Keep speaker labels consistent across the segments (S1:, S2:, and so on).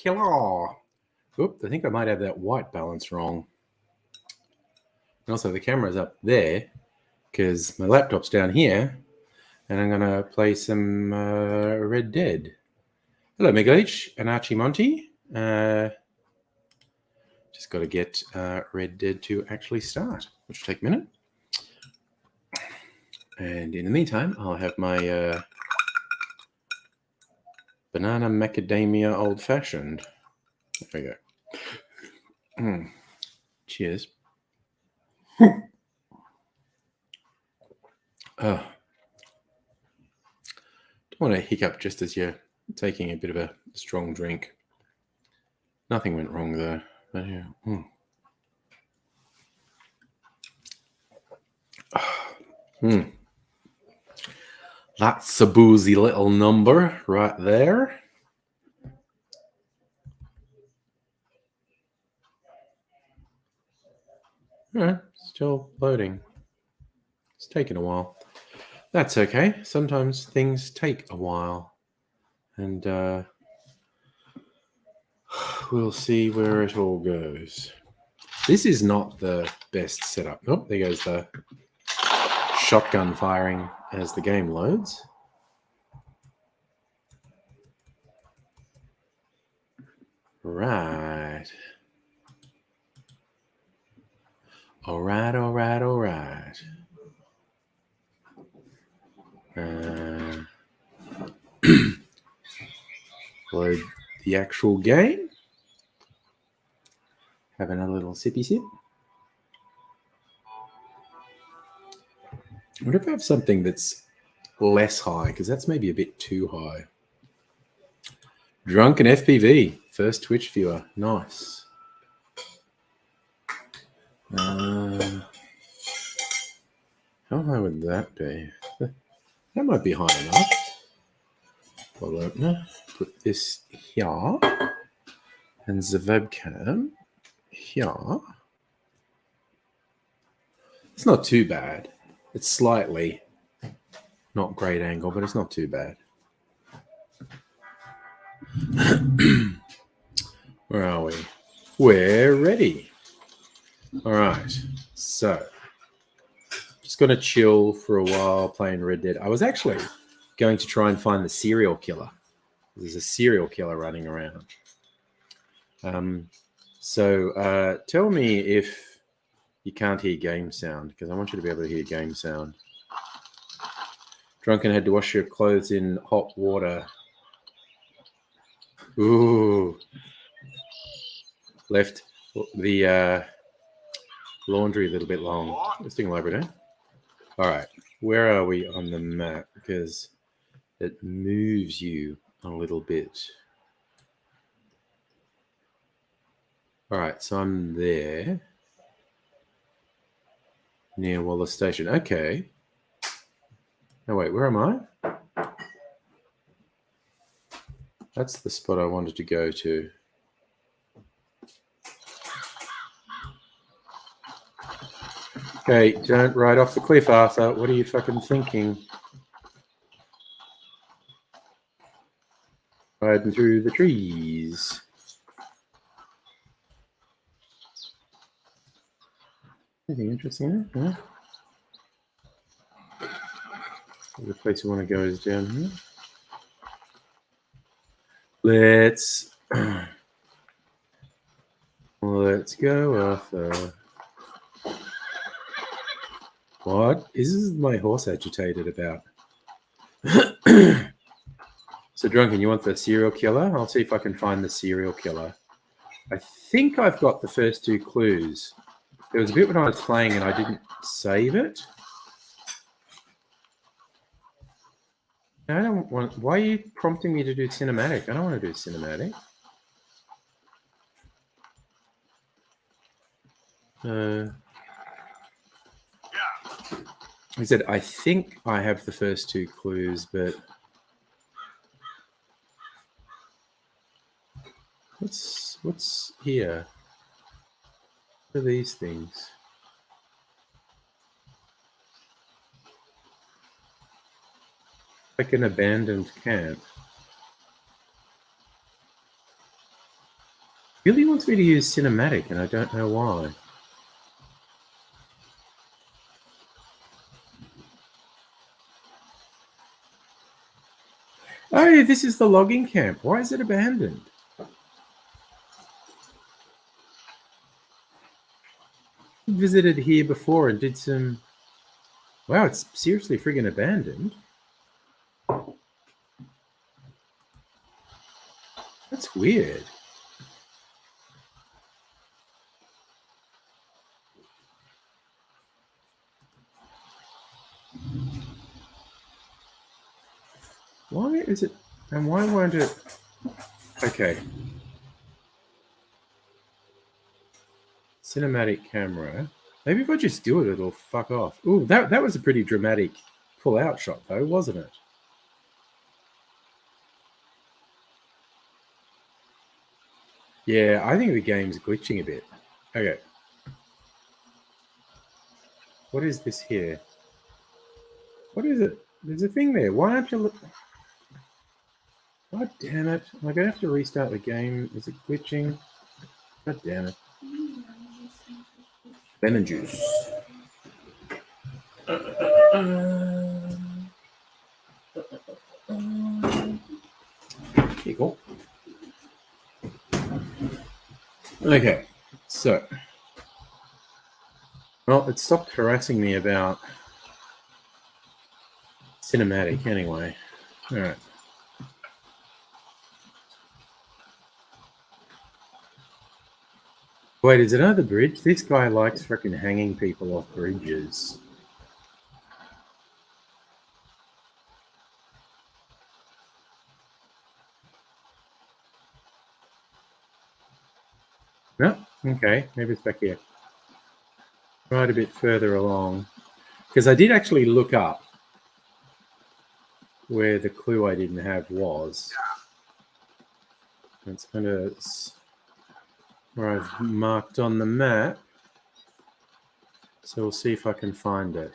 S1: Hello. Oop, I think I might have that white balance wrong. And also the camera's up there because my laptop's down here and I'm going to play some RedDead. Hello, Meglich and Archimonte. Just got to get RedDead to actually start, which will take a minute. And in the meantime, I'll have my banana macadamia old-fashioned. There we go. Cheers. Don't want to hiccup just as you're taking a bit of a strong drink. Nothing went wrong though. But yeah. That's a boozy little number right there. Yeah, still loading. It's taking a while. That's okay. Sometimes things take a while. And we'll see where it all goes. This is not the best setup. Oh, there goes the shotgun firing as the game loads. Right. All right. Load the actual game. Having a little sippy sip. What if I have something that's less high? Because that's maybe a bit too high. Drunken FPV. First Twitch viewer. Nice. How high would that be? That might be high enough. Bottle opener. Put this here. And the webcam here. It's not too bad. It's slightly not great angle, but it's not too bad. Where are we? We're ready. All right. So, just going to chill for a while playing RedDead. I was actually going to try and find the serial killer. There's a serial killer running around. So tell me if you can't hear game sound, because I want you to be able to hear game sound. Drunken had to wash your clothes in hot water. Ooh. Left the laundry a little bit long. This thing library, all right. Where are we on the map? Because it moves you a little bit. All right, so I'm there. Near Wallace Station. Okay. Oh, wait, where am I? That's the spot I wanted to go to. Okay, don't ride off the cliff, Arthur. What are you fucking thinking? Riding through the trees. Anything interesting there? Huh? The place we want to go is down here. Let's go, Arthur. What is my horse agitated about? So, Drunken, you want the serial killer? I'll see if I can find the serial killer. I think I've got the first two clues. There was a bit when I was playing and I didn't save it. I don't want. Why are you prompting me to do cinematic? I don't want to do cinematic. He said, I think I have the first two clues, but what's here? What are these things? Like an abandoned camp. Really wants me to use cinematic, and I don't know why. Oh, this is the logging camp. Why is it abandoned? Visited here before and did some... Wow, it's seriously friggin' abandoned. That's weird. Why is it... And why won't it... Okay. Cinematic camera. Maybe if I just do it, it'll fuck off. Ooh, that was a pretty dramatic pull-out shot, though, wasn't it? Yeah, I think the game's glitching a bit. Okay. What is this here? What is it? There's a thing there. Why aren't you look... God damn it. Am I going to have to restart the game? Is it glitching? God damn it. Lemon juice. Here you go. Okay, so... Well, it stopped harassing me about cinematic anyway. All right. Wait, is it another bridge? This guy likes freaking hanging people off bridges. No? Okay, maybe it's back here. Right a bit further along. Because I did actually look up where the clue I didn't have was. It's kind of where I've marked on the map. So we'll see if I can find it.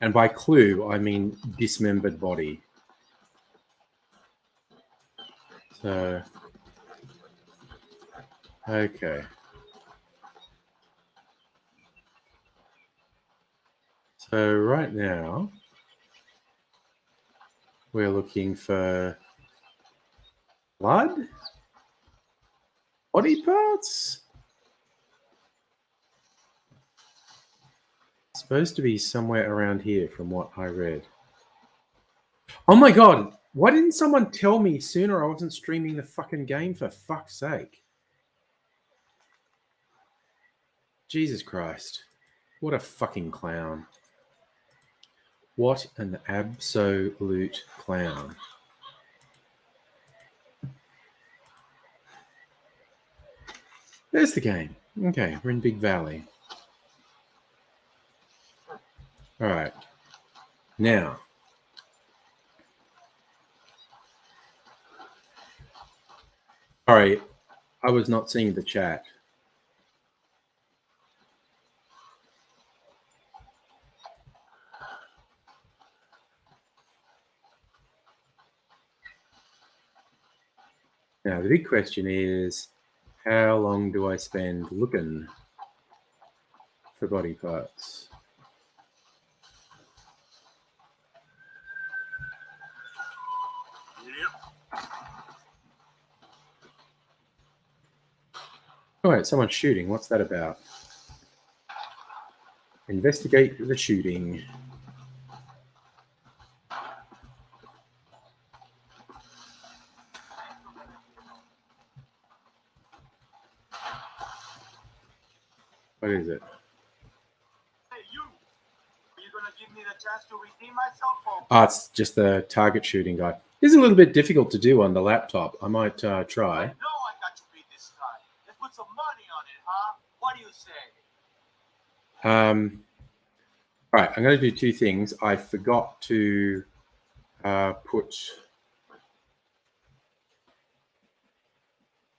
S1: And by clue, I mean dismembered body. So, okay. So right now, we're looking for blood? Body parts? It's supposed to be somewhere around here from what I read. Oh my god! Why didn't someone tell me sooner I wasn't streaming the fucking game, for fuck's sake? Jesus Christ. What a fucking clown. What an absolute clown. There's the game. Okay, we're in Big Valley. All right. Now. Sorry, I was not seeing the chat. Now, the big question is, how long do I spend looking for body parts? All right, someone's shooting. What's that about? Investigate the shooting. What is it?
S2: Hey, you! Are you gonna give me the chance to redeem myself? Or...
S1: Oh, it's just the target shooting guy. This is a little bit difficult to do on the laptop. I might try.
S2: I know I got to beat this time. Let's put some money on it, huh? What do you say?
S1: Right, I'm going to do two things. I forgot to put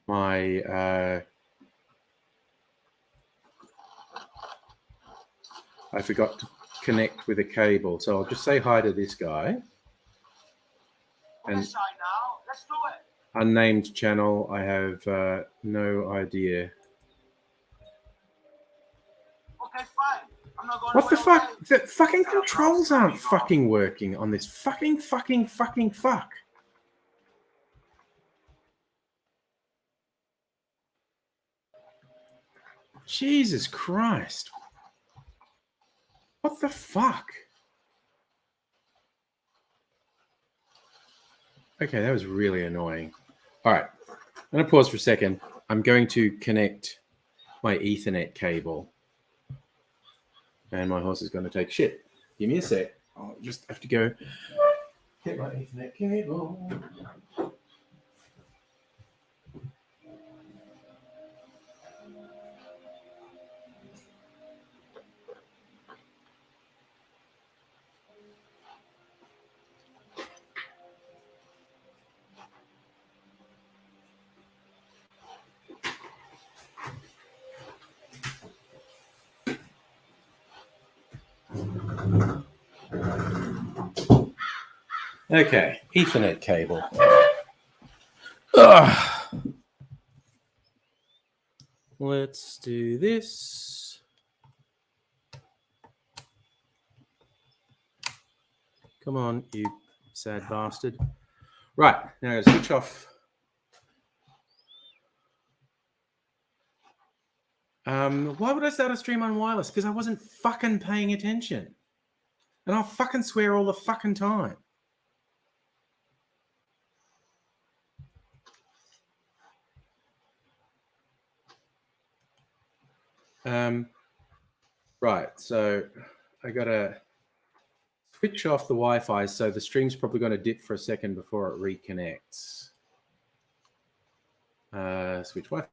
S1: my I forgot to connect with a cable, so I'll just say hi to this guy.
S2: Okay, Shy, now let's do it.
S1: Unnamed channel. I have no idea.
S2: Okay, fine. I'm not going
S1: What the
S2: away,
S1: fuck?
S2: okay?
S1: The fucking controls aren't fucking working on this fucking fuck. Jesus Christ. What the fuck? Okay, that was really annoying. All right, I'm going to pause for a second. I'm going to connect my Ethernet cable. And my horse is going to take shit. Give me a sec. I'll just have to go get my Ethernet cable. Okay, Ethernet cable. Ugh. Let's do this. Come on, you sad bastard. Right, now I'm going to switch off. Why would I start a stream on wireless? Because I wasn't fucking paying attention. And I'll fucking swear all the fucking time. Right, so I got to switch off the Wi-Fi, so the stream's probably going to dip for a second before it reconnects. Switch Wi-Fi.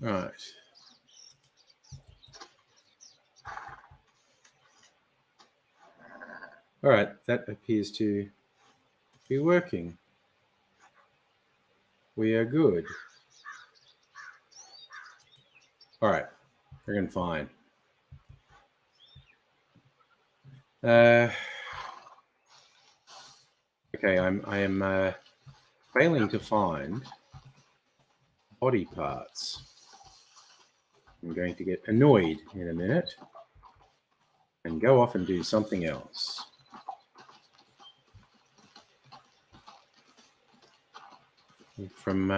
S1: Right. All right, that appears to be working. We are good. All right, we're going fine. Okay, I am failing to find body parts. I'm going to get annoyed in a minute and go off and do something else. From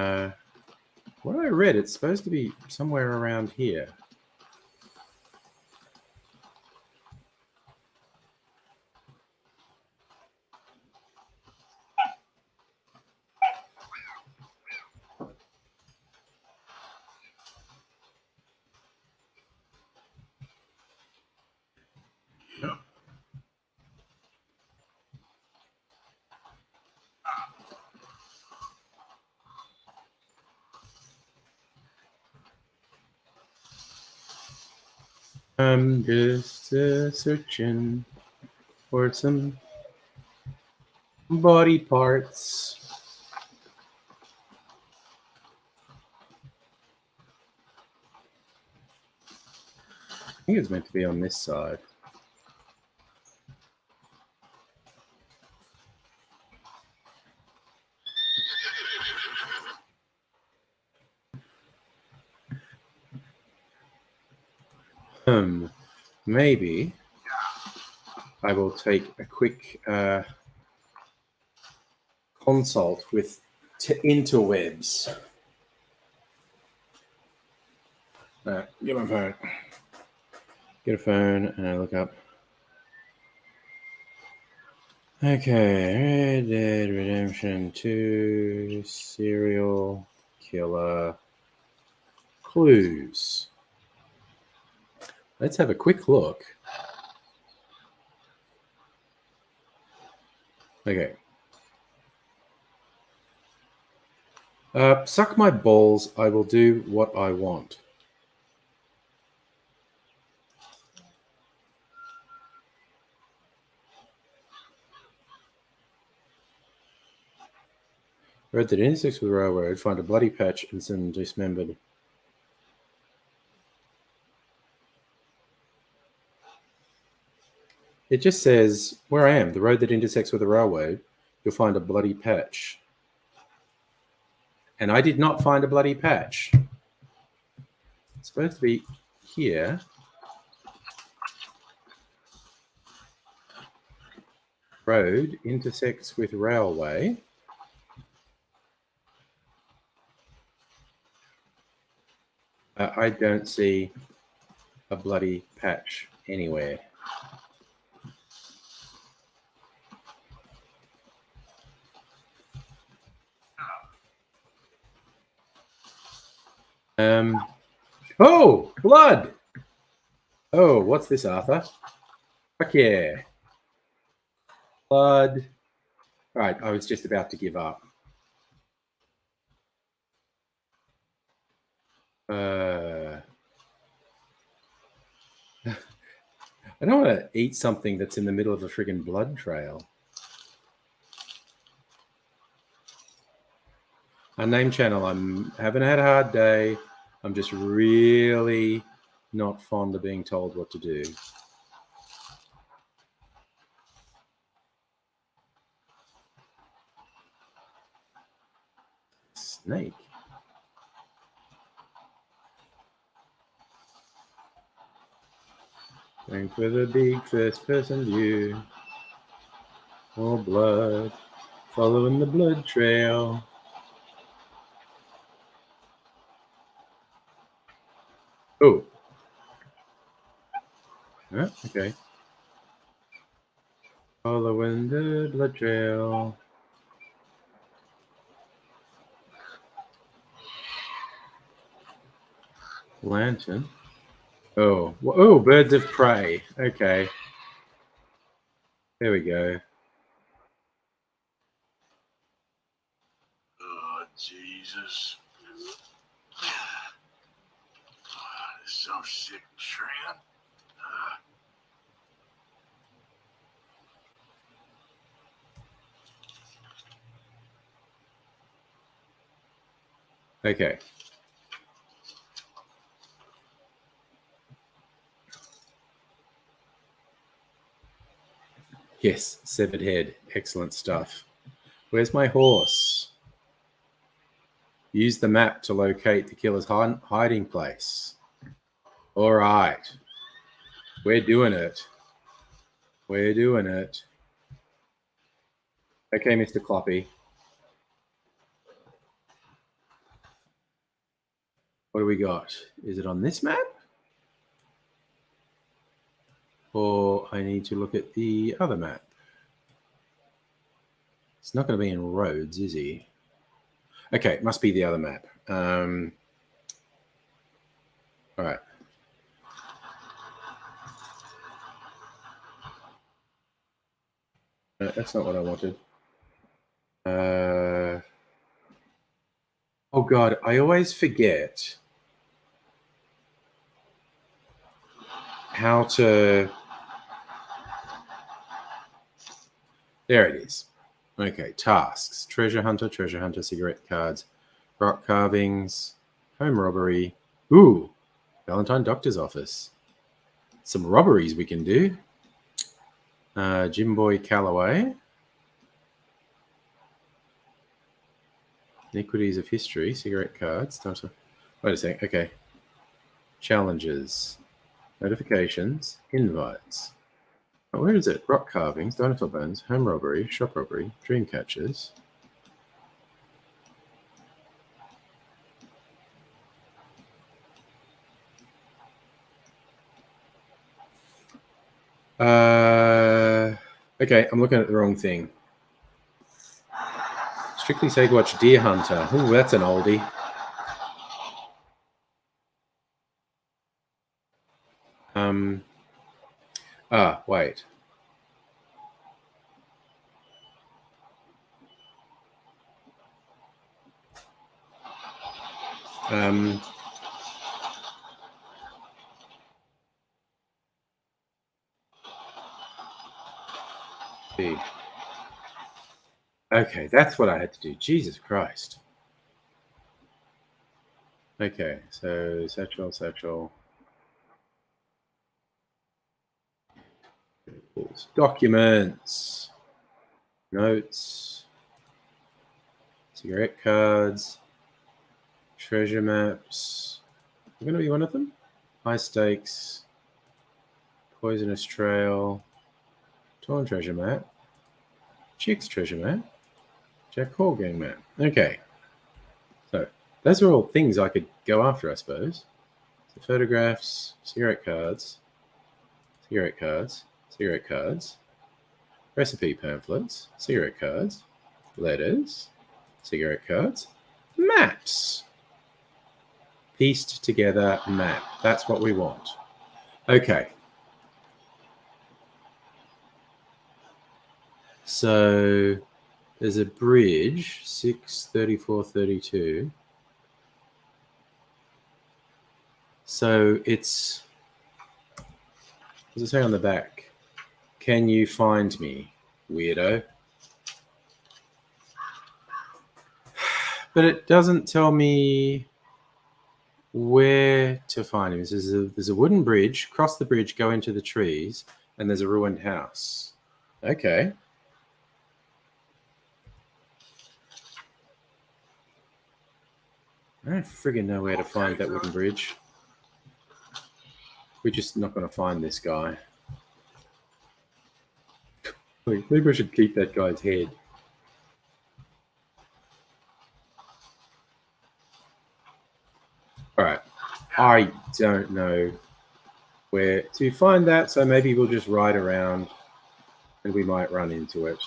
S1: what I read, it's supposed to be somewhere around here. I'm just searching for some body parts. I think it's meant to be on this side. Maybe I will take a quick consult with interwebs. Get my phone. Get a phone and I look up. Okay, Red Dead Redemption 2, serial killer clues. Let's have a quick look. Okay. Suck my balls, I will do what I want. Read that intersects with the railroad, find a bloody patch and some dismembered. It just says, where I am, the road that intersects with the railroad, you'll find a bloody patch. And I did not find a bloody patch. It's supposed to be here. Road intersects with railway. I don't see a bloody patch anywhere. Oh, blood! Oh, what's this, Arthur? Fuck yeah. Blood. All right, I was just about to give up. I don't want to eat something that's in the middle of a friggin' blood trail. Unnamed channel. Haven't had a hard day. I'm just really not fond of being told what to do. Snake. Going for the big first-person view. More blood. Following the blood trail. Oh. Oh, okay. Following the blood trail. Lantern. Oh. Oh, birds of prey. Okay. There we go.
S2: Oh, Jesus. It's so sick, Shran.
S1: Okay. Yes, severed head. Excellent stuff. Where's my horse? Use the map to locate the killer's hiding place. All right. We're doing it. We're doing it. Okay, Mr. Cloppy. What do we got? Is it on this map? Or I need to look at the other map? It's not going to be in roads, is he? Okay, it must be the other map. All right. No, that's not what I wanted. Oh God, I always forget how to. There it is. Okay, tasks: treasure hunter, cigarette cards, rock carvings, home robbery. Ooh, Valentine Doctor's office. Some robberies we can do. Jim Boy Calloway. Iniquities of history, cigarette cards. Wait a sec. Okay. Challenges, notifications, invites. Oh, where is it? Rock carvings, dinosaur bones, home robbery, shop robbery, dream catchers. Okay, I'm looking at the wrong thing. Strictly Say Watch Deer Hunter. Ooh, that's an oldie. Wait. Okay, that's what I had to do. Jesus Christ. Okay, so satchel. Documents, notes, cigarette cards, treasure maps. Are going to be one of them? High stakes, poisonous trail, torn treasure map, Chick's treasure map, Jack Hall gang map. Okay, so those are all things I could go after, I suppose. So photographs, cigarette cards, recipe pamphlets, cigarette cards, letters, cigarette cards, maps. Pieced together map. That's what we want. Okay. So there's a bridge, 63432. So it's, what does it say on the back? Can you find me, weirdo? But it doesn't tell me where to find him. There's a wooden bridge, cross the bridge, go into the trees, and there's a ruined house. Okay. I don't friggin' know where to find that wooden bridge. We're just not going to find this guy. Maybe I should keep that guy's head. All right. I don't know where to find that, so maybe we'll just ride around and we might run into it.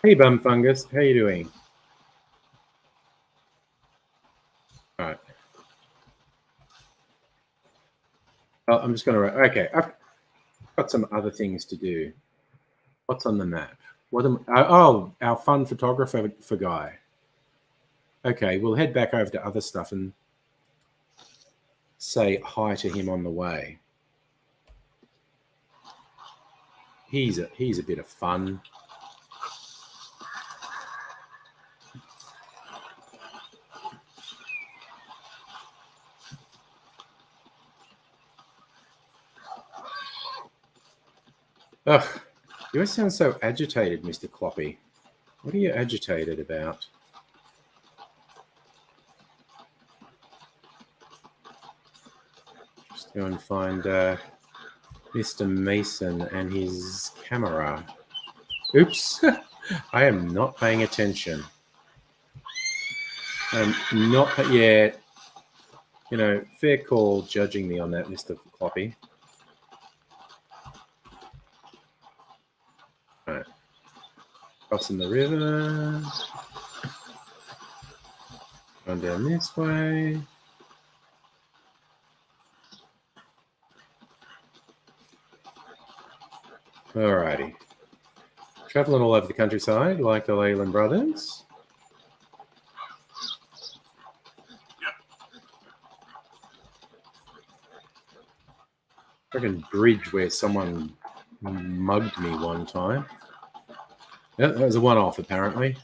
S1: Hey, Bum Fungus, how you doing? All right. Well, I'm just going to... Okay, I've got some other things to do. What's on the map? Our fun photographer for guy. Okay, we'll head back over to other stuff and say hi to him on the way. He's a bit of fun. Ugh, you always sound so agitated, Mr. Cloppy. What are you agitated about? Just go and find Mr. Mason and his camera. Oops, I am not paying attention. Yeah, you know, fair call judging me on that, Mr. Cloppy. All right. Crossing the river. Going down this way. Alrighty. Traveling all over the countryside like the Leyland brothers. Freaking bridge where someone mugged me one time. Yeah, that was a one-off apparently.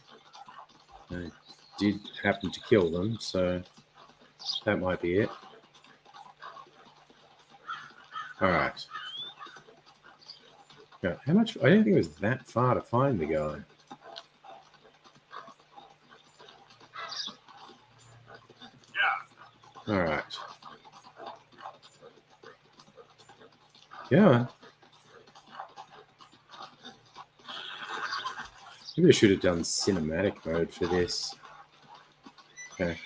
S1: I did happen to kill them, so that might be it. Alright. Yeah, how much? I didn't think it was that far to find the guy. Yeah. Alright. Yeah. Maybe I should have done cinematic mode for this. Okay.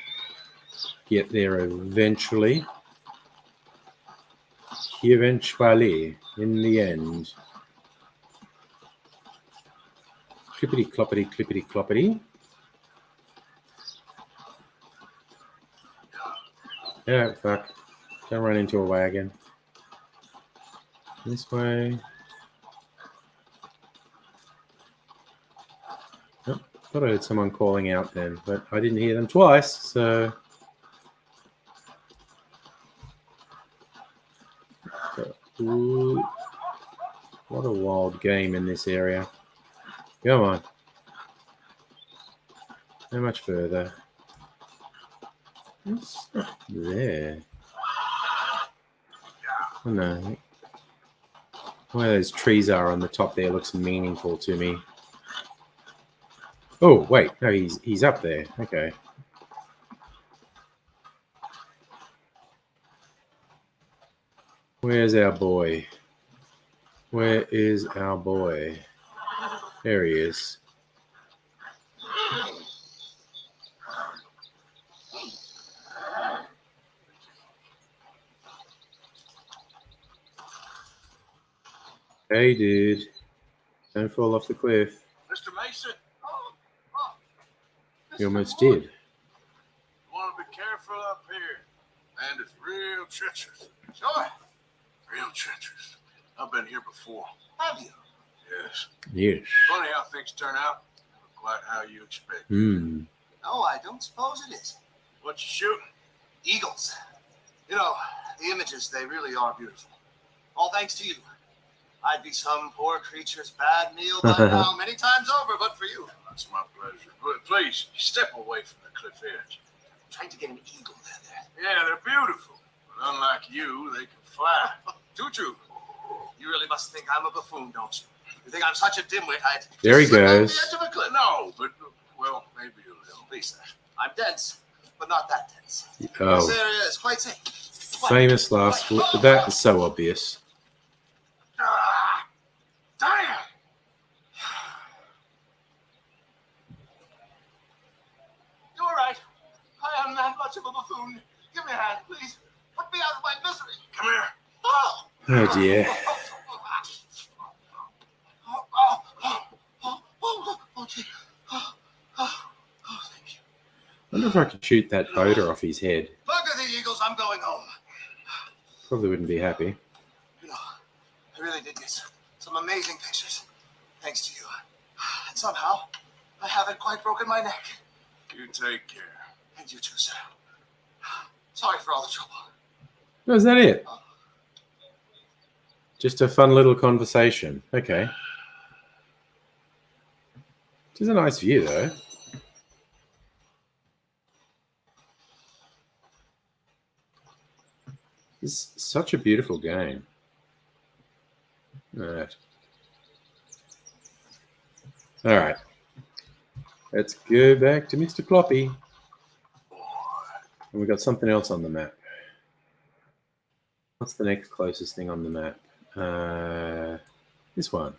S1: get there eventually. Eventually, in the end. Clippity cloppity, clippity cloppity. Yeah, fuck. Don't run into a wagon. This way. Oh, thought I heard someone calling out then, but I didn't hear them twice, so. Ooh, what a wild game in this area. Come on. How much further? It's not there. Oh no. Where those trees are on the top there looks meaningful to me. Oh, wait. No, he's up there. Okay. Where's our boy? Where is our boy? There he is. Hey, dude. Don't fall off the cliff.
S2: Mr. Mason?
S1: You almost did.
S2: You want to be careful up here. And it's real treacherous. Sure. Real treacherous. I've been here before. Have you? Yes.
S1: Yes.
S2: Funny how things turn out. Not quite how you expect.
S1: Hmm.
S3: No, I don't suppose it is.
S2: What you shooting?
S3: Eagles. You know, the images, they really are beautiful. All thanks to you. I'd be some poor creature's bad meal by now many times over, but for you.
S2: That's my pleasure. But please, step away from the cliff edge.
S3: I'm trying to get an eagle there.
S2: Yeah, they're beautiful. But unlike you, they can fly.
S3: Tutu, you really must think I'm a buffoon, don't you? You think I'm such a dimwit, I'd...
S1: There he
S3: slip off
S1: goes.
S3: the edge of a cliff.
S2: No, but, well, maybe a little.
S3: Please, sir. I'm dense, but not that dense.
S1: Oh,
S3: This area is quite safe.
S1: famous last word. That is so obvious.
S2: Ah, damn!
S3: You're right. I am not much of a buffoon. Give me a hand, please. Put me out of my misery.
S2: Come here.
S3: Oh!
S1: Oh, dear.
S3: Okay. Thank you.
S1: I wonder if I could shoot that odor off his head.
S3: Bugger the Eagles, I'm going home.
S1: Probably wouldn't be happy.
S3: You know, I really did get some amazing pictures. Thanks to you. And somehow, I haven't quite broken my neck.
S2: You take care.
S3: And you too, sir. Sorry for all the trouble.
S1: Oh, is that it? Just a fun little conversation. Okay. Which is a nice view, though. It's such a beautiful game. All right. Let's go back to Mr. Cloppy. And we got something else on the map. What's the next closest thing on the map? This one.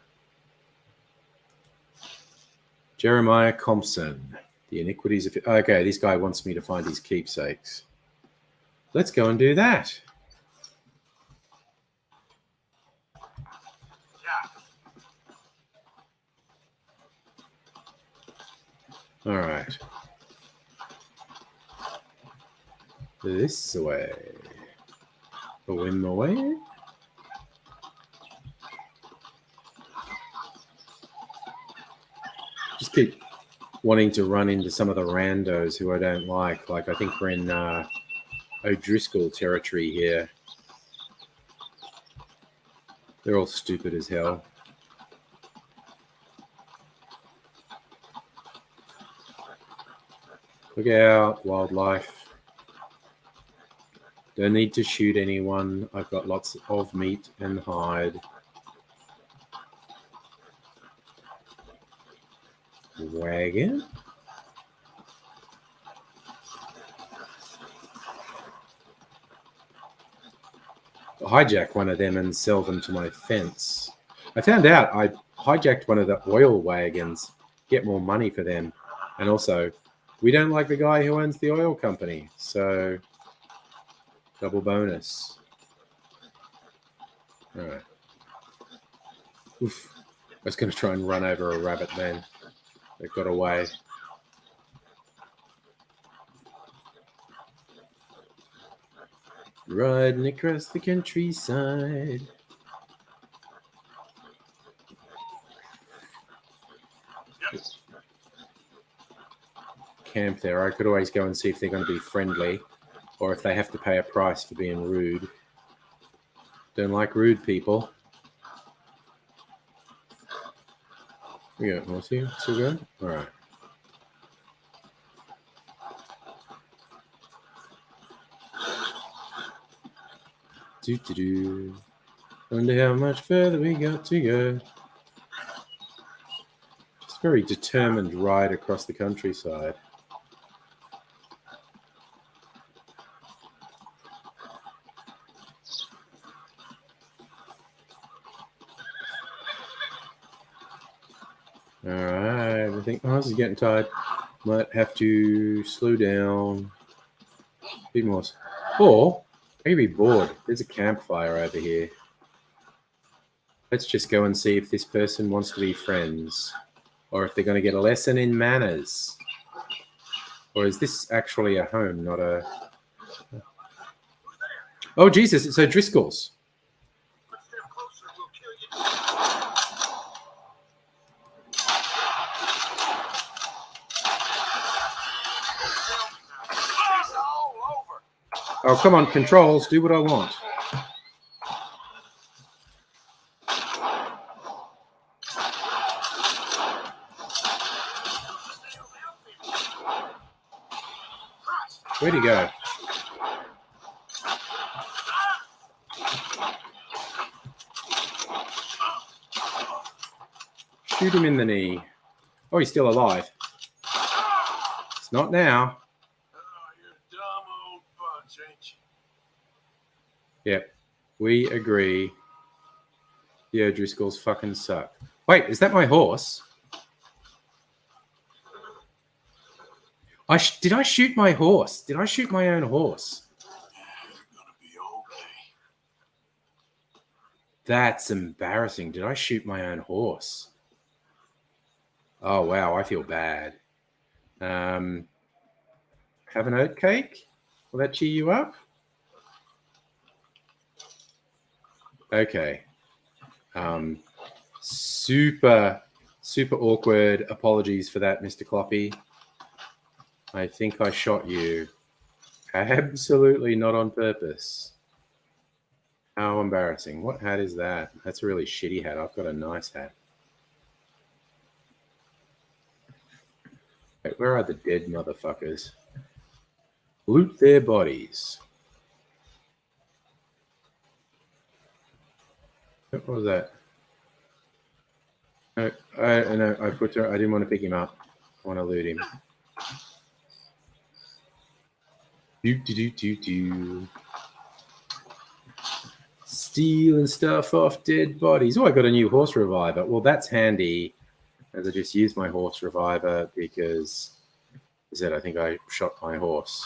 S1: Jeremiah Compson. The iniquities of... Okay, this guy wants me to find his keepsakes. Let's go and do that. All right. This way. Oh, in the way. Just keep wanting to run into some of the randos who I don't like. Like, I think we're in O'Driscoll territory here. They're all stupid as hell. Look out, wildlife. Don't need to shoot anyone. I've got lots of meat and hide. Wagon? I'll hijack one of them and sell them to my fence. I found out I hijacked one of the oil wagons, get more money for them, and also We don't like the guy who owns the oil company, so double bonus. All right. Oof. I was going to try and run over a rabbit then. It got away. Riding across the countryside. Camp there. I could always go and see if they're going to be friendly or if they have to pay a price for being rude. Don't like rude people. We got horsey. Still good? All right. Do. Wonder how much further we got to go. Just very determined ride across the countryside. All right, I think this is getting tired. Might have to slow down. A bit more. Or maybe bored. There's a campfire over here. Let's just go and see if this person wants to be friends, or if they're going to get a lesson in manners. Or is this actually a home, not a... Oh, Jesus, it's O'Driscoll's. Oh, come on, controls, do what I want. Where'd he go? Shoot him in the knee. Oh, he's still alive. It's not now. Yep, we agree. The O'Driscolls fucking suck. Wait, is that my horse? Did I shoot my horse? Did I shoot my own horse?
S2: You're gonna be okay.
S1: That's embarrassing. Did I shoot my own horse? Oh, wow, I feel bad. Have an oat cake? Will that cheer you up? Okay. Super awkward. Apologies for that, Mr. Cloppy. I think I shot you. Absolutely not on purpose. How embarrassing. What hat is that? That's a really shitty hat. I've got a nice hat. Wait, where are the dead motherfuckers? Loot their bodies. What was that? No, I didn't want to pick him up. I want to loot him. Stealing stuff off dead bodies. Oh, I got a new horse reviver. Well, that's handy, as I just used my horse reviver because I think I shot my horse,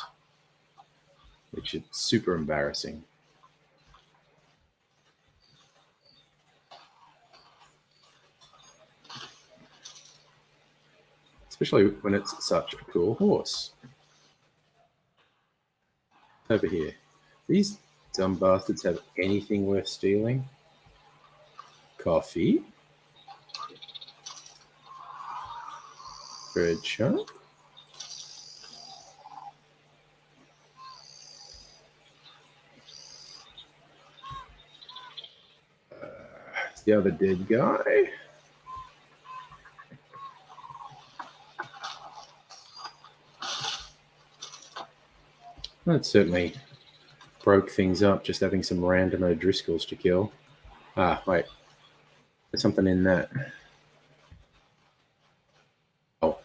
S1: which is super embarrassing. Especially when it's such a cool horse. Over here. These dumb bastards have anything worth stealing? Coffee. Bread chunk. The other dead guy. That certainly broke things up, just having some random O'Driscolls to kill. Ah, wait. There's something in that. Oh,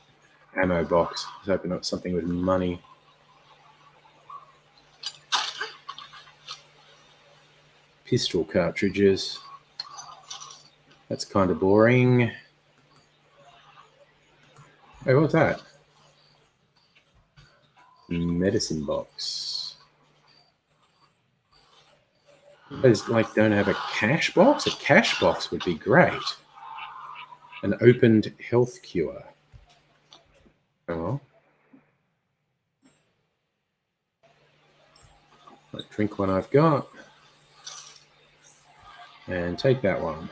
S1: ammo box. I was hoping it was something with money. Pistol cartridges. That's kind of boring. Hey, what's that? Medicine box. I just don't have a cash box? A cash box would be great. An opened health cure. Oh. I'll drink one I've got. And take that one.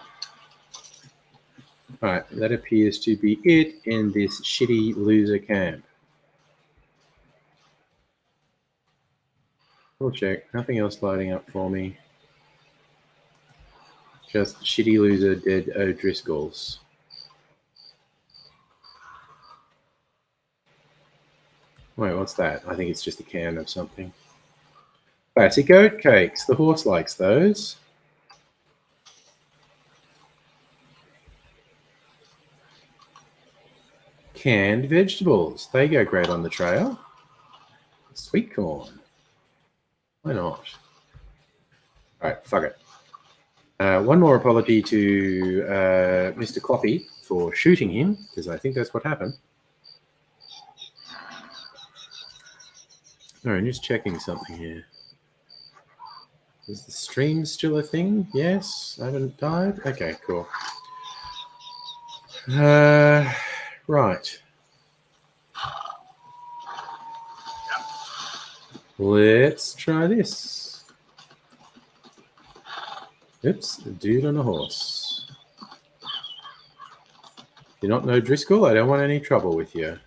S1: Alright, that appears to be it in this shitty loser camp. We'll check. Nothing else lighting up for me. Just shitty loser dead O'Driscolls. Wait, what's that? I think it's just a can of something. Classic oat cakes. The horse likes those. Canned vegetables. They go great on the trail. Sweet corn. Why not? All right, fuck it. One more apology to Mr. Coffee for shooting him, because I think that's what happened. All right, I'm just checking something here. Is the stream still a thing? Yes, I haven't died. Okay, cool. Right. Let's try this. Oops, a dude on a horse. If you're not no Driscoll, I don't want any trouble with you.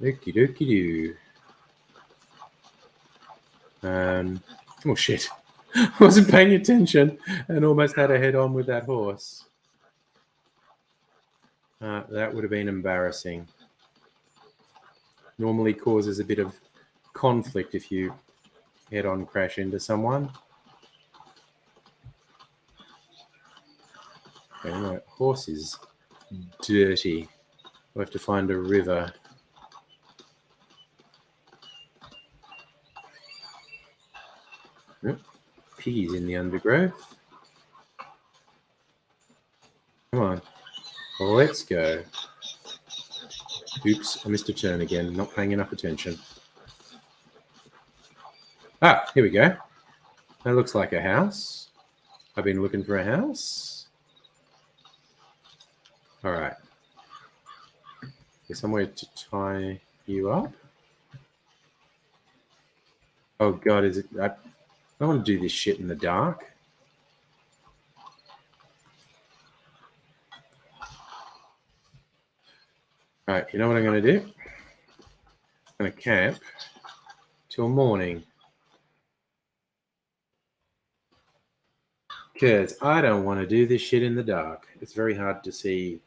S1: Okie dokie doo. Oh shit. I wasn't paying attention and almost had a head on with that horse. That would have been embarrassing. Normally causes a bit of conflict if you head on crash into someone. Okay, my horse is dirty. We'll have to find a river. Oh, piggies in the undergrowth. Come on. Let's go. Oops, I missed a turn again. Not paying enough attention. Ah, here we go. That looks like a house. I've been looking for a house. All right. There's somewhere to tie you up. Oh God, is it? I don't want to do this shit in the dark. All right, you know what I'm going to do? I'm going to camp till morning. Because I don't want to do this shit in the dark. It's very hard to see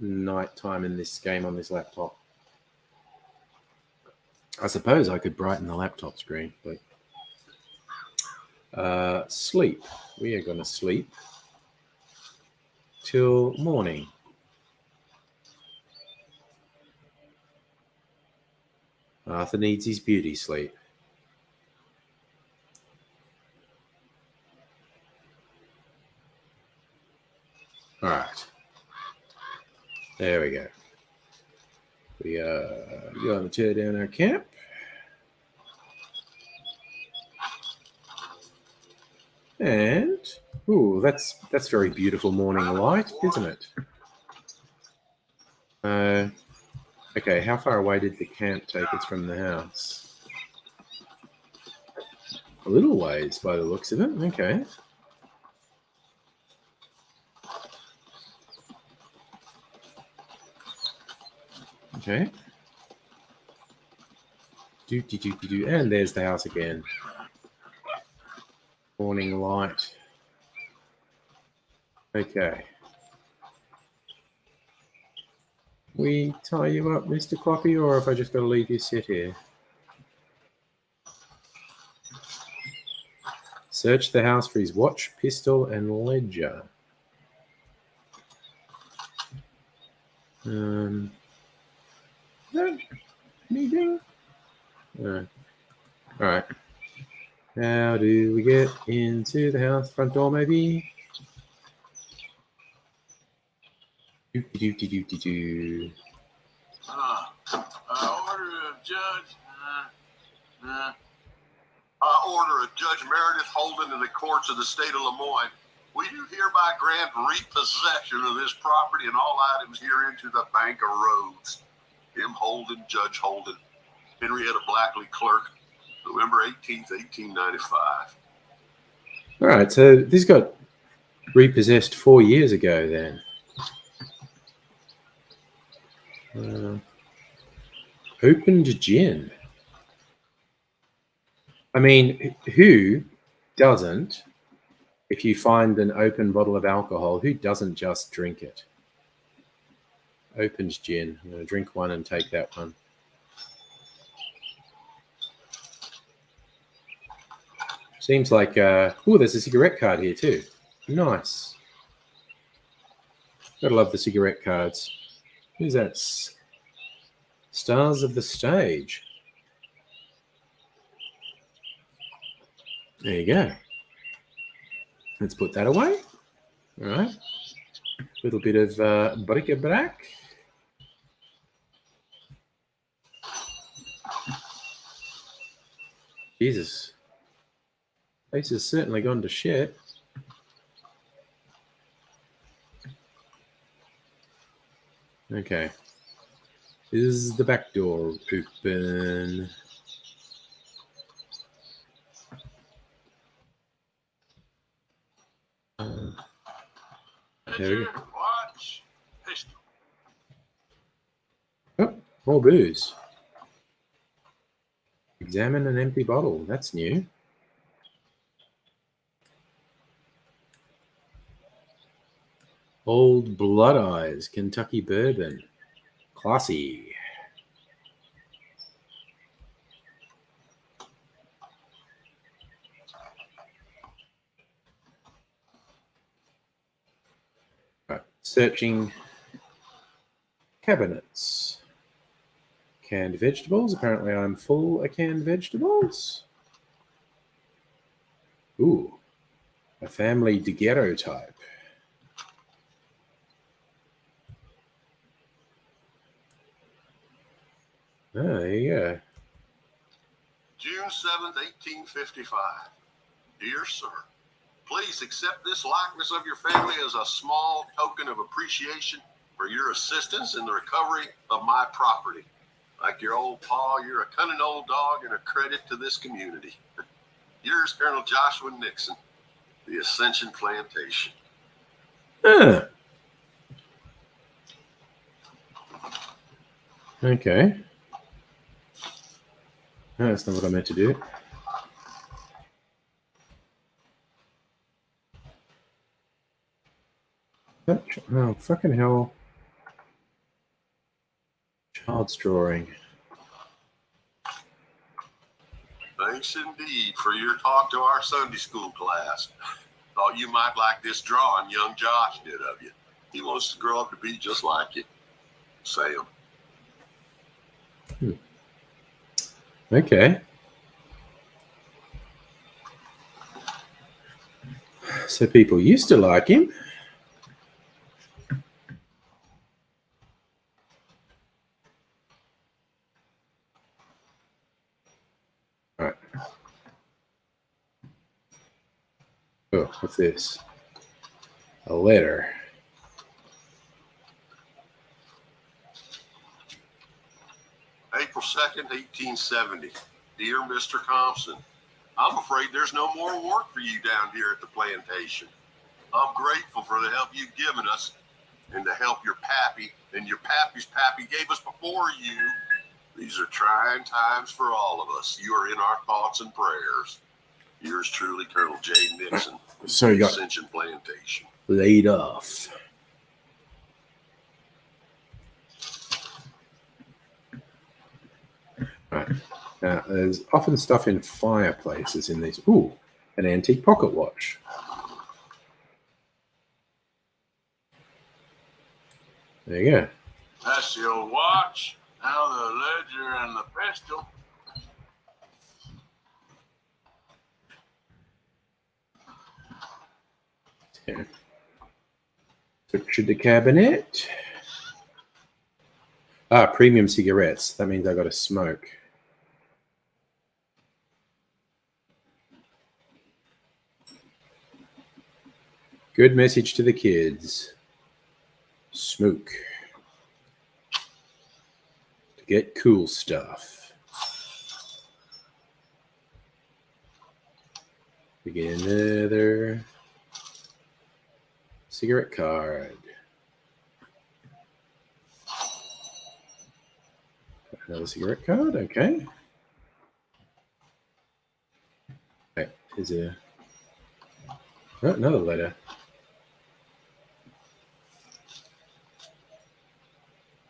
S1: nighttime in this game on this laptop. I suppose I could brighten the laptop screen, but sleep. We are going to sleep till morning. Arthur needs his beauty sleep. All right. There we go. We are going to tear down our camp. And, ooh, that's very beautiful morning light, isn't it? Okay, how far away did the camp take us from the house? A little ways by the looks of it. Okay. Okay. And there's the house again. Morning light. Okay. We tie you up, Mr. Cloppy, or if I just got to leave you sit here? Search the house for his watch, pistol, and ledger. No? Anything? No. All right. How do we get into the house? Front door, maybe? Doo-doo-doo-doo-doo-doo.
S2: Order of Judge.
S4: I order of Judge Meredith Holden in the courts of the state of Lemoyne. We do hereby grant repossession of this property and all items herein to the Bank of Rhodes. M. Holden, Judge Holden, Henrietta Blackley, clerk, November 18th, 1895.
S1: All right, so this got repossessed 4 years ago then. Opened gin. I mean, who doesn't, if you find an open bottle of alcohol, who doesn't just drink it? Opened gin. I'm going to drink one and take that one. Seems like, oh, there's a cigarette card here too. Nice. Gotta love the cigarette cards. Who's that? Stars of the Stage. There you go. Let's put that away. All right. A little bit of bric-a-brac. Jesus. Place has certainly gone to shit. Okay. Is the back door open? There we go.
S2: Watch. Pistol.
S1: Oh, more booze. Examine an empty bottle. That's new. Old Blood Eyes, Kentucky Bourbon. Classy. Right. Searching cabinets. Canned vegetables. Apparently I'm full of canned vegetables. Ooh. A family daguerreotype. Oh, there you go.
S4: June 7th, 1855. Dear sir, please accept this likeness of your family as a small token of appreciation for your assistance in the recovery of my property. Like your old pa, you're a cunning old dog and a credit to this community. Yours, Colonel Joshua Nixon, the Ascension Plantation.
S1: Ah. Okay. No, that's not what I meant to do. Oh, fucking hell. Child's drawing.
S4: Thanks indeed for your talk to our Sunday school class. Thought you might like this drawing young Josh did of you. He wants to grow up to be just like you. Sam.
S1: Okay. So people used to like him. All right. Oh, what's this? A letter.
S4: April 2nd, 1870. Dear Mr. Thompson, I'm afraid there's no more work for you down here at the plantation. I'm grateful for the help you've given us and the help your pappy and your pappy's pappy gave us before you. These are trying times for all of us. You are in our thoughts and prayers. Yours truly, Colonel J. Nixon,
S1: So you got
S4: Ascension Plantation.
S1: laid off. Right. Now, there's often stuff in fireplaces in these. Ooh, an antique pocket watch. There you go.
S2: That's your watch. Now the ledger and the pistol.
S1: Yeah. Picture the cabinet. Ah, premium cigarettes. That means I got to smoke. Good message to the kids. Smoke. To get cool stuff. We get another cigarette card. Another cigarette card, okay. Right, here's a another letter.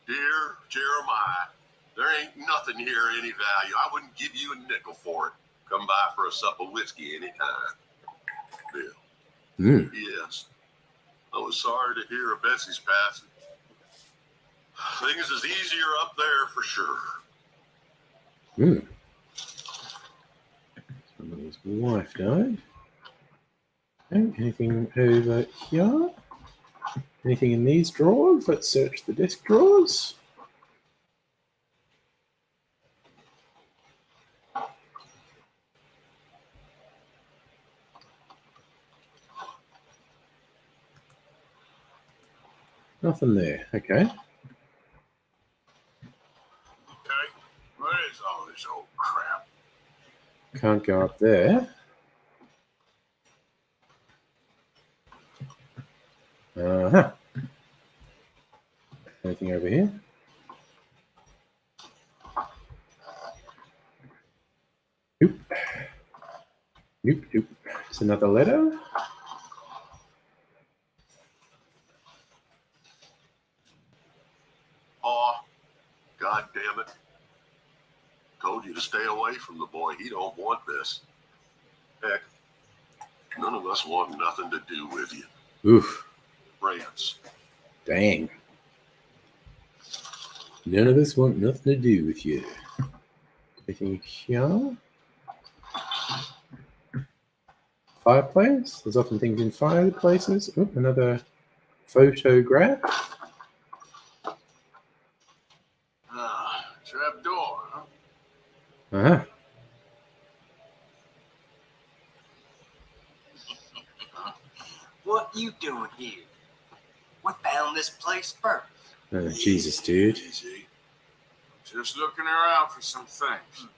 S4: Dear Jeremiah, there ain't nothing here of any value. I wouldn't give you a nickel for it. Come by for a sup of whiskey anytime. Bill. Yes. I was sorry to hear of Betsy's passing. Things is easier up there for sure.
S1: Somebody's wife died. Okay, anything over here? Anything in these drawers? Let's search the desk drawers. Nothing there. Okay.
S2: Okay, what is all this old crap?
S1: Can't go up there. Uh-huh. Anything over here? Nope. Nope, nope. It's another letter.
S4: Oh, God damn it. Told you to stay away from the boy. He don't want this. Heck, none of us want nothing to do with you.
S1: Oof.
S4: France.
S1: Dang. None of us want nothing to do with you. Anything here? Fireplace? There's often things in fireplaces. Oh, another photograph.
S2: Trap door, huh?
S1: Uh-huh.
S3: What you doing here? We found this place first.
S1: Oh, Jesus, dude.
S2: Easy. Just looking around for some things.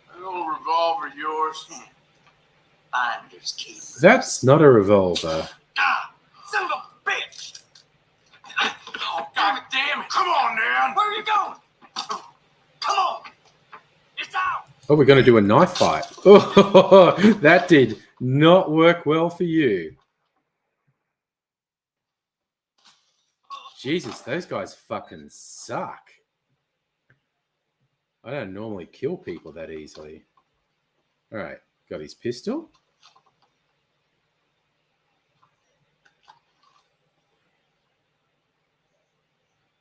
S2: That old revolver yours?
S3: Finders keepers.
S1: That's not a revolver.
S3: Ah, son of a bitch! Oh, God damn it!
S2: Come on, Dan!
S3: Where are you going? Come on! It's out!
S1: Oh, we're going to do a knife fight. Oh, that did not work well for you. Jesus, those guys fucking suck. I don't normally kill people that easily. All right, got his pistol.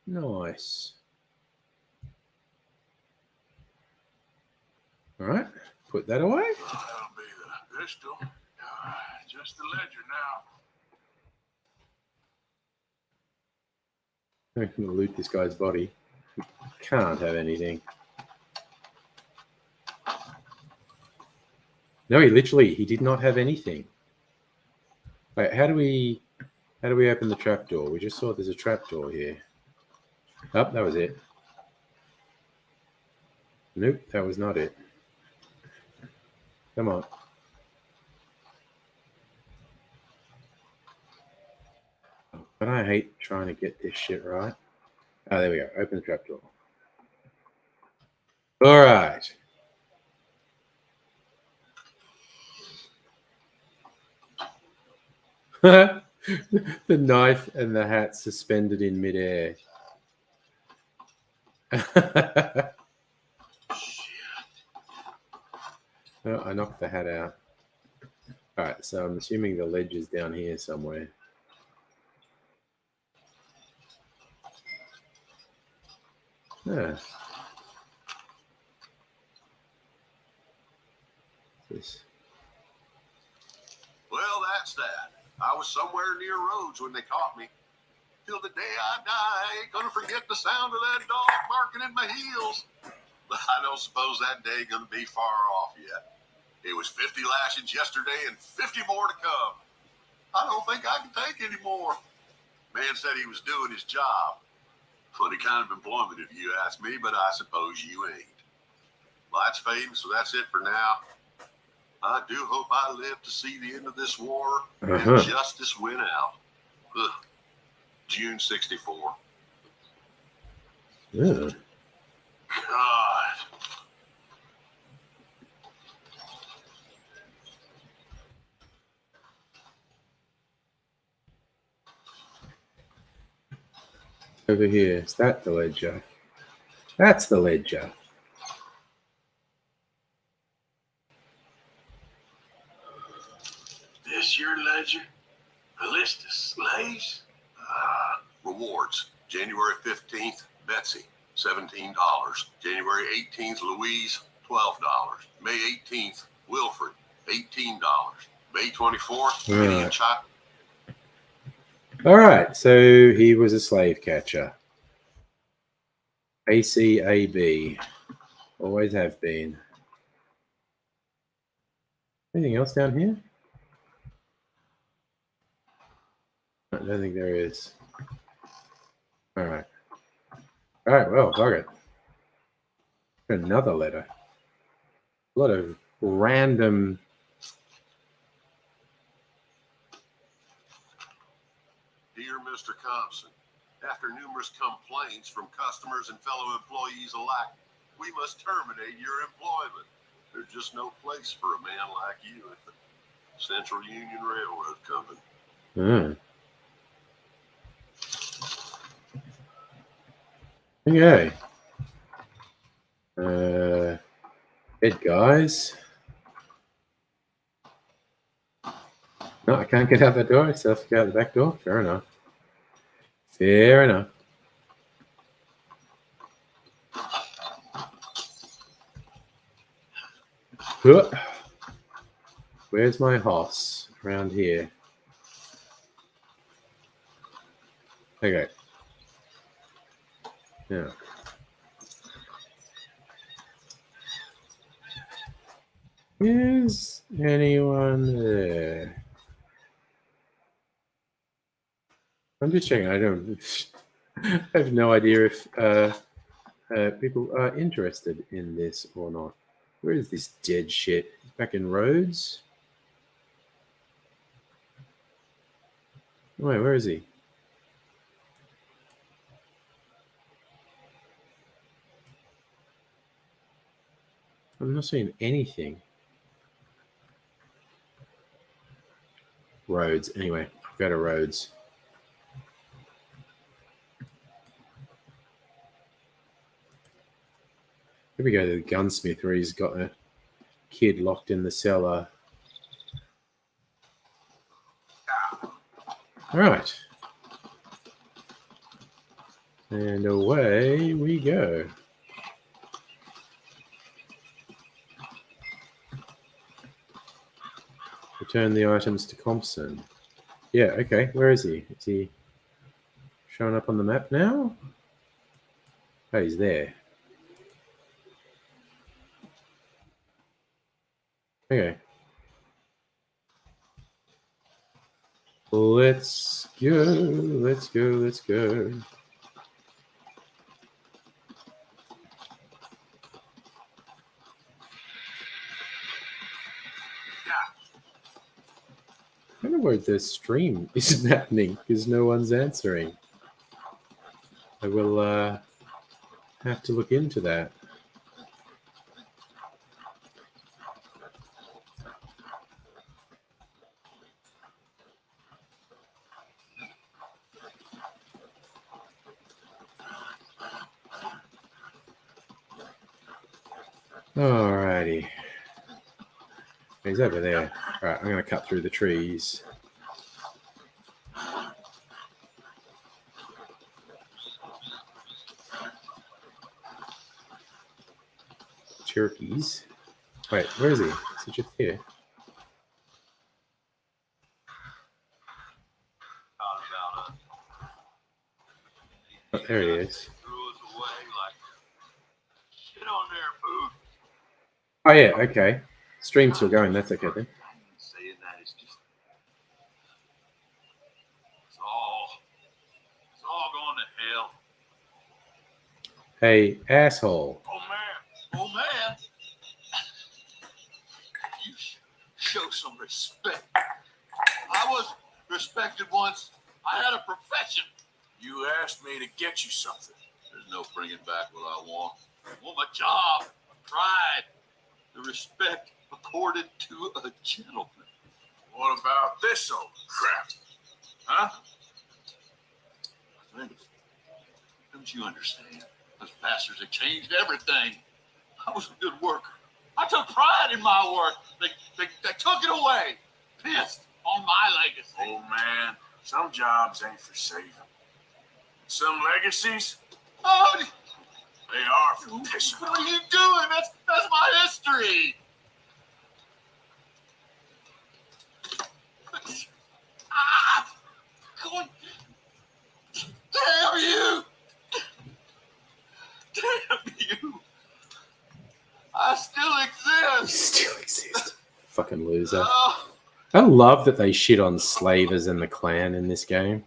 S1: Nice. All right, put that away.
S2: That'll be the pistol. Just the ledger now.
S1: I'm going to loot this guy's body. Can't have anything. No, he did not have anything. Wait, how do we open the trapdoor? We just saw there's a trapdoor here. Oh, that was it. Nope, that was not it. Come on. But I hate trying to get this shit right. Oh, there we go. Open the trapdoor. All right. The knife and the hat suspended in midair. Oh, I knocked the hat out. All right, so I'm assuming the ledge is down here somewhere. Ah. This.
S4: Well, that's that. I was somewhere near Rhodes when they caught me. Till the day I die, I ain't gonna forget the sound of that dog barking at my heels. But I don't suppose that day gonna be far off yet. It was 50 lashings yesterday and 50 more to come. I don't think I can take any more. Man said he was doing his job. Funny kind of employment if you ask me, but I suppose you ain't. Lights fading, so that's it for now. I do hope I live to see the end of this war and justice win out. Ugh. June 64.
S1: Yeah.
S4: God.
S1: Over here. Is that the ledger? That's the ledger.
S4: This your ledger? A list of slaves? Rewards. January 15th, Betsy, $17. January 18th, Louise, $12. May 18th, Wilfred, $18. May 24th, Minnie and Chuck.
S1: All right, so he was a slave catcher. ACAB. Always have been. Anything else down here? I don't think there is. All right. All right, well, fuck it. Another letter. A lot of random...
S4: Dear Mr. Compson, after numerous complaints from customers and fellow employees alike, we must terminate your employment. There's just no place for a man like you at the Central Union Railroad Company.
S1: Okay. Head guys. No, I can't get out that door. I still have to get out the back door. Fair enough. Fair enough. Where's my horse? Around here. Okay. Yeah. Is anyone there? I'm just checking. I don't. I have no idea if people are interested in this or not. Where is this dead shit? Back in Rhodes? Wait, where is he? I'm not seeing anything. Rhodes. Anyway, go to Rhodes. Here we go to the gunsmith where he's got a kid locked in the cellar. All right. And away we go. Return the items to Compson. Yeah, okay. Where is he? Is he showing up on the map now? Oh, he's there. Okay. Let's go. Let's go. Let's go. I don't know where the stream isn't happening because no one's answering. I will have to look into that. Alrighty. He's over there. Alright, I'm going to cut through the trees. Turkeys. Wait, where is he? Is he just here? Oh, there he is.
S4: Threw us away like shit on their food.
S1: Oh yeah, okay. Stream's still going. That's okay then.
S4: I ain't saying that. It's just it's all going to hell.
S1: Hey, asshole.
S4: Oh man, you show some respect. I was respected once. I had a profession.
S2: You asked me to get you something.
S4: There's no bringing back what I want. I want my job, my pride, the respect accorded to a gentleman.
S2: What about this old crap? Huh?
S4: Don't you understand? Those bastards have changed everything. I was a good worker. I took pride in my work. They took it away. Pissed on my legacy.
S2: Old man, some jobs ain't for saving. Some legacies,
S4: Oh,
S2: they are for pissing.
S4: what are you doing? That's my history. Ah! God. Damn you! Damn you! I still exist.
S1: Still exist. Fucking loser.
S4: Oh,
S1: I love that they shit on slavers and the clan in this game.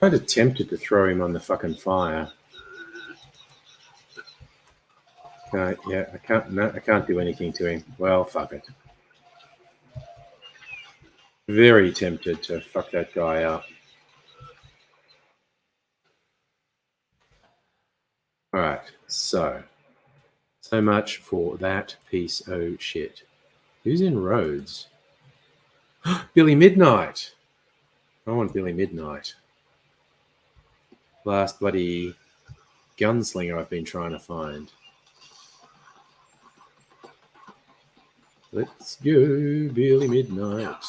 S1: Kind of tempted to throw him on the fucking fire. Yeah, I can't. No, I can't do anything to him. Well, fuck it. Very tempted to fuck that guy up. All right, so much for that piece of shit. Who's in Rhodes? Billy Midnight. I want Billy Midnight. Last bloody gunslinger I've been trying to find. Let's go, Billy Midnight.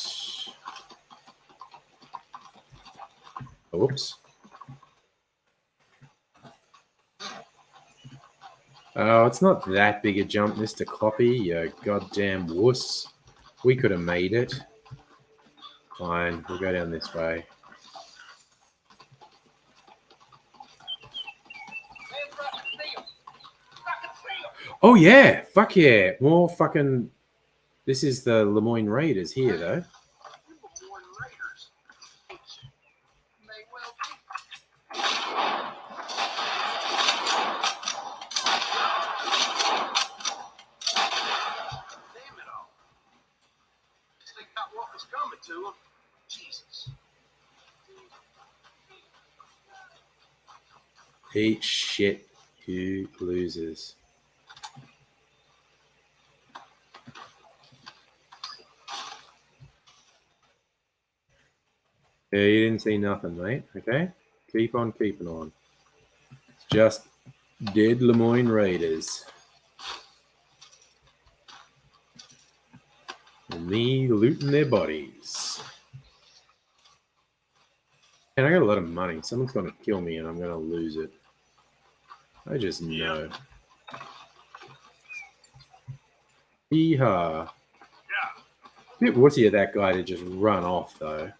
S1: Oh, whoops. Oh, it's not that big a jump, Mr. Cloppy, you goddamn wuss. We could have made it. Fine, we'll go down this way. Oh yeah, fuck yeah. More fucking... This is the Lemoyne Raiders here, though.
S4: to him. Jesus.
S1: Eat shit, who loses. Yeah, you didn't see nothing, mate. Okay? Keep on keeping on. It's just dead Lemoyne Raiders. And me looting their bodies. And I got a lot of money. Someone's going to kill me and I'm going to lose it. I just know. Yeehaw. Bit wussy of that guy to just run off, though.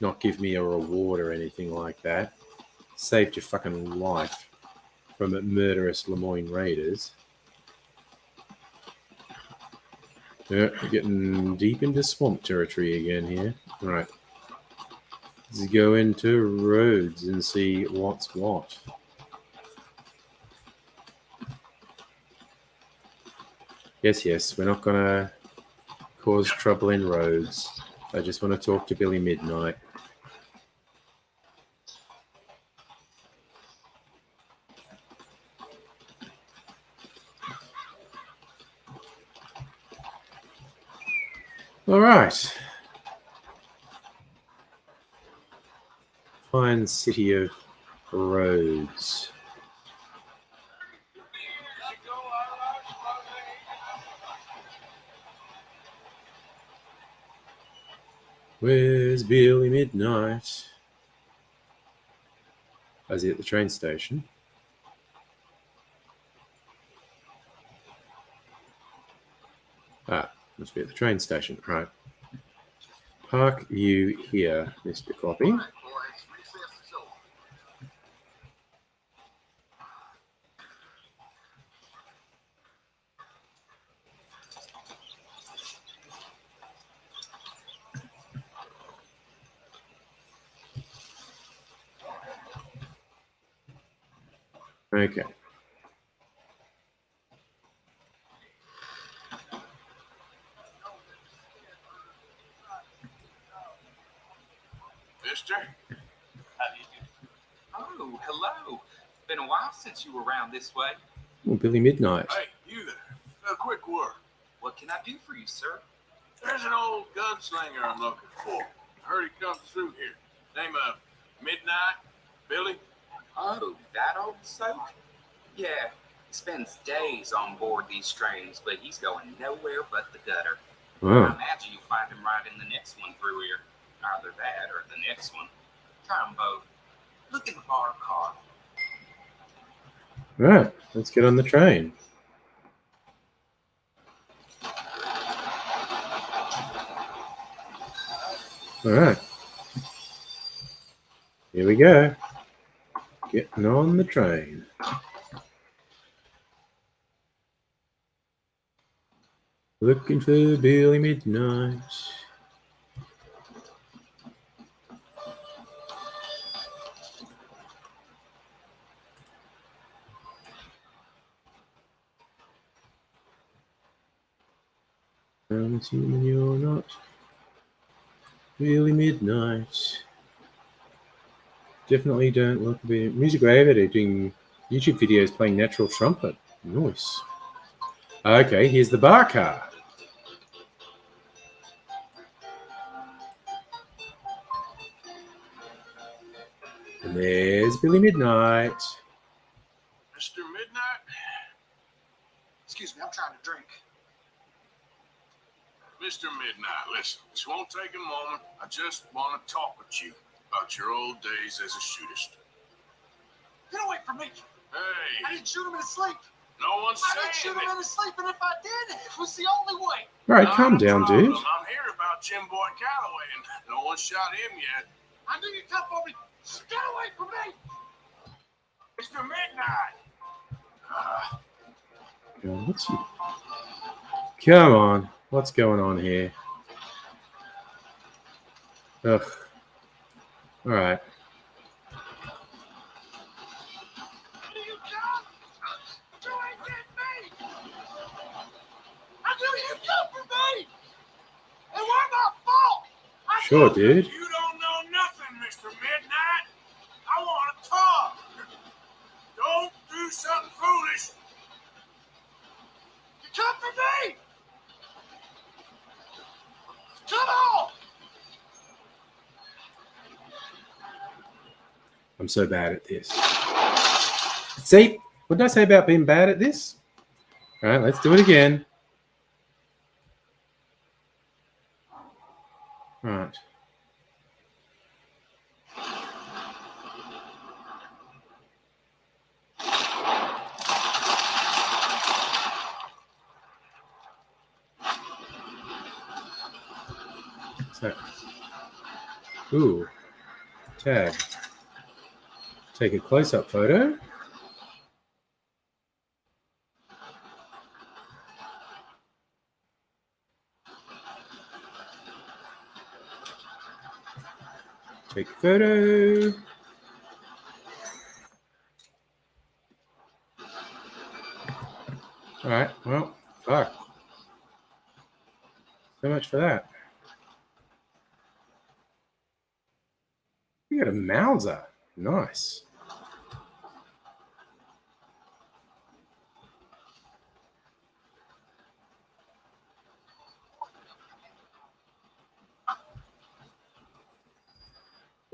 S1: Not give me a reward or anything like that. Saved your fucking life from murderous Lemoyne Raiders. Yeah, we're getting deep into swamp territory again here. All right. Let's go into roads and see what's what. Yes, we're not going to cause trouble in roads. I just want to talk to Billy Midnight. All right. Fine city of roads. Where's Billy Midnight? Is he at the train station? Ah, Must be at the train station. Right. Park you here, Mr. Cloppy.
S3: All right, boys, recess is over.
S1: Okay.
S2: Mister?
S5: How do you do? Oh, hello. Been a while since you were around this way.
S1: Oh, Billy Midnight.
S2: Hey, you there. A quick word.
S5: What can I do for you, sir?
S2: There's an old gunslinger I'm looking for. I heard he comes through here. Name of Midnight? Billy?
S5: Oh, that old soak? Yeah, he spends days on board these trains, but he's going nowhere but the gutter. I
S1: Wow.
S5: imagine you'll find him right in the next one through here. Either that or the next one. Try them both. Look in the bar car.
S1: Right. Let's get on the train. All right. Here we go. Getting on the train. Looking for Billy Midnight. I'm assuming you're not Billy Midnight. Definitely don't look a bit. Music Rabbit doing YouTube videos playing natural trumpet. Nice. Okay, here's the bar car. And there's Billy Midnight.
S2: Mr. Midnight?
S3: Excuse me, I'm trying to drink.
S2: Mr. Midnight, listen, this won't take a moment. I just want to talk with you about your old days as a shootist.
S3: Get away from me! I
S2: Hey,
S3: didn't shoot him in his sleep.
S2: no one's
S3: I didn't
S2: saying
S3: shoot him in
S2: it.
S3: his sleep, and if I did, it was the only way.
S1: All right,
S2: Not
S1: calm
S2: a
S1: down,
S2: problem.
S1: dude.
S2: I'm here about Jim Boy Calloway, and no one shot him yet.
S3: I knew you'd come for me. Get away from me!
S2: Mr. Midnight!
S1: What's he? Come on. What's going on here? Ugh. All right.
S3: You come! You ain't get me! I knew you'd come for me! It wasn't my fault! I
S1: Sure, dude.
S2: You don't know nothing, Mr. Midnight. I want to talk. Don't do something foolish.
S3: You come for me! Come on!
S1: I'm so bad at this. See? What did I say about being bad at this? All right, let's do it again. All right. So, ooh, tag. Take a close-up photo. Take a photo. All right, well, fuck. So much for that. You got a Mauser. Nice.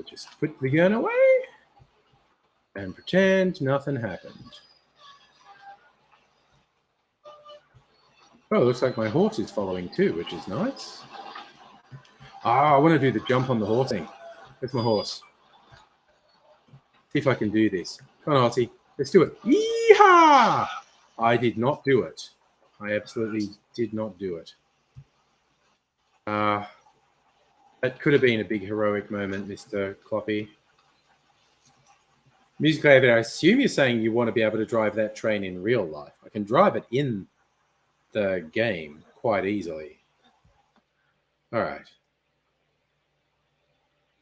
S1: Just put the gun away and pretend nothing happened. Oh, it looks like my horse is following too, which is nice. Ah, I want to do the jump on the horse thing. Where's my horse? See if I can do this. Come on, Artie. Let's do it. Yeehaw! I did not do it. I absolutely did not do it. That could have been a big heroic moment, Mr. Cloppy. Music David, I assume you're saying you want to be able to drive that train in real life. I can drive it in the game quite easily. All right.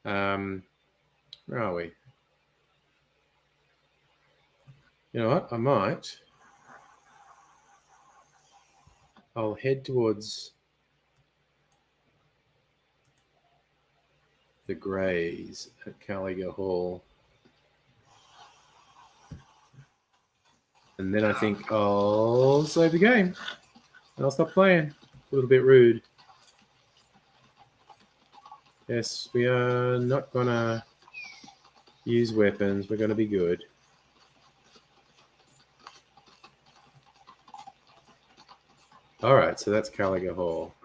S1: Where are we? You know what? I'll head towards the Greys at Caliga Hall. And then I think I'll save the game. And I'll stop playing. A little bit rude. Yes, we are not going to use weapons. We're going to be good. All right, so that's Caliga Hall.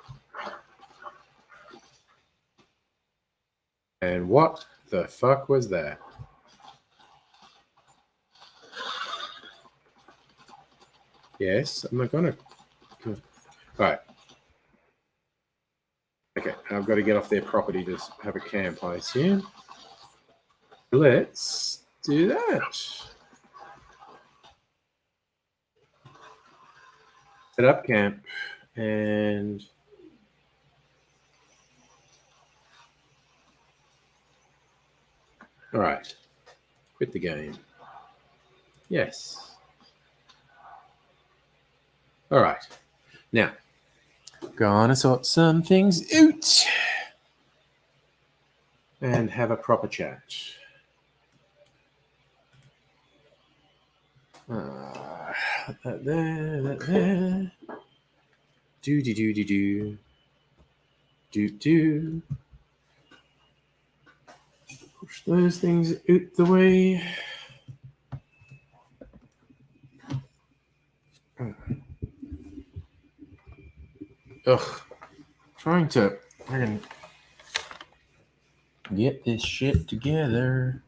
S1: And what the fuck was that? Yes, I'm not going to... All right. Okay, I've got to get off their property to have a camp, I assume. Let's do that. Set up camp and all right. Quit the game. Yes. All right. Now, gonna sort some things out and have a proper chat. That there. Do. Push those things out the way. Ugh. Trying to get this shit together.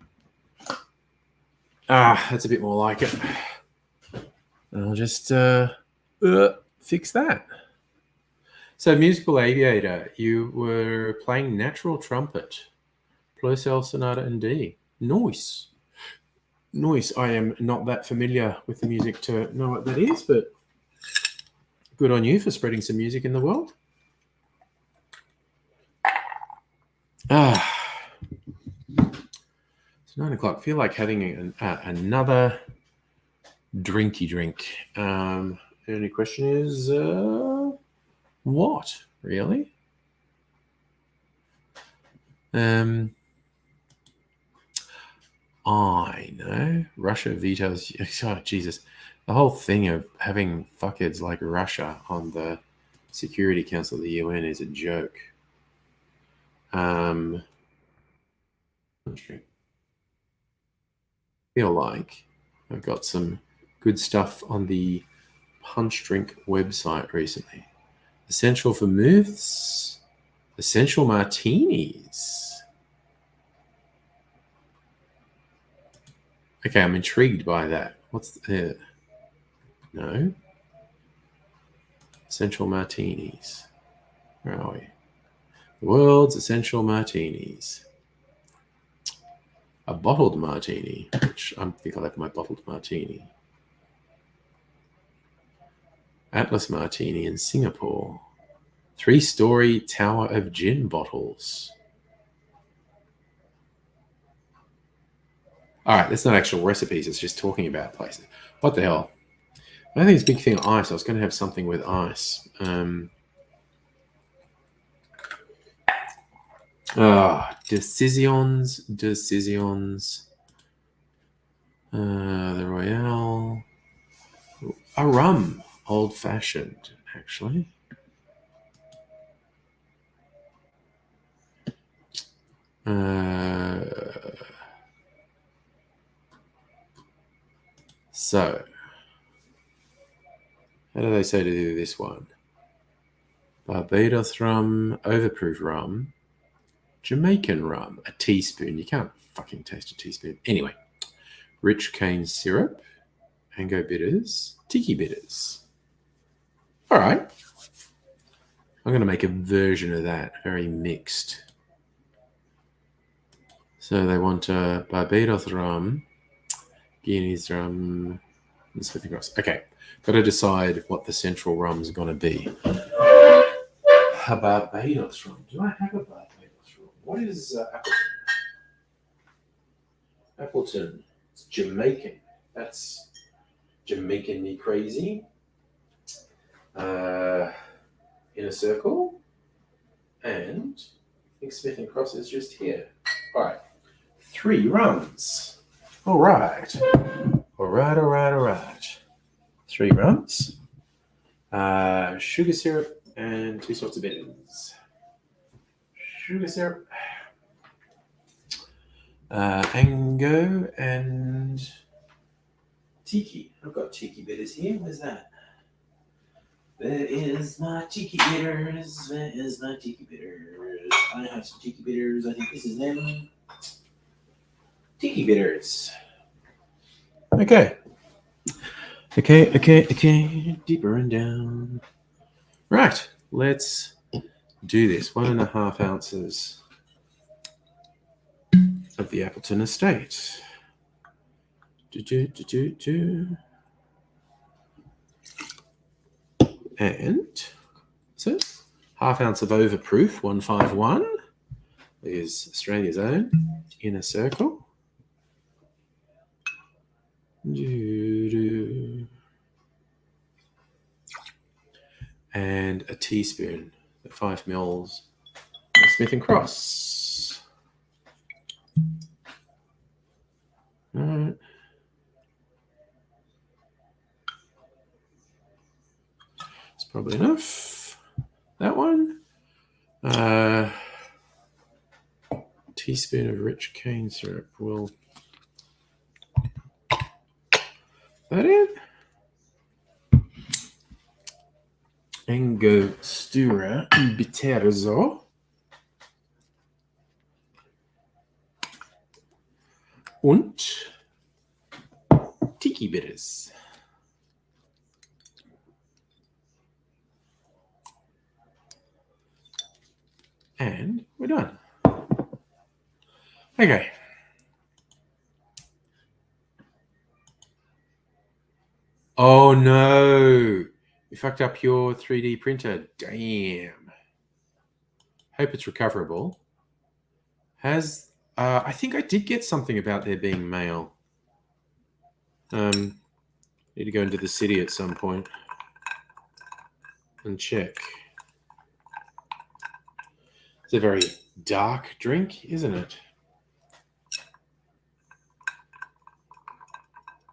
S1: That's a bit more like it. I'll just fix that. So, Musical Aviator, you were playing Natural Trumpet, Purcell Sonata in D. Nice. I am not that familiar with the music to know what that is, but good on you for spreading some music in the world. It's 9 o'clock. I feel like having another drinky drink. The only question is, what, really? I know. Russia vetoes... Oh, Jesus. The whole thing of having fuckheads like Russia on the Security Council of the UN is a joke. I feel like I've got some good stuff on the Punch Drink website recently. Essential for Vermouths, Essential Martinis. Okay, I'm intrigued by that. What's no? Essential Martinis. Where are we? The world's Essential Martinis. A bottled martini, which I think I'll have my bottled martini. Atlas Martini in Singapore. 3-story tower of gin bottles. All right, that's not actual recipes. It's just talking about places. What the hell? I don't think it's a big thing of ice. I was going to have something with ice. Decisions. The Royale. A rum. Old-fashioned, actually. So, how do they say to do this one? Barbados rum, overproof rum, Jamaican rum, a teaspoon. You can't fucking taste a teaspoon. Anyway, rich cane syrup, mango bitters, tiki bitters. All right. I'm going to make a version of that, very mixed. So they want Barbados rum, Guinea's rum, and Smith & Cross. Okay, got to decide what the central rum's going to be. A Barbados rum. Do I have a Barbados rum? What is Appleton? Appleton. It's Jamaican. That's Jamaican-y crazy. Inner Circle. And I think Smith & Cross is just here. All right. 3 rums. All right. 3 rums. Sugar syrup and 2 sorts of bitters. Sugar syrup. Ango and tiki. I've got tiki bitters here. Where's that? Where is my tiki bitters? Where is my tiki bitters? I have some tiki bitters. I think this is them. Tiki bitters. Okay. Deeper and down. Right. Let's do this. 1.5 ounces of the Appleton Estate. And so, 1/2 ounce of Overproof 151 is Australia's own Inner Circle. And a teaspoon, 5 mils of Smith & Cross. All right. It's probably enough. That one. Teaspoon of rich cane syrup will. That it? Angostura Bitterzo. Und Tiki Bitters. And we're done. Okay. Oh no. You fucked up your 3D printer. Damn. Hope it's recoverable. I think I did get something about there being mail. Need to go into the city at some point and check. It's a very dark drink, isn't it?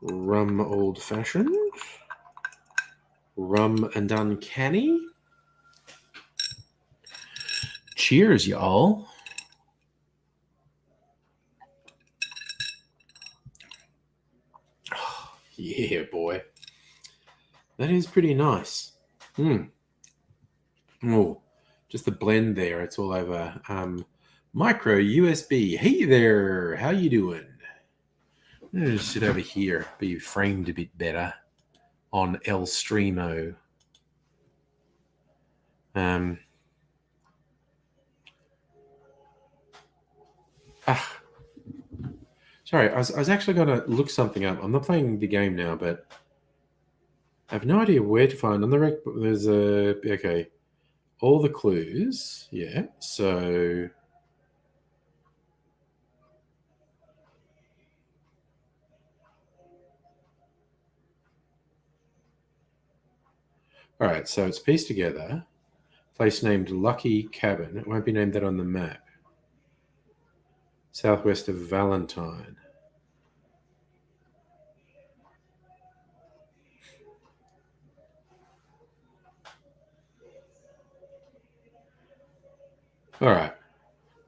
S1: Rum old fashioned. Rum and uncanny. Cheers, y'all. Oh, yeah, boy. That is pretty nice. Oh, just the blend there. It's all over. Micro USB. Hey there. How you doing? I'm going to sit over here. Be framed a bit better on El Streamo. Sorry, I was actually going to look something up. I'm not playing the game now, but I have no idea where to find on the rec. There's okay, all the clues. Yeah, so all right. So it's pieced together. Place named Lucky Cabin. It won't be named that on the map. Southwest of Valentine. All right. I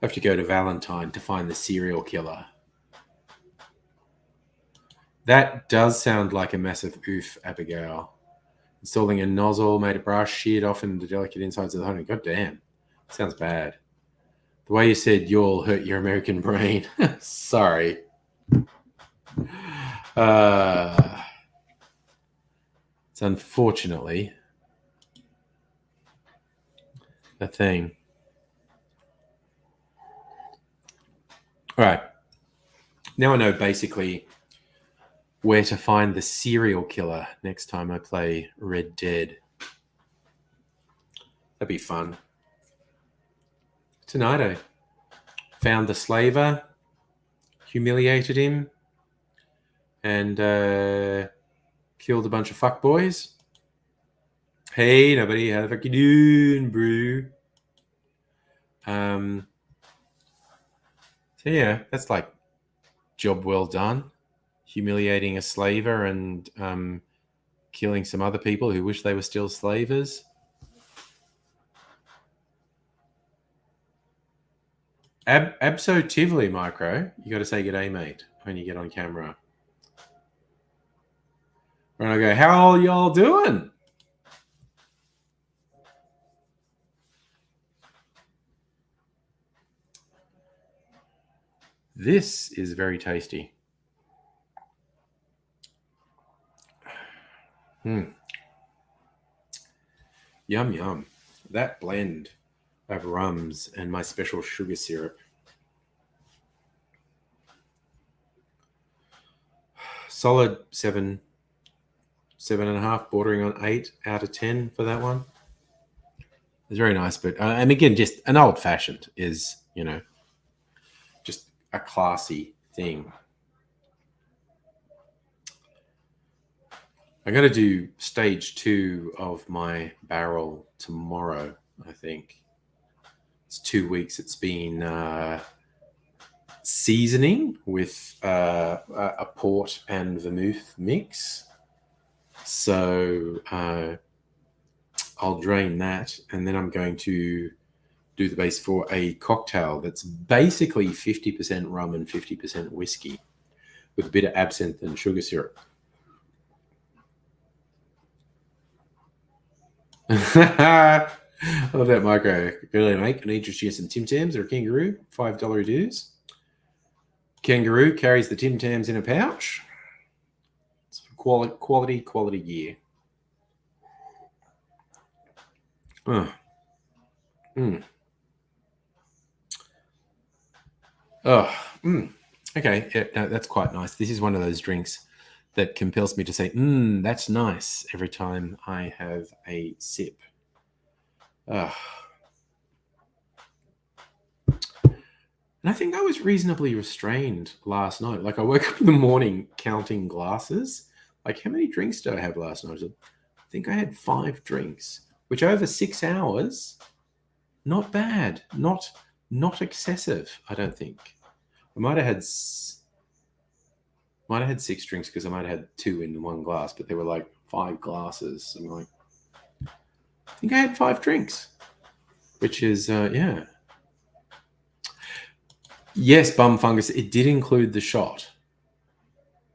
S1: have to go to Valentine to find the serial killer. That does sound like a massive oof, Abigail. Installing a nozzle made of brass sheared off in the delicate insides of the honey. God damn. Sounds bad. The way you said you'll hurt your American brain. Sorry. It's unfortunately. a thing. All right. Now I know basically where to find the serial killer next time I play Red Dead. That'd be fun. Tonight I found the slaver, humiliated him, and killed a bunch of fuckboys. Hey, nobody, how the fuck you doing, bro? So yeah, that's like job well done. Humiliating a slaver and killing some other people who wish they were still slavers. Absolutely, Micro. You got to say g'day, mate, when you get on camera. And I go, how are y'all doing? This is very tasty. Yum, yum. That blend of rums and my special sugar syrup. Solid 7.5, bordering on 8 out of 10 for that one. It's very nice, but and again, just an old-fashioned is, you know, just a classy thing. I'm going to do stage 2 of my barrel tomorrow, I think. It's 2 weeks. It's been seasoning with a port and vermouth mix. So I'll drain that, and then I'm going to do the base for a cocktail that's basically 50% rum and 50% whiskey with a bit of absinthe and sugar syrup. I love that, Micro. Good, mate. Can I interest you in some Tim Tams or a kangaroo? $5 dues. Kangaroo carries the Tim Tams in a pouch. It's quality gear. Okay, yeah, no, that's quite nice. This is one of those drinks that compels me to say, that's nice every time I have a sip. And I think I was reasonably restrained last night. Like, I woke up in the morning counting glasses. Like, how many drinks did I have last night? I think I had 5 drinks, which over 6 hours, not bad. Not excessive, I don't think. I might have had 6 drinks because I might have had 2 in one glass, but they were like 5 glasses. I'm like, I think I had 5 drinks, which is, yeah. Yes, bum fungus. It did include the shot.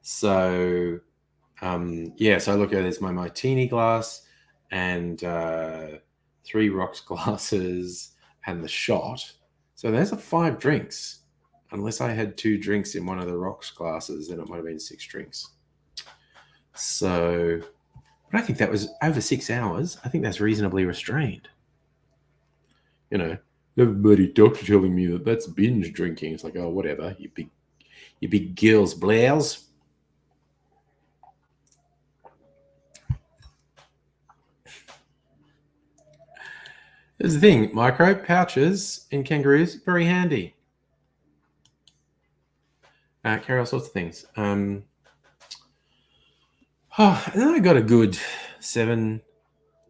S1: So, yeah, so I look at it as my martini glass and 3 rocks glasses and the shot. So there's 5 drinks. Unless I had 2 drinks in one of the rocks glasses, then it might have been 6 drinks. So, but I think that was over 6 hours. I think that's reasonably restrained. You know, everybody doctor telling me that that's binge drinking. It's like, oh, whatever, you big girls, blouse. Here's the thing, Micro, pouches in kangaroos, very handy. Carry all sorts of things. And then I got a good 7,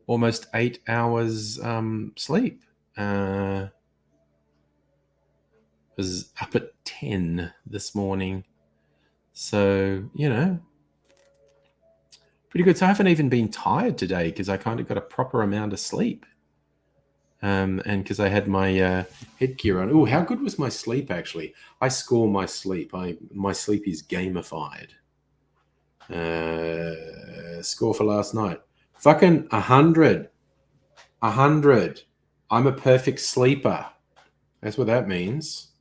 S1: almost 8 hours sleep. Was up at 10 this morning. So, you know, pretty good. So I haven't even been tired today because I kind of got a proper amount of sleep. And because I had my headgear on. Oh, how good was my sleep, actually? I score my sleep. My sleep is gamified. Score for last night. Fucking 100. 100. I'm a perfect sleeper. That's what that means.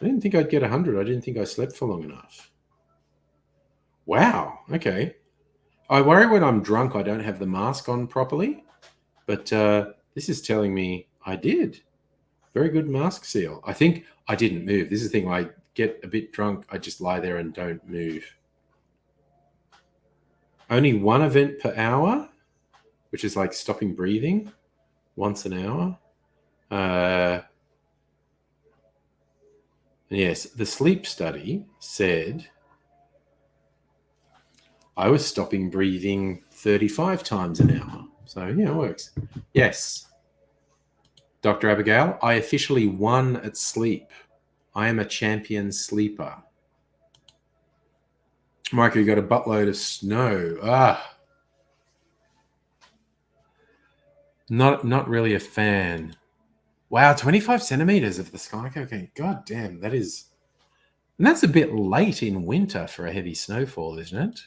S1: I didn't think I'd get 100. I didn't think I slept for long enough. Wow. Okay. I worry when I'm drunk I don't have the mask on properly. But This is telling me I did. Very good mask seal. I think I didn't move. This is the thing. I get a bit drunk. I just lie there and don't move. Only one event per hour, which is like stopping breathing once an hour. Yes, the sleep study said I was stopping breathing 35 times an hour. So, yeah, it works. Yes. Dr. Abigail, I officially won at sleep. I am a champion sleeper. Michael, you got a buttload of snow. Not really a fan. Wow, 25 centimeters of the sky. Okay, god damn, that is... And that's a bit late in winter for a heavy snowfall, isn't it?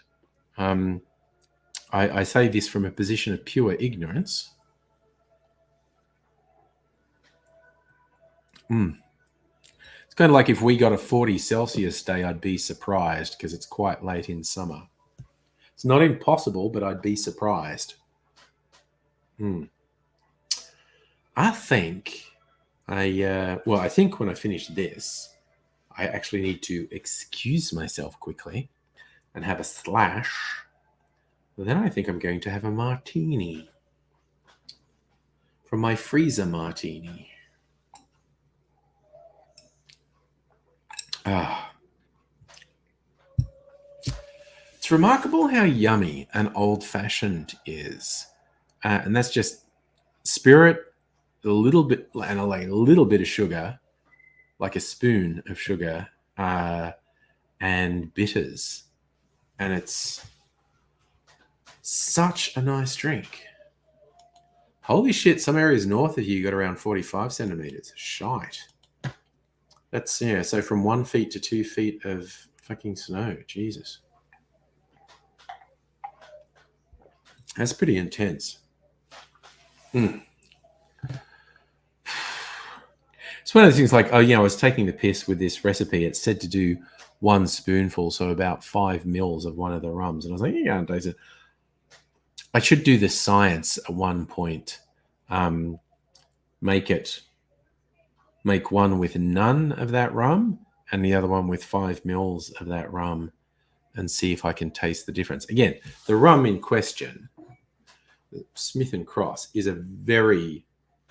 S1: I say this from a position of pure ignorance. It's kind of like if we got a 40 Celsius day, I'd be surprised because it's quite late in summer. It's not impossible, but I'd be surprised. I think I think when I finish this, I actually need to excuse myself quickly and have a slash. Then I think I'm going to have a martini from my freezer martini. It's remarkable how yummy an old-fashioned is. And that's just spirit, a little bit of sugar, like a spoon of sugar, and bitters. And it's such a nice drink. Holy shit, some areas north of you got around 45 centimeters. Shite. That's, so from 1 feet to 2 feet of fucking snow. Jesus. That's pretty intense. It's one of those things like, I was taking the piss with this recipe. It said to do 1 spoonful, so about 5 mils of one of the rums. And I was like, yeah, I should do the science at one point. Make one with none of that rum and the other one with 5 mils of that rum and see if I can taste the difference. Again, the rum in question, Smith & Cross, is a very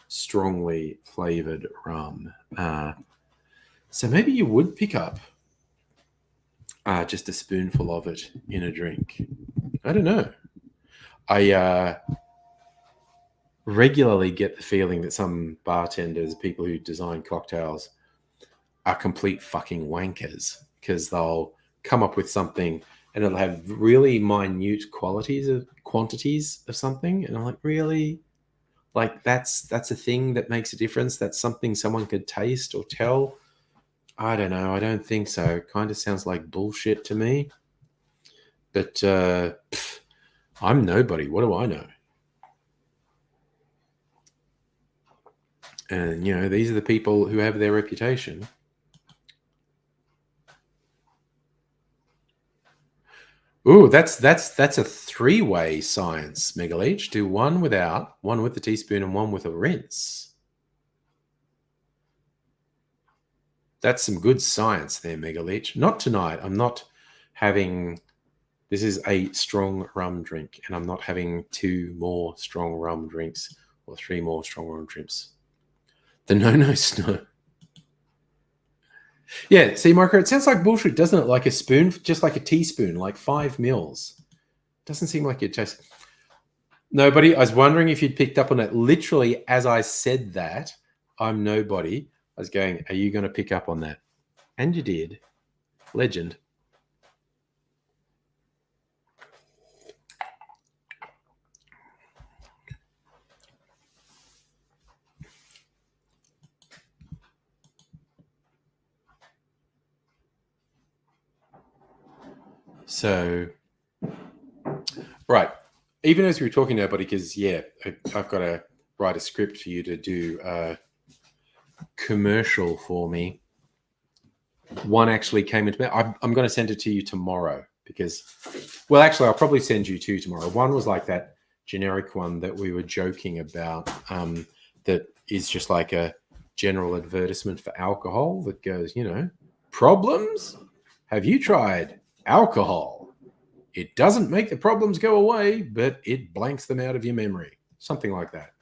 S1: strongly flavored rum. So maybe you would pick up just a spoonful of it in a drink. I don't know. I regularly get the feeling that some bartenders, people who design cocktails, are complete fucking wankers because they'll come up with something and it'll have really minute quantities of something. And I'm like, really? Like that's a thing that makes a difference? That's something someone could taste or tell? I don't know. I don't think so. Kind of sounds like bullshit to me. But I'm nobody. What do I know? And, these are the people who have their reputation. Ooh, that's a 3-way science, Megaleech. Do 1 without, 1 with the teaspoon, and 1 with a rinse. That's some good science there, Megaleech. Not tonight. I'm not having... This is a strong rum drink, and I'm not having 2 more strong rum drinks or 3 more strong rum drinks. The no snow. Yeah, see, Marco, it sounds like bullshit, doesn't it? Like a spoon, just like a teaspoon, like 5 mils. Doesn't seem like it tastes... Nobody, I was wondering if you'd picked up on it. Literally, as I said that, I'm nobody, I was going, are you going to pick up on that? And you did. Legend. So, right. Even as we were talking to everybody, because, I've got to write a script for you to do a commercial for me. One actually came into me. I'm going to send it to you tomorrow because, well, actually, I'll probably send you 2 tomorrow. One was like that generic one that we were joking about that is just like a general advertisement for alcohol that goes, problems? Have you tried alcohol? It doesn't make the problems go away, but it blanks them out of your memory. Something like that.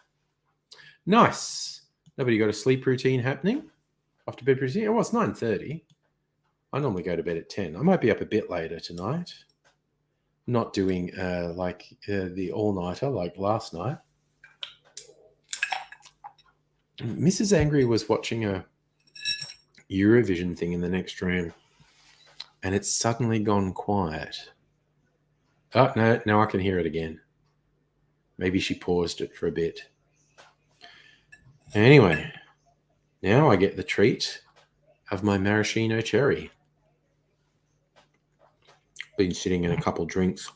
S1: Nice. Nobody got a sleep routine happening? Off to bed routine? Oh, it's 9:30. I normally go to bed at 10. I might be up a bit later tonight. Not doing the all-nighter like last night. Mrs. Angry was watching a Eurovision thing in the next room, and it's suddenly gone quiet. Oh, no, now I can hear it again. Maybe she paused it for a bit. Anyway, now I get the treat of my maraschino cherry. Been sitting in a couple drinks.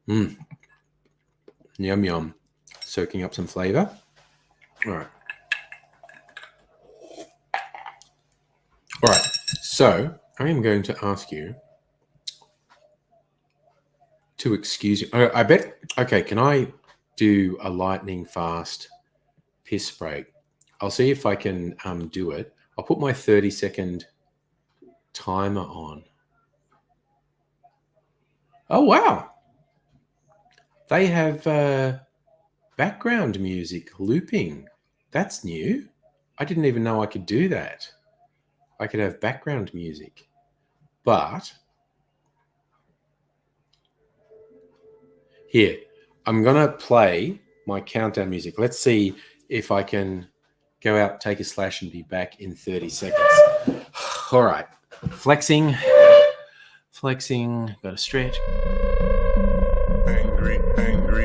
S1: Yum, yum. Soaking up some flavor. All right. So I am going to ask you to excuse me. I bet. Okay, can I do a lightning fast piss break? I'll see if I can do it. I'll put my 30-second timer on. Oh, wow. They have background music looping. That's new. I didn't even know I could do that. I could have background music. But here, I'm going to play my countdown music. Let's see if I can go out, take a slash, and be back in 30 seconds. All right. Flexing. Got to stretch.
S2: Angry, Fozzie.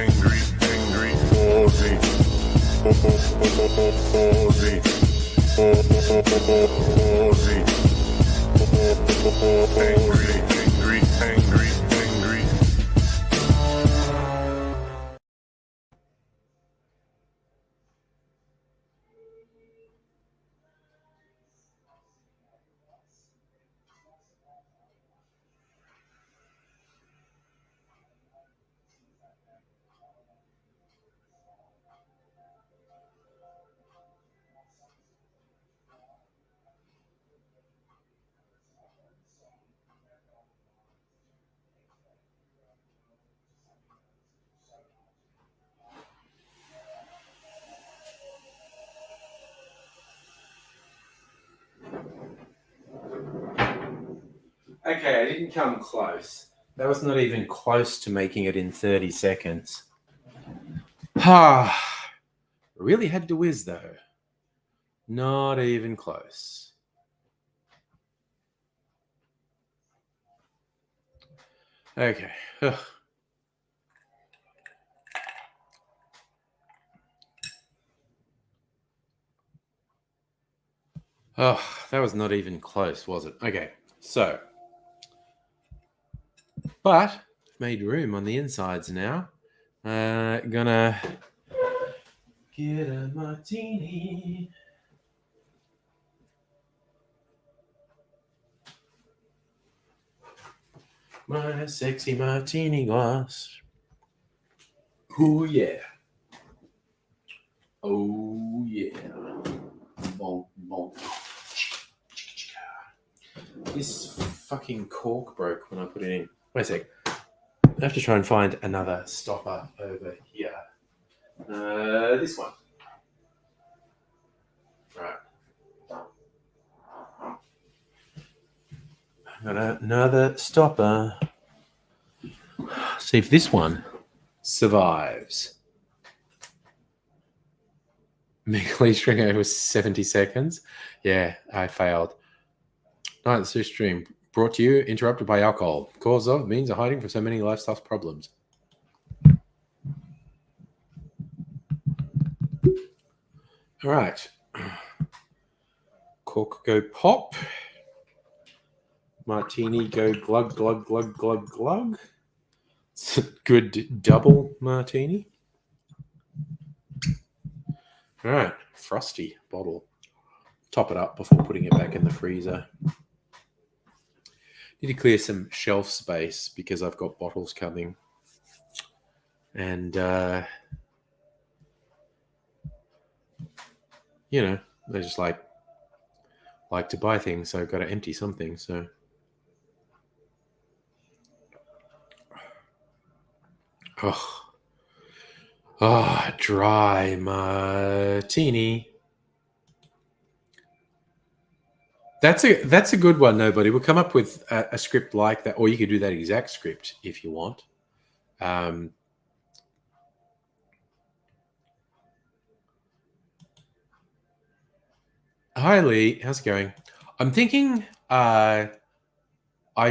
S2: Angry.
S1: Okay, I didn't come close. That was not even close to making it in 30 seconds. Really had to whiz, though. Not even close. Okay. Oh, that was not even close, was it? Okay, so. But I've made room on the insides now. Gonna get a martini. My sexy martini glass. Oh, yeah. Oh, yeah. Bonk, bonk. This fucking cork broke when I put it in. Wait a sec. I have to try and find another stopper over here. This one. Right. I've got another stopper. See if this one survives. Megally string over 70 seconds. Yeah, I failed. Night the stream brought to you interrupted by alcohol. Cause of means of hiding from so many lifestyle problems. All right. Cork go pop. Martini go glug, glug, glug, glug, glug. It's a good double martini. All right, frosty bottle. Top it up before putting it back in the freezer. Need to clear some shelf space because I've got bottles coming. And, you know, they just like to buy things, so I've got to empty something. So, dry martini. That's a good one, nobody. We'll come up with a script like that, or you could do that exact script if you want. Hi, Lee. How's it going? I'm thinking I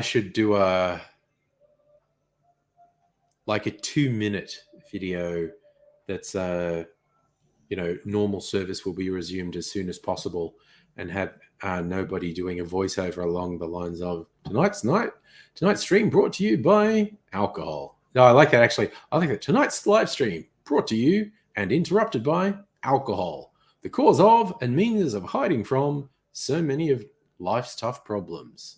S1: should do a 2-minute video that's normal service will be resumed as soon as possible, and have nobody doing a voiceover along the lines of tonight's stream brought to you by alcohol. No, I like that actually. I like that. Tonight's live stream brought to you and interrupted by alcohol, the cause of and means of hiding from so many of life's tough problems.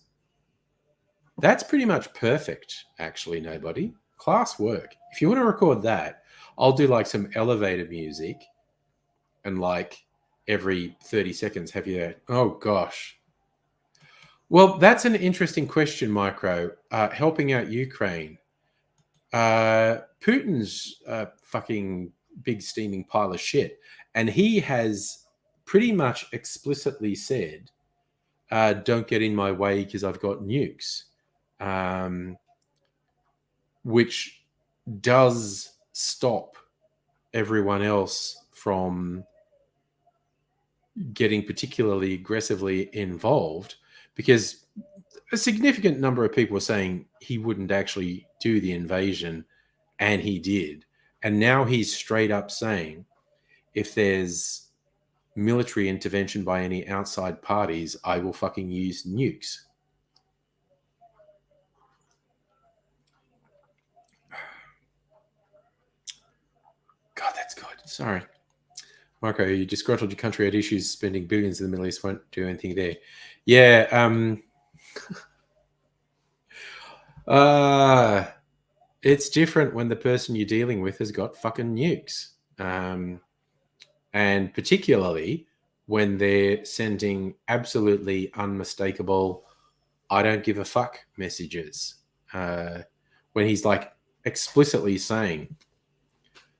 S1: That's pretty much perfect, actually, nobody. Class work. If you want to record that, I'll do like some elevator music and like every 30 seconds have you, oh gosh. Well, that's an interesting question, Micro. Helping out Ukraine. Putin's fucking big steaming pile of shit. And he has pretty much explicitly said, don't get in my way because I've got nukes. Which does stop everyone else from getting particularly aggressively involved, because a significant number of people were saying he wouldn't actually do the invasion, and he did. And now he's straight up saying, if there's military intervention by any outside parties, I will fucking use nukes. God, that's good. Sorry. Marco, you disgruntled your country had issues spending billions in the Middle East, won't do anything there. Yeah. It's different when the person you're dealing with has got fucking nukes. And particularly when they're sending absolutely unmistakable, I don't give a fuck messages. When he's like explicitly saying,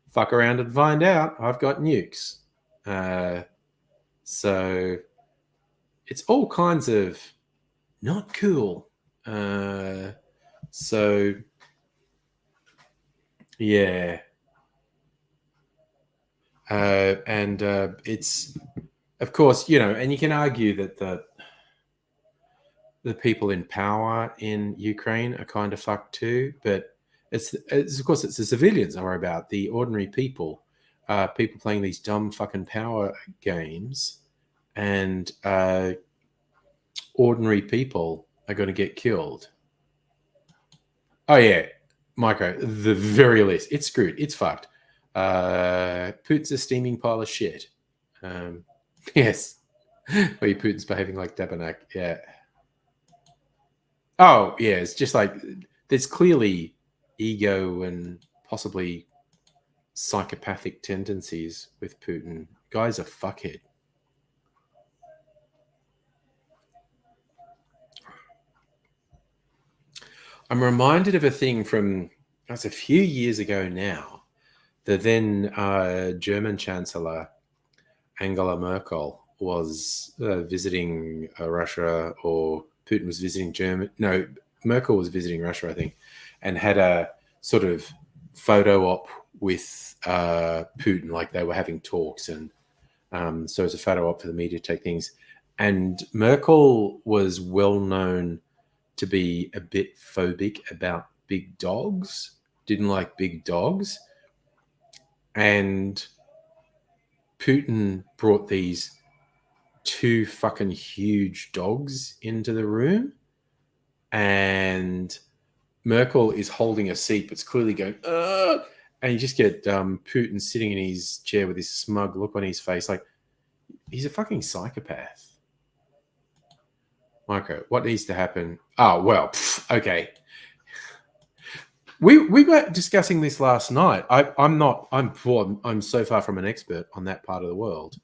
S1: fuck around and find out, I've got nukes. So it's all kinds of not cool. So yeah. And it's, of course, and you can argue that the people in power in Ukraine are kind of fucked too, but it's of course it's the civilians I worry about, the ordinary people, people playing these dumb fucking power games, and ordinary people are going to get killed. Oh yeah, Micro, the very least, it's screwed, it's fucked. Putin's a steaming pile of shit. Yes, where Putin's behaving like Debanak. Yeah. Oh yeah, it's just like there's clearly ego and possibly psychopathic tendencies with Putin. Guy's a fuckhead. I'm reminded of a thing from, that's a few years ago now. The then German Chancellor Angela Merkel was visiting Russia, or Putin was visiting Germany. No, Merkel was visiting Russia, I think, and had a sort of photo op with Putin, like they were having talks, and so it was a photo op for the media to take things. And Merkel was well known to be a bit phobic about big dogs, didn't like big dogs. And Putin brought these 2 fucking huge dogs into the room, and Merkel is holding a seat, but it's clearly going, And you just get Putin sitting in his chair with this smug look on his face, like he's a fucking psychopath. Micro, what needs to happen? Oh well, okay. We were discussing this last night. I'm so far from an expert on that part of the world,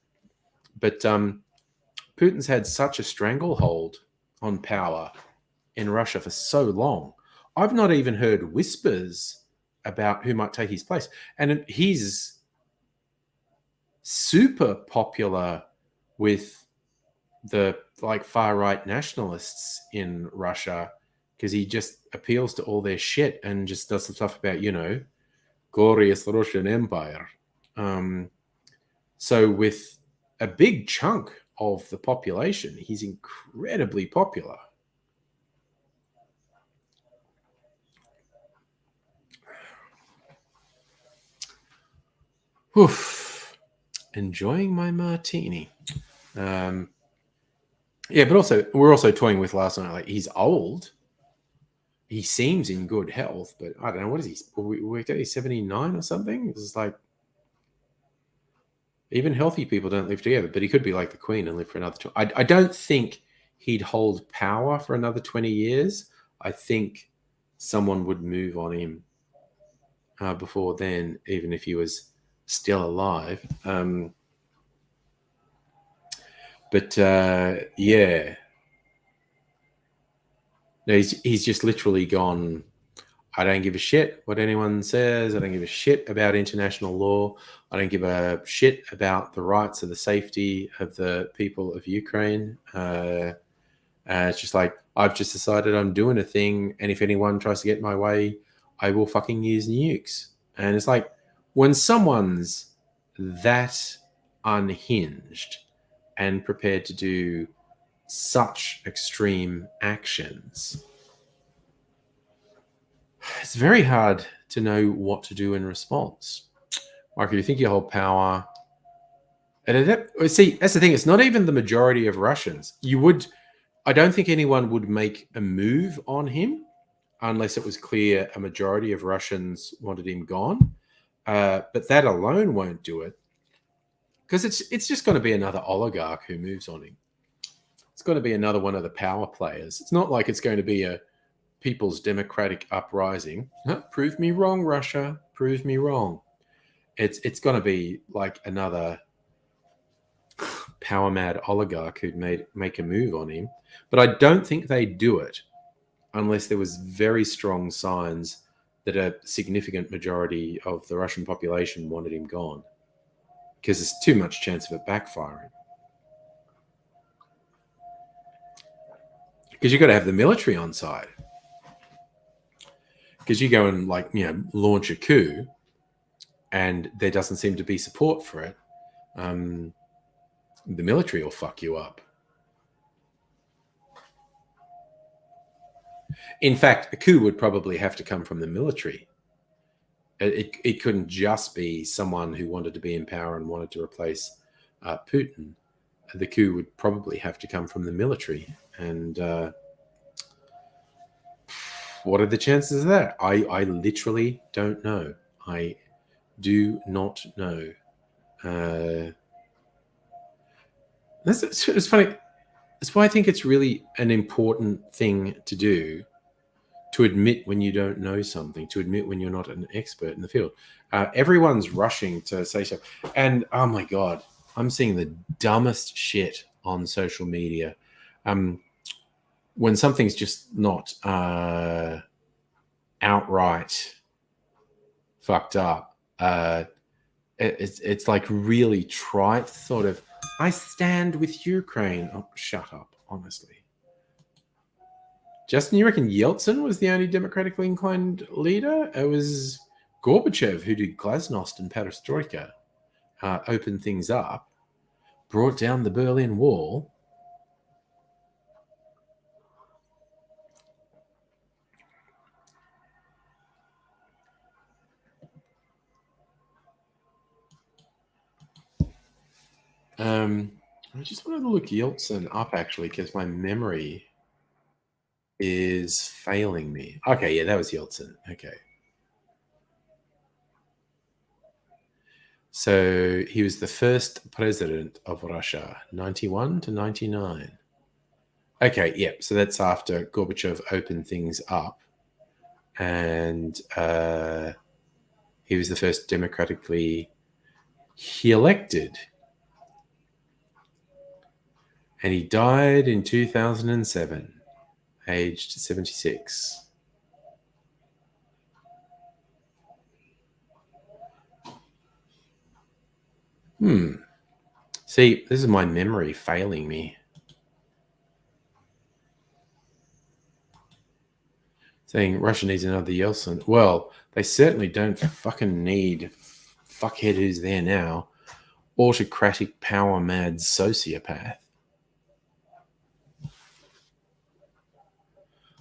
S1: but Putin's had such a stranglehold on power in Russia for so long. I've not even heard whispers about who might take his place. And he's super popular with the far right nationalists in Russia because he just appeals to all their shit and just does some stuff about, glorious Russian Empire. So with a big chunk of the population, he's incredibly popular. Oof. Enjoying my martini. Yeah, but also we're also toying with last night. Like he's old. He seems in good health, but I don't know what is he. We're 79 or something. It's like even healthy people don't live together. But he could be like the Queen and live for another. I don't think he'd hold power for another 20 years. I think someone would move on him before then, even if he was still alive. But yeah, no, he's just literally gone. I don't give a shit what anyone says. I don't give a shit about international law. I don't give a shit about the rights or the safety of the people of Ukraine. It's just like, I've just decided I'm doing a thing, and if anyone tries to get in my way, I will fucking use nukes. And it's like, when someone's that unhinged and prepared to do such extreme actions, it's very hard to know what to do in response. Mark, you think you hold power. And see, that's the thing. It's not even the majority of Russians. I don't think anyone would make a move on him unless it was clear a majority of Russians wanted him gone. But that alone won't do it, because it's just going to be another oligarch who moves on him. It's going to be another one of the power players. It's not like it's going to be a people's democratic uprising. Prove me wrong, Russia. Prove me wrong. It's going to be like another power mad oligarch who'd make a move on him. But I don't think they'd do it unless there was very strong signs that a significant majority of the Russian population wanted him gone, because there's too much chance of it backfiring. Because you've got to have the military on side. Because you go and launch a coup, and there doesn't seem to be support for it, the military will fuck you up. In fact, a coup would probably have to come from the military. It couldn't just be someone who wanted to be in power and wanted to replace Putin. The coup would probably have to come from the military. And what are the chances of that? I literally don't know. I do not know. It's funny. That's why I think it's really an important thing to do, to admit when you don't know something, to admit when you're not an expert in the field. Everyone's rushing to say so. And, oh my God, I'm seeing the dumbest shit on social media. When something's just not outright fucked up, it's like really trite sort of, I stand with Ukraine. Oh, shut up, honestly. Justin, you reckon Yeltsin was the only democratically inclined leader? It was Gorbachev who did glasnost and perestroika, opened things up, brought down the Berlin Wall. I just wanted to look Yeltsin up, actually, because my memory is failing me. Okay, yeah, that was Yeltsin. Okay. So he was the first president of Russia, 91 to 99. Okay, yeah. So that's after Gorbachev opened things up. And he was the first democratically elected. And he died in 2007, aged 76. See, this is my memory failing me. Saying Russia needs another Yeltsin. Well, they certainly don't fucking need fuckhead who's there now. Autocratic, power-mad sociopath.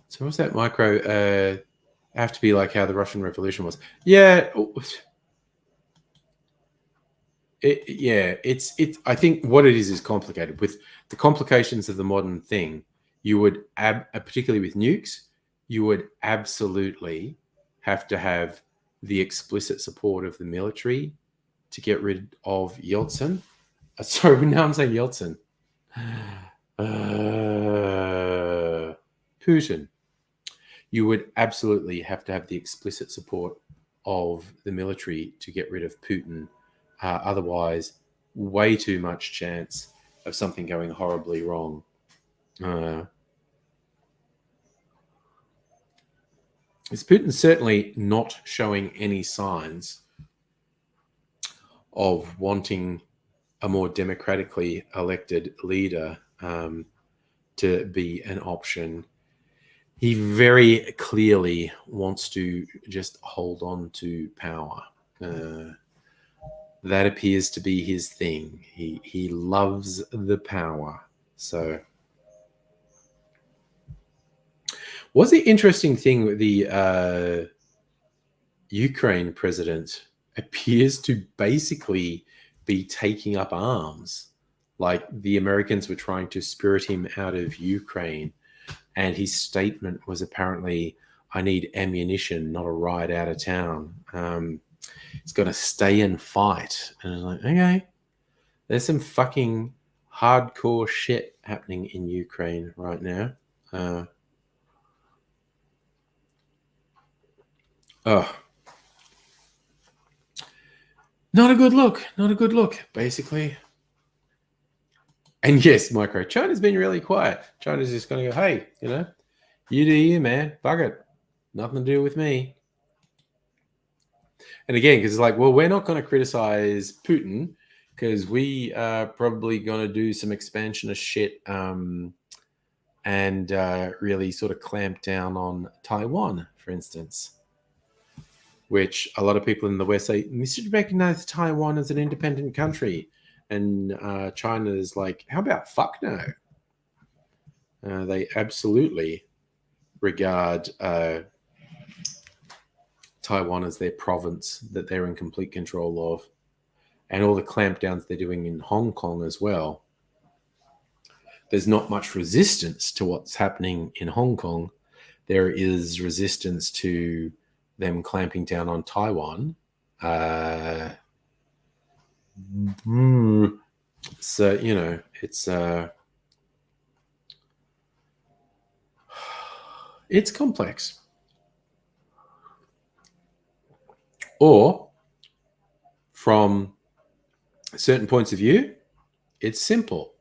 S1: So what's that micro? Have to be like how the Russian Revolution was. Yeah. It's. I think what it is complicated. With the complications of the modern thing, you would, particularly with nukes, you would absolutely have to have the explicit support of the military to get rid of Yeltsin. Sorry, now I'm saying Yeltsin. Putin. You would absolutely have to have the explicit support of the military to get rid of Putin. Otherwise, way too much chance of something going horribly wrong. Is Putin certainly not showing any signs of wanting a more democratically elected leader to be an option. He very clearly wants to just hold on to power. That appears to be his thing. He loves the power. So, what's the interesting thing with the Ukraine president appears to basically be taking up arms. Like the Americans were trying to spirit him out of Ukraine. And his statement was apparently, I need ammunition, not a ride out of town. He's got to stay and fight. And I was like, okay, there's some fucking hardcore shit happening in Ukraine right now. Not a good look. Not a good look, basically. And yes, Micro, China's been really quiet. China's just going to go, hey, you do you, man. Fuck it. Nothing to do with me. And again, because it's like, well, we're not going to criticize Putin because we are probably going to do some expansion of shit and really sort of clamp down on Taiwan, for instance. Which a lot of people in the West say, we should recognize Taiwan as an independent country. And China is like, how about fuck no? They absolutely regard Taiwan as their province that they're in complete control of. And all the clampdowns they're doing in Hong Kong as well. There's not much resistance to what's happening in Hong Kong. There is resistance to them clamping down on Taiwan. So, it's complex. Or, from certain points of view, it's simple.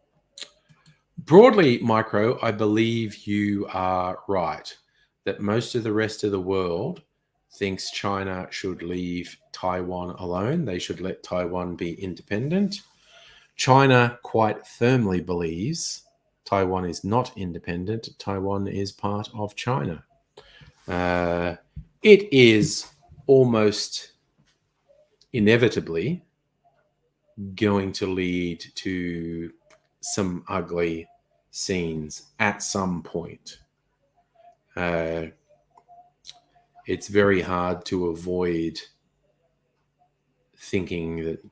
S1: Broadly, Micro, I believe you are right that most of the rest of the world thinks China should leave Taiwan alone. They should let Taiwan be independent. China quite firmly believes Taiwan is not independent. Taiwan is part of China. It is almost inevitably going to lead to some ugly scenes at some point. It's very hard to avoid thinking that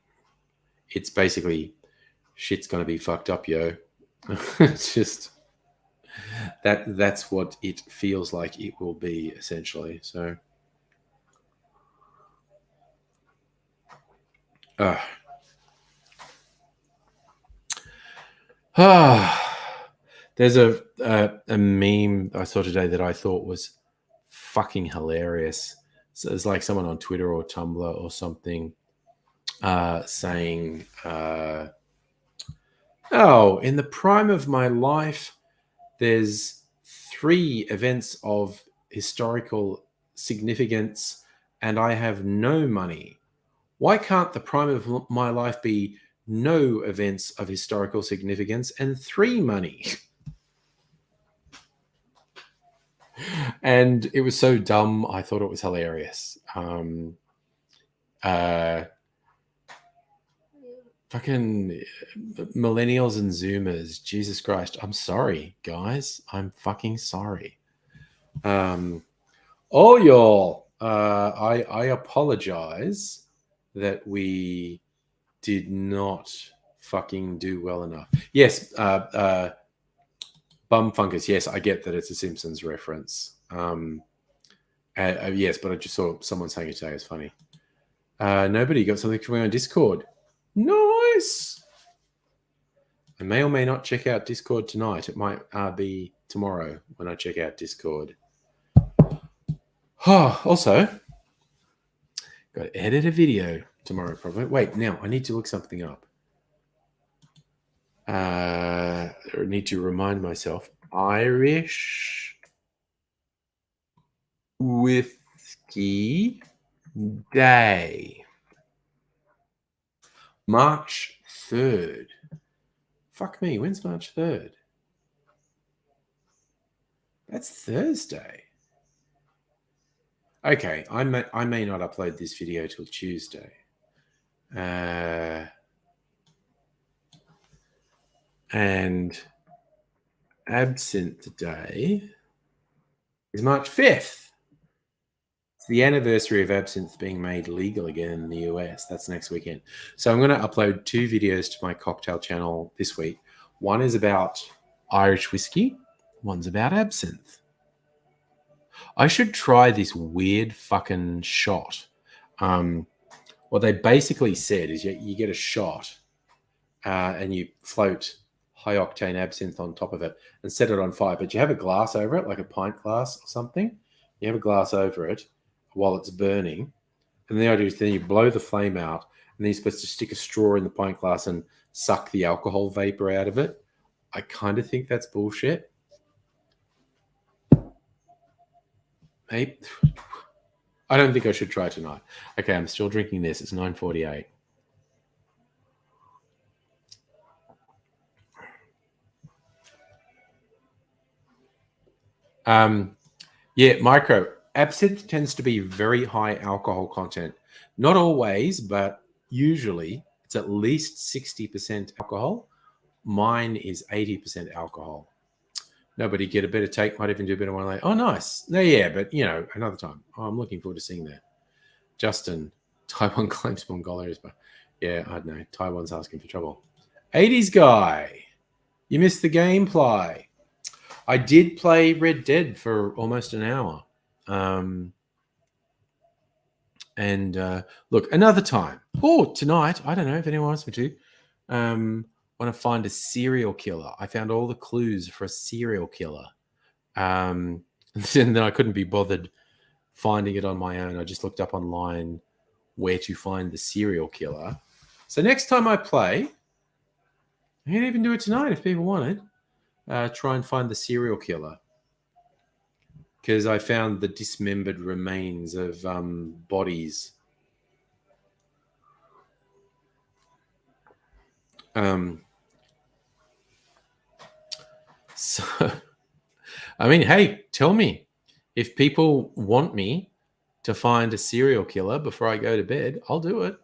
S1: it's basically shit's going to be fucked up, yo. It's just that's what it feels like it will be, essentially. So There's a meme I saw today that I thought was fucking hilarious. So it's like someone on Twitter or Tumblr or something saying, "Oh, in the prime of my life, there's 3 events of historical significance, and I have no money. Why can't the prime of my life be no events of historical significance and 3 money?" And it was so dumb, I thought it was hilarious. Fucking millennials and Zoomers, Jesus Christ. I'm sorry, guys. I'm fucking sorry. Oh, y'all. I apologize that we did not fucking do well enough. Yes, Bum Fungus. Yes, I get that it's a Simpsons reference. Yes, but I just saw someone saying it today. It's funny. Nobody got something coming on Discord. Nice. I may or may not check out Discord tonight. It might be tomorrow when I check out Discord. Also, got to edit a video tomorrow probably. Wait, now I need to look something up. I need to remind myself. Irish Whiskey Day. March 3rd. Fuck me, when's March 3rd? That's Thursday. Okay, I may not upload this video till Tuesday. And Absinthe Day is March 5th. It's the anniversary of absinthe being made legal again in the US. That's next weekend. So I'm going to upload 2 videos to my cocktail channel this week. One is about Irish whiskey. One's about absinthe. I should try this weird fucking shot. What they basically said is you get a shot and you float high-octane absinthe on top of it and set it on fire. But you have a glass over it, like a pint glass or something. You have a glass over it while it's burning. And the idea is then you blow the flame out and then you're supposed to stick a straw in the pint glass and suck the alcohol vapor out of it. I kind of think that's bullshit. Hey, I don't think I should try tonight. Okay, I'm still drinking this. It's 9:48. Yeah, micro. Absinthe tends to be very high alcohol content. Not always, but usually it's at least 60% alcohol. Mine is 80% alcohol. Nobody get a better take, might even do a bit of one like, oh, nice. No, yeah, but, another time. Oh, I'm looking forward to seeing that. Justin, Taiwan claims Mongolia is... Yeah, I don't know. Taiwan's asking for trouble. 80s guy. You missed the gameplay. I did play RedDead for almost an hour. Look, another time. Oh, tonight, I don't know if anyone wants me to. Want to find a serial killer. I found all the clues for a serial killer. And then I couldn't be bothered finding it on my own. I just looked up online where to find the serial killer. So next time I play, I can even do it tonight if people want it. Try and find the serial killer. Because I found the dismembered remains of bodies. So, I mean, hey, tell me if people want me to find a serial killer before I go to bed. I'll do it.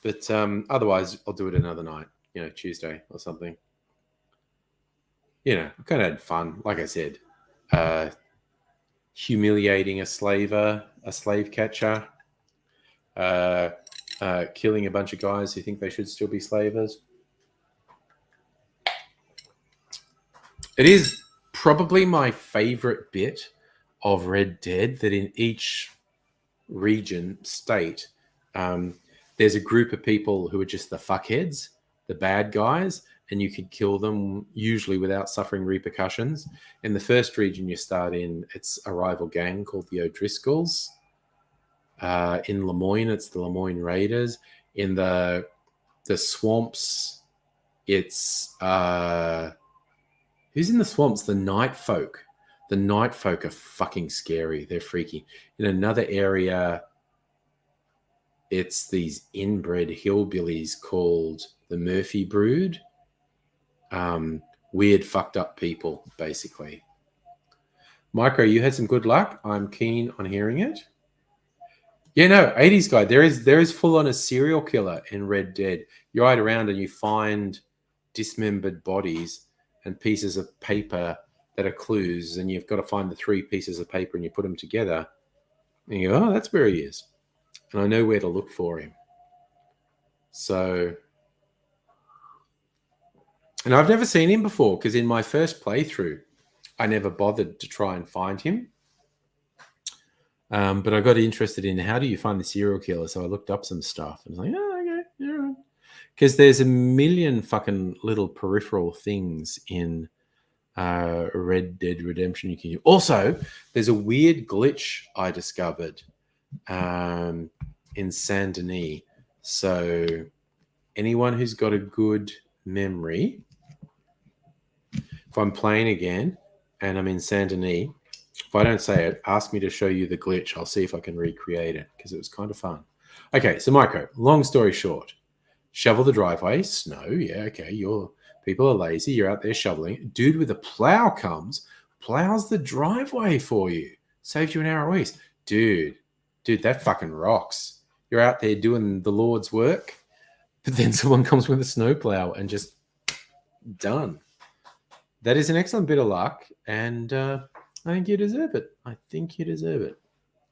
S1: But otherwise, I'll do it another night. Tuesday or something. I kind of had fun. Like I said, humiliating a slave catcher, killing a bunch of guys who think they should still be slavers. It is probably my favorite bit of Red Dead that in each region, state, there there's a group of people who are just the fuckheads, the bad guys, and you could kill them usually without suffering repercussions. In the first region you start in, it's a rival gang called the O'Driscolls. In Lemoyne, it's the Lemoyne Raiders. In the swamps, it's who's in the swamps? The Night Folk. The Night Folk are fucking scary. They're freaky. In another area, it's these inbred hillbillies called the Murphy Brood. Weird, fucked up people, basically. Micro, you had some good luck. I'm keen on hearing it. Yeah, no, 80s guy. There is full on a serial killer in Red Dead. You ride around and you find dismembered bodies and pieces of paper that are clues, and you've got to find the 3 pieces of paper and you put them together. And you go, oh, that's where he is. And I know where to look for him. So, and I've never seen him before because in my first playthrough, I never bothered to try and find him. But I got interested in how do you find the serial killer? So I looked up some stuff and I was like, oh, okay, yeah. Because there's a million fucking little peripheral things in Red Dead Redemption you can do. Also, there's a weird glitch I discovered in Saint Denis. So anyone who's got a good memory, if I'm playing again and I'm in Saint Denis, if I don't say it, ask me to show you the glitch. I'll see if I can recreate it because it was kind of fun. Okay, so Micro, long story short, shovel the driveway, snow, yeah, okay, people are lazy, you're out there shoveling. Dude with a plow comes, plows the driveway for you, saves you an hour a week. Dude, that fucking rocks. You're out there doing the Lord's work, but then someone comes with a snowplow and just done. That is an excellent bit of luck, and I think you deserve it.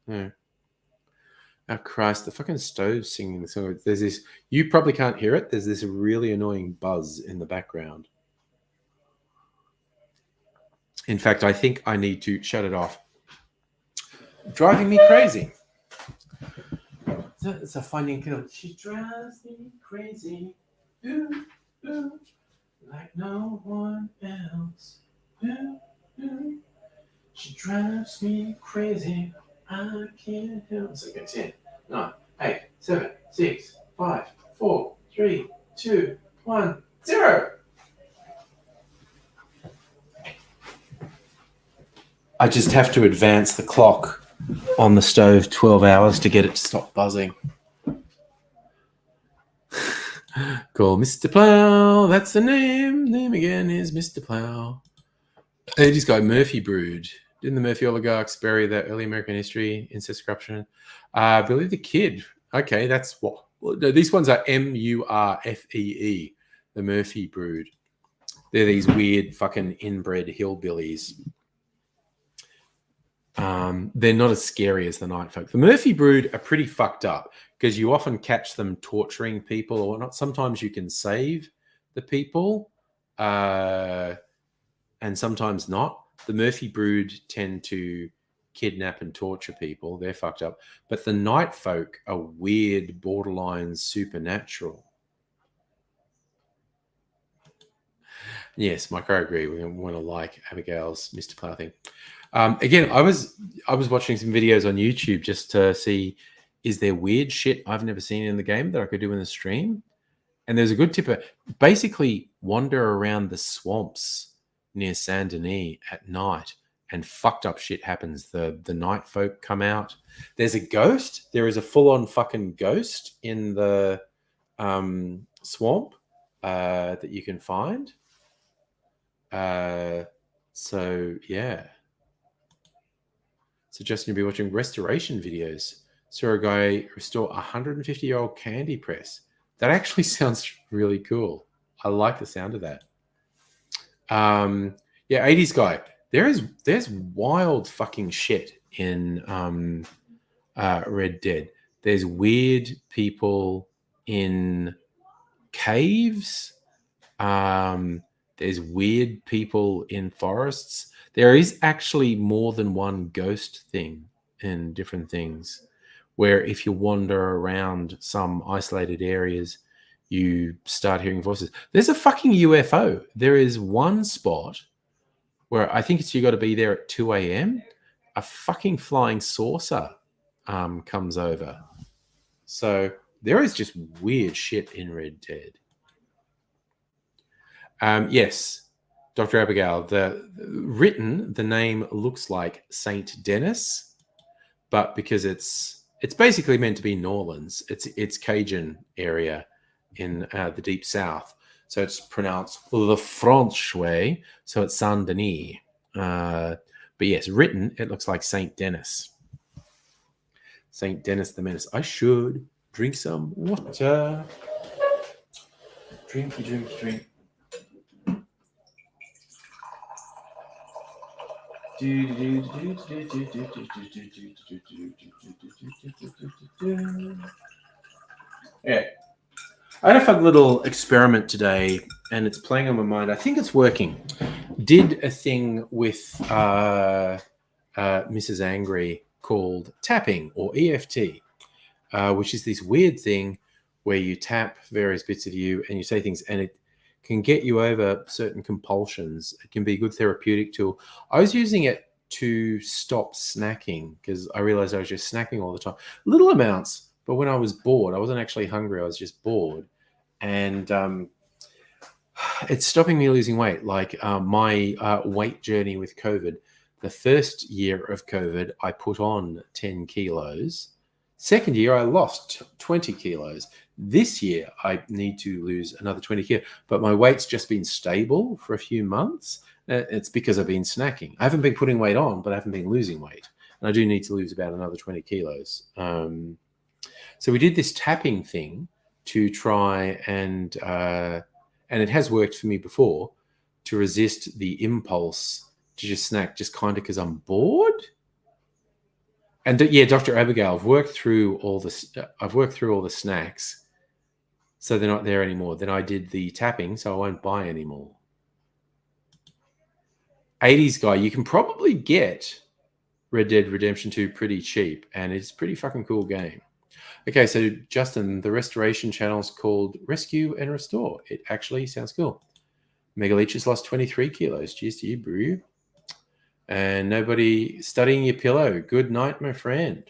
S1: Yeah. Oh, Christ, the fucking stove's singing the song. There's this, you probably can't hear it. There's this really annoying buzz in the background. In fact, I think I need to shut it off. Driving me crazy. It's a funny kill. She drives me crazy. Ooh, ooh, like no one else. Ooh, ooh. She drives me crazy. I can't help. It's like 10, 9, 8, 7, 6, 5, 4, 3, 2, 1, 0. I just have to advance the clock on the stove 12 hours to get it to stop buzzing. Call Mr. Plow. That's the name. Name again is Mr. Plow. 80s guy, Murphy Brood. Didn't the Murphy oligarchs bury that early American history, incest, corruption? Billy the Kid. Okay, that's what. These ones are Murfee, the Murphy Brood. They're these weird fucking inbred hillbillies. They're not as scary as the Night Folk. The Murphy Brood are pretty fucked up because you often catch them torturing people or whatnot. Sometimes you can save the people, and sometimes not. The Murphy Brood tend to kidnap and torture people. They're fucked up. But the Night Folk are weird, borderline supernatural. Yes, Mike, I agree. We want to like Abigail's Mr. Plow thing. Again, I was watching some videos on YouTube just to see, is there weird shit I've never seen in the game that I could do in the stream? And there's a good tip. Basically, wander around the swamps near Saint Denis at night and fucked up shit happens. The Night Folk come out. There's a ghost. There is a full-on fucking ghost in the swamp that you can find. So, yeah. Suggesting you'll be watching restoration videos. Saw a guy restore a 150-year-old candy press. That actually sounds really cool. I like the sound of that. Yeah, 80s guy. There's wild fucking shit in Red Dead. There's weird people in caves. There's weird people in forests. There is actually more than one ghost thing in different things. where if you wander around some isolated areas, you start hearing voices. There's a fucking UFO. There is one spot where I think you got to be there at 2 a.m. A fucking flying saucer comes over. So there is just weird shit in Red Dead. Yes, Dr. Abigail, the name looks like Saint Denis, but because it's basically meant to be New Orleans. It's Cajun area in the deep south. So it's pronounced the French way. So it's Saint Denis. But yes, written, it looks like Saint Denis. Saint Denis the Menace. I should drink some water. Drink. Yeah. I had a fun little experiment today, and it's playing on my mind. I think it's working. Did a thing with Mrs. Angry called tapping or EFT, which is this weird thing where you tap various bits of you and you say things, and it can get you over certain compulsions. It can be a good therapeutic tool. I was using it to stop snacking because I realized I was just snacking all the time. Little amounts. But when I was bored, I wasn't actually hungry. I was just bored. And it's stopping me losing weight. Like my weight journey with COVID, the first year of COVID, I put on 10 kilos. Second year, I lost 20 kilos. This year, I need to lose another 20 kilos. But my weight's just been stable for a few months. It's because I've been snacking. I haven't been putting weight on, but I haven't been losing weight. And I do need to lose about another 20 kilos. So we did this tapping thing to try and it has worked for me before, to resist the impulse to just snack just kind of because I'm bored. And yeah, Dr. Abigail, I've worked through all the snacks, so they're not there anymore. Then I did the tapping, so I won't buy anymore. 80s guy, you can probably get Red Dead Redemption 2 pretty cheap, and it's a pretty fucking cool game. Okay, so Justin, the restoration channel is called Rescue and Restore. It actually sounds cool. Megaleech has lost 23 kilos. Cheers to you, brew. And nobody studying your pillow. Good night, my friend.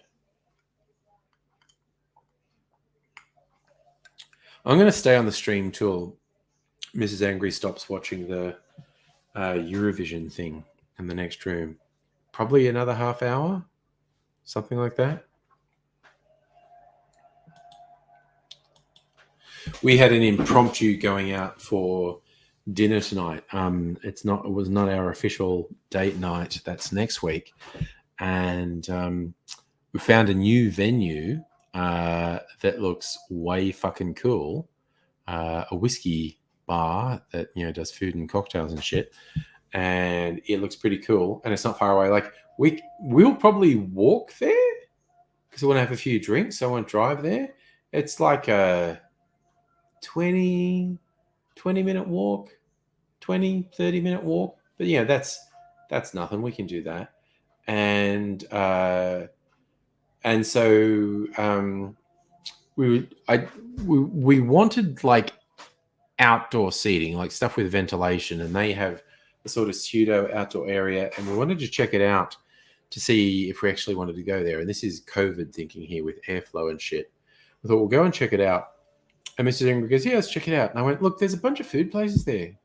S1: I'm going to stay on the stream till Mrs. Angry stops watching the Eurovision thing in the next room. Probably another half hour, something like that. We had an impromptu going out for dinner tonight. It was not our official date night. That's next week. And we found a new venue that looks way fucking cool. A whiskey bar that, does food and cocktails and shit. And it looks pretty cool. And it's not far away. Like we'll probably walk there because I want to have a few drinks. I won't drive there. It's like a 20-minute walk, 30-minute walk. But yeah, that's nothing. We can do that. And so we wanted like outdoor seating, like stuff with ventilation, and they have a sort of pseudo outdoor area, and we wanted to check it out to see if we actually wanted to go there. And this is COVID thinking here with airflow and shit. I thought we'll go and check it out. And Mr. Ingrid goes, yeah, let's check it out. And I went, look, there's a bunch of food places there. Do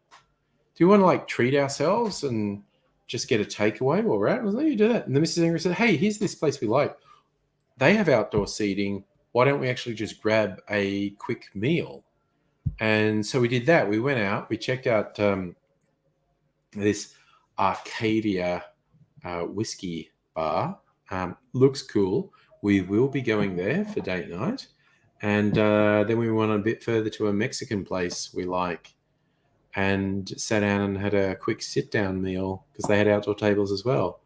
S1: you want to like treat ourselves and just get a takeaway while we're out? I was like, you do that. And then Mrs. Ingrid said, hey, here's this place we like. They have outdoor seating. Why don't we actually just grab a quick meal? And so we did that. We went out. We checked out this Arcadia whiskey bar. Looks cool. We will be going there for date night. And then we went a bit further to a Mexican place we like and sat down and had a quick sit-down meal because they had outdoor tables as well.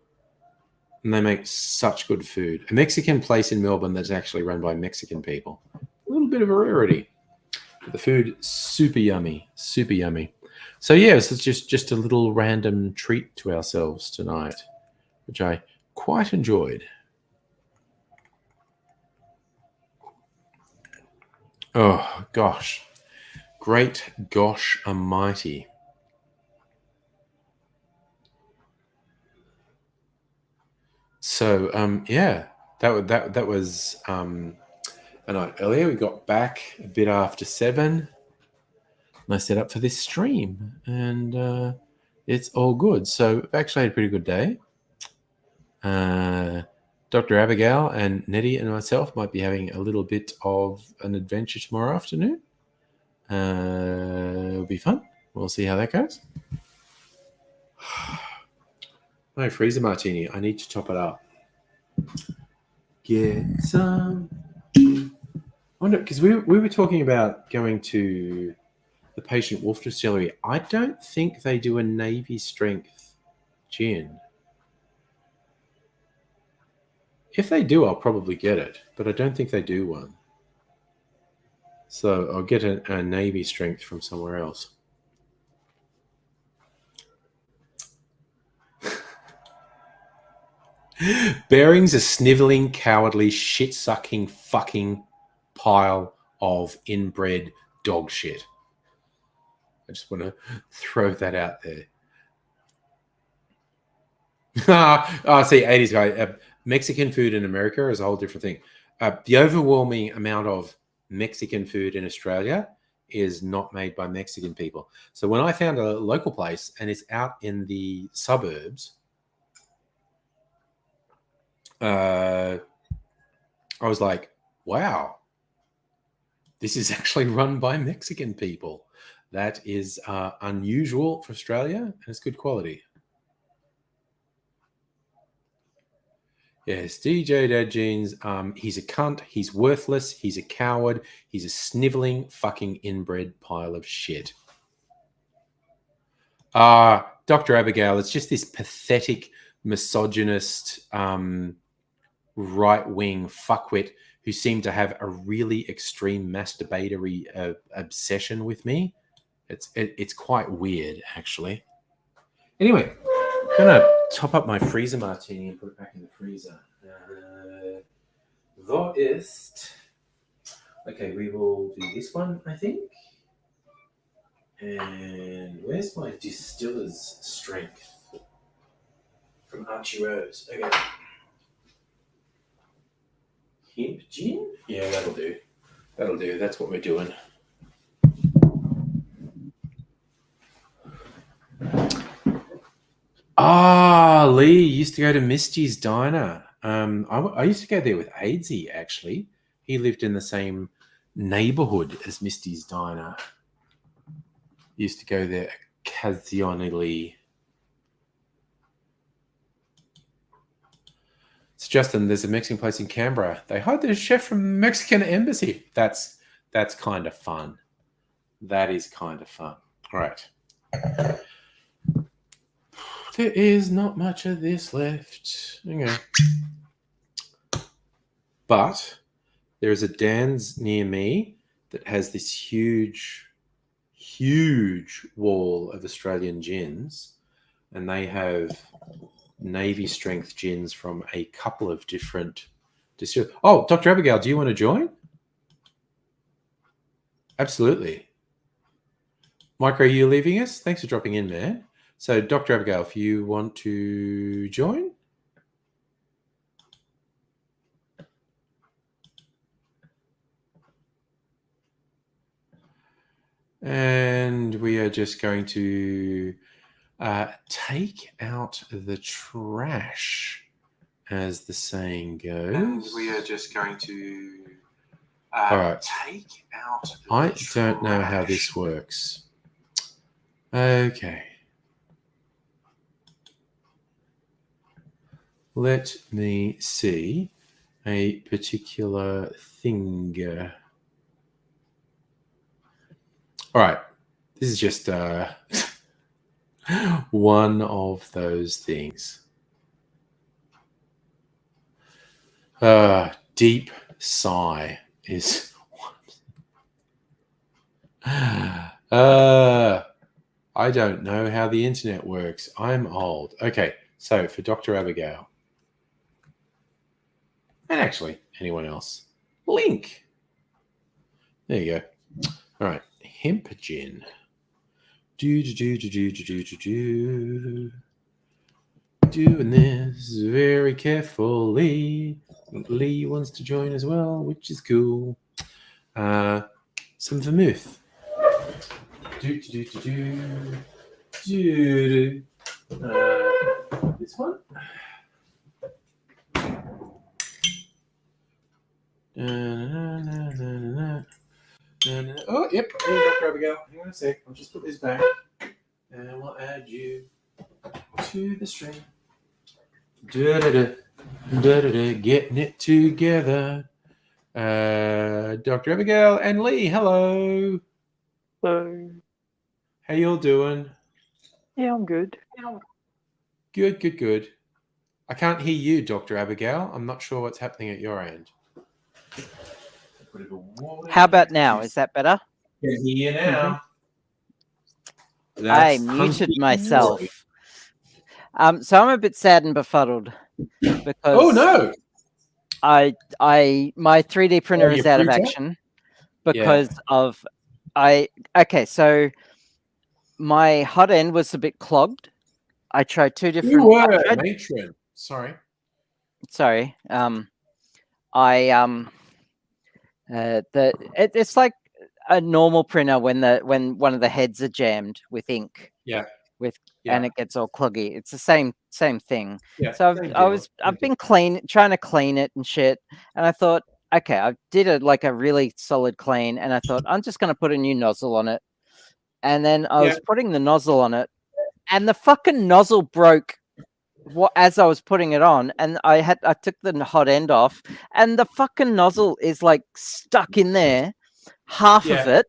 S1: And they make such good food. A Mexican place in Melbourne that's actually run by Mexican people. A little bit of a rarity. But the food, super yummy, super yummy. So yeah, it's just a little random treat to ourselves tonight, which I quite enjoyed. Oh, gosh. Great gosh almighty. So, yeah, that was a night earlier. We got back a bit after 7. And I set up for this stream, and it's all good. So I've actually had a pretty good day. Dr. Abigail and Nettie and myself might be having a little bit of an adventure tomorrow afternoon. It'll be fun. We'll see how that goes. My freezer martini. I need to top it up. Get some. I wonder, because we were talking about going to the Patient Wolf Distillery. I don't think they do a Navy strength gin. If they do, I'll probably get it, but I don't think they do one. So I'll get a Navy strength from somewhere else. Bearing's a sniveling, cowardly, shit-sucking, fucking pile of inbred dog shit. I just want to throw that out there. See, 80s guy. Mexican food in America is a whole different thing. The overwhelming amount of Mexican food in Australia is not made by Mexican people. So when I found a local place and it's out in the suburbs, I was like, wow, this is actually run by Mexican people. That is unusual for Australia, and it's good quality. Yes, DJ Dad Jeans, he's a cunt, he's worthless, he's a coward, he's a sniveling, fucking inbred pile of shit. Dr. Abigail, it's just this pathetic, misogynist, right-wing fuckwit who seemed to have a really extreme masturbatory obsession with me. It's quite weird, actually. Anyway, I'm going to top up my freezer martini and put it back in the freezer. That is... Okay, we will do this one, I think. And where's my distiller's strength? From Archie Rose. Okay. Hemp gin? Yeah, that'll do. That'll do. That's what we're doing. Lee used to go to Misty's Diner. I used to go there with Aidsy, actually. He lived in the same neighborhood as Misty's Diner. Used to go there occasionally. So Justin, there's a Mexican place in Canberra. They hired the chef from the Mexican embassy. That's kind of fun. That is kind of fun. All right. There is not much of this left. Okay. But there is a Dan's near me that has this huge wall of Australian gins, and they have Navy strength gins from a couple of different distilleries. Oh, Dr. Abigail, do you want to join? Absolutely. Mike, are you leaving us? Thanks for dropping in, man. So, Dr. Abigail, if you want to join. And we are just going to take out the trash, as the saying goes. And we are just going to all right. Take out the trash. Don't know how this works. Okay. Let me see a particular thing. All right. This is just one of those things. Deep sigh is one. I don't know how the internet works. I'm old. Okay, so for Dr. Abigail. And actually, anyone else. Link. There you go. All right, hemp gin. Do. Doing this very carefully. Lee wants to join as well, which is cool. Some vermouth. This one. Oh, yep. Here you go, Abigail. Hang on a sec. I'll just put this back, and we'll add you to the stream. Getting it together. Dr. Abigail and Lee, hello.
S6: Hello.
S1: How y'all doing?
S6: Yeah, I'm good.
S1: Good. I can't hear you, Dr. Abigail. I'm not sure what's happening at your end.
S7: How about now? Is that better?
S1: Can hear you now.
S7: I muted myself. So I'm a bit sad and befuddled because
S1: no,
S7: my 3D printer is out of action because of so my hot end was a bit clogged. I tried two different.
S1: You were matron. Sorry.
S7: It's like a normal printer when one of the heads are jammed with ink. And it gets all cloggy. It's the same thing.
S1: Yeah,
S7: so I've been trying to clean it and shit. And I thought, okay, I did a really solid clean, and I thought I'm just gonna put a new nozzle on it. And then I was putting the nozzle on it, and the fucking nozzle broke as I was putting it on, and I took the hot end off, and the fucking nozzle is like stuck in there. Half of it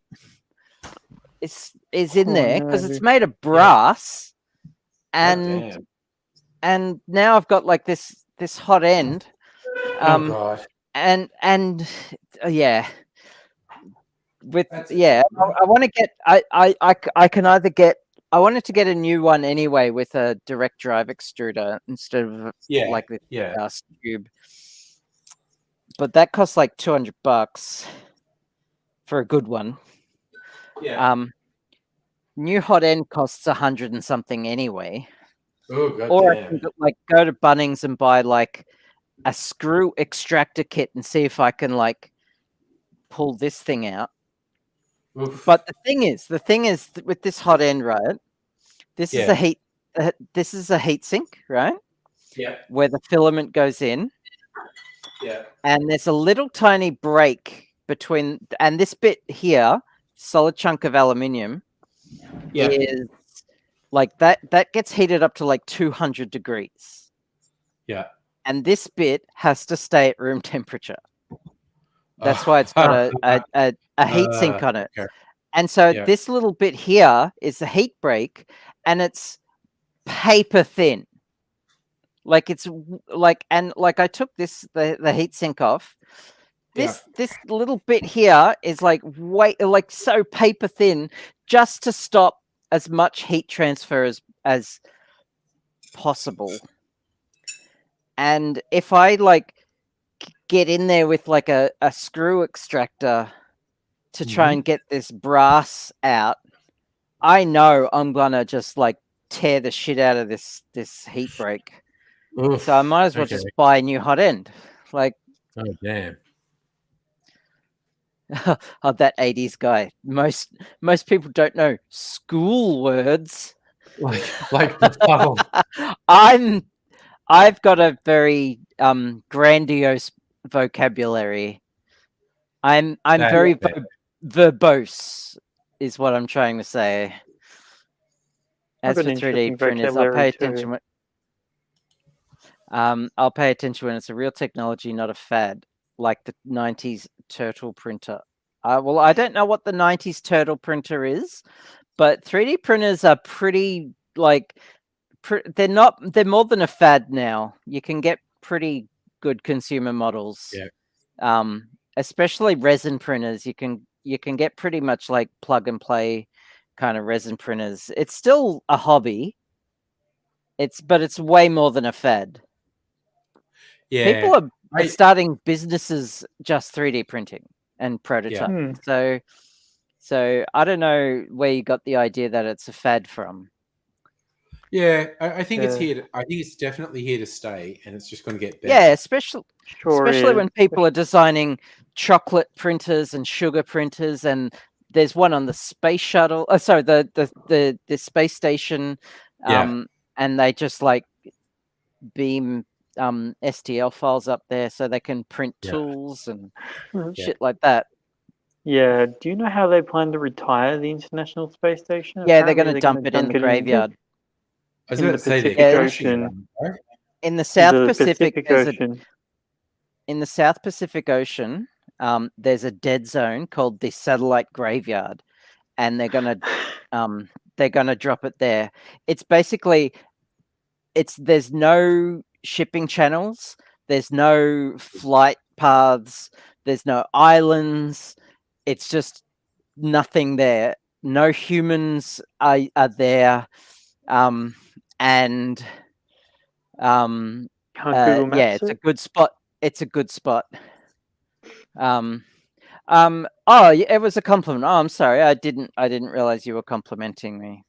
S7: is in there because it's made of brass, and now I've got like this hot end. I want to get I can either get I wanted to get a new one anyway with a direct drive extruder instead of like this glass tube, but that costs like $200 for a good one. New hot end costs 100 and something anyway. Or I can go to Bunnings and buy like a screw extractor kit and see if I can like pull this thing out. Oof. But the thing is with this hot end, right? This is a heat sink, right?
S1: Yeah.
S7: Where the filament goes in.
S1: Yeah.
S7: And there's a little tiny break between, and this bit here, solid chunk of aluminium, is like that gets heated up to like 200 degrees.
S1: Yeah.
S7: And this bit has to stay at room temperature. That's why it's got a heat sink on it. Okay. And so this little bit here is the heat break, and it's paper thin. Like it's like, and like I took the heat sink off. This little bit here is like so paper thin, just to stop as much heat transfer as possible. And if I like get in there with like a screw extractor to try and get this brass out, I know I'm gonna just like tear the shit out of this heat break. Oof, so I might as well just buy a new hot end. Like,
S1: oh damn.
S7: Oh, that 80s guy. Most people don't know school words.
S1: Like the tunnel.
S7: I've got a very grandiose vocabulary. I'm very verbose, is what I'm trying to say. As for 3D printers, I'll pay attention. I'll pay attention when it's a real technology, not a fad, like the 90s turtle printer. Well, I don't know what the 90s turtle printer is, but 3D printers are pretty like they're more than a fad now. You can get pretty good consumer models. Yeah. Especially resin printers, you can get pretty much like plug and play kind of resin printers. It's still a hobby. But it's way more than a fad. Yeah. People are starting businesses just 3D printing. and prototype.
S6: Hmm.
S7: So I don't know where you got the idea that it's a fad from.
S1: Yeah, I think it's
S6: Yeah.
S1: here. I think it's definitely here to stay, and it's just going to get better.
S7: Yeah, especially
S6: Sure
S7: when
S6: is.
S7: people are designing chocolate printers and sugar printers, and there's one on the space shuttle. Oh, sorry, the space station.
S1: Yeah.
S7: And they just like beam STL files up there so they can print
S1: Yeah.
S7: tools and
S6: Mhm.
S7: shit like that.
S6: Yeah. Do you know how they plan to retire the International Space Station?
S7: Yeah, they're
S6: Apparently
S7: going to dump it in the graveyard.
S1: I was
S6: in
S1: about
S6: the
S1: to say they're
S6: Pacific
S1: crashing it,
S6: Ocean.
S1: right?
S7: In the South Pacific,
S6: Ocean.
S7: in the South Pacific Ocean, there's a dead zone called the Satellite Graveyard, and they're gonna drop it there. It's basically there's no shipping channels, there's no flight paths, there's no islands. It's just nothing there. No humans are there, and
S6: Can't Google Maps
S7: yeah, it's
S6: it?
S7: a good spot. It's a good spot. Oh, it was a compliment. Oh, I'm sorry. I didn't realize you were complimenting me.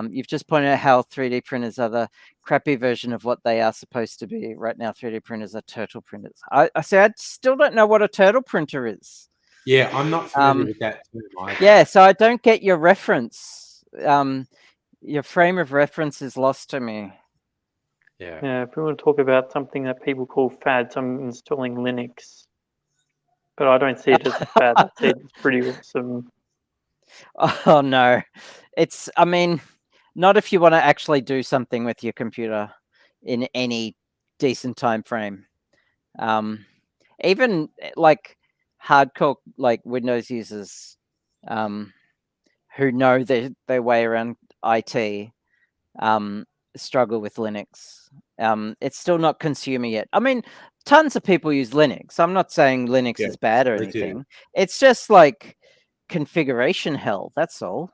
S7: You've just pointed out how 3D printers are the crappy version of what they are supposed to be. Right now, 3D printers are turtle printers. I say I still don't know what a turtle printer is.
S1: Yeah, I'm not familiar with that term either.
S7: Yeah, so I don't get your reference. Your frame of reference is lost to me.
S1: Yeah.
S6: Yeah, if we want to talk about something that people call fads, I'm installing Linux. But I don't see it as a fad. I see it as pretty awesome.
S7: Oh no, I mean, not if you want to actually do something with your computer in any decent time frame. Even like hardcore like Windows users, who know their way around IT, struggle with Linux. It's still not consumer yet. I mean, tons of people use Linux. I'm not saying Linux is bad or
S1: they do.
S7: anything. It's just like configuration hell. That's all.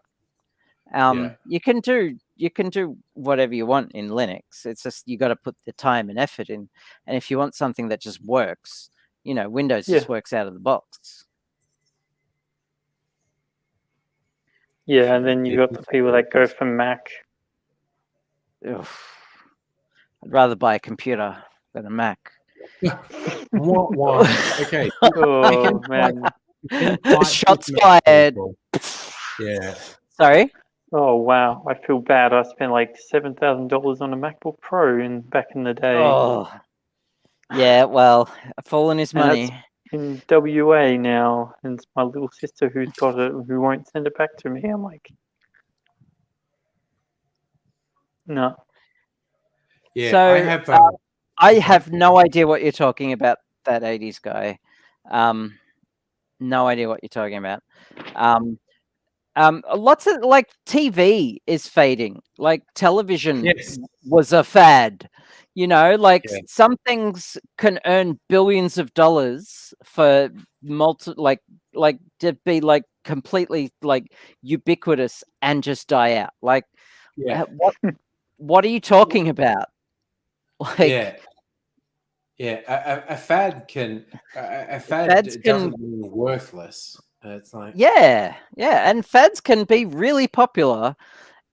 S7: You can do whatever you want in Linux. It's just you got to put the time and effort in. And if you want something that just works, Windows just works out of the box.
S6: Yeah, and then you got the people that go for Mac.
S7: Ugh. I'd rather buy a computer than a Mac.
S1: What? Okay.
S6: Oh man.
S7: Shots fired.
S1: Yeah.
S7: Sorry?
S6: Oh wow, I feel bad. I spent like $7,000 on a MacBook Pro back in the day.
S7: Oh. Yeah, well, I've fallen his
S6: And that's
S7: money.
S6: in WA now, and it's my little sister who's got it, who won't send it back to me. I'm like, no.
S1: Yeah,
S7: So, I have no idea what you're talking about, that 80s guy. No idea what you're talking about. Lots of like TV is fading. Like television was a fad. Some things can earn billions of dollars for to be like completely like ubiquitous and just die out. Like, what are you talking about? Like,
S1: a fad doesn't mean worthless. It's like
S7: and fads can be really popular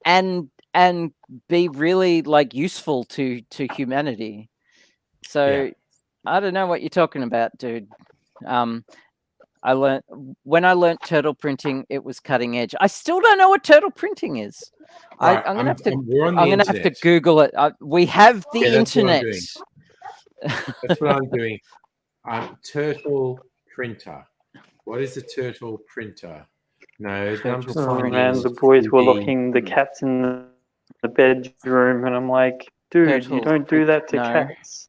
S7: and be really like useful to humanity. So I don't know what you're talking about, dude. When I learned turtle printing, it was cutting edge. I still don't know what turtle printing is.
S1: Right,
S7: I'm gonna
S1: have
S7: to Google it. We have the internet.
S1: That's what I'm doing. Turtle printer. What is a turtle printer? No, I'm just finding.
S6: Man, the boys were locking the cats in the bedroom, and I'm like, dude, you don't do that to cats.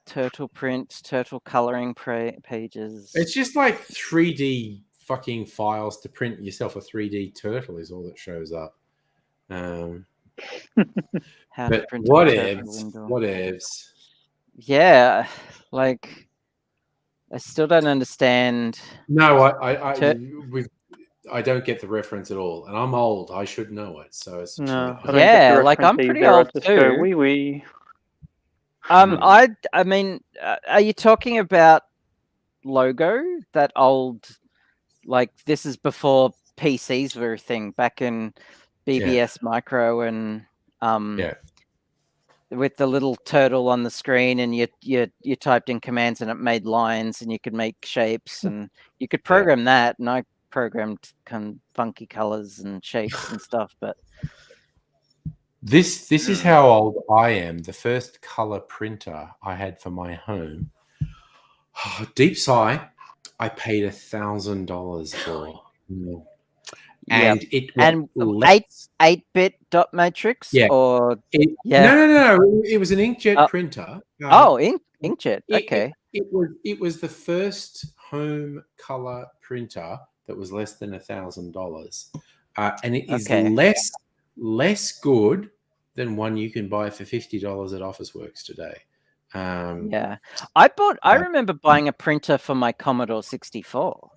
S7: Turtle print, turtle coloring pages.
S1: It's just like 3D fucking files to print yourself a 3D turtle is all that shows up. But whatevs.
S7: Yeah, like I still don't understand.
S1: No, I don't get the reference at all, and I'm old. I should know it. So it's
S6: no,
S7: like I'm pretty old too.
S6: Wee.
S7: I mean, are you talking about logo, that old, like this is before PCs were a thing, back in BBS Micro, and with the little turtle on the screen, and you typed in commands and it made lines, and you could make shapes, and you could program that, and I programmed funky colors and shapes and stuff. But
S1: this is how old I am. The first color printer I had for my home, deep sigh, I paid $1,000 for. And it was
S7: 8-bit dot matrix, or
S1: no. It was an inkjet printer.
S7: Inkjet. Okay.
S1: It was the first home color printer that was less than $1,000, and it is less good than one you can buy for $50 at Officeworks today.
S7: I remember buying a printer for my Commodore 64.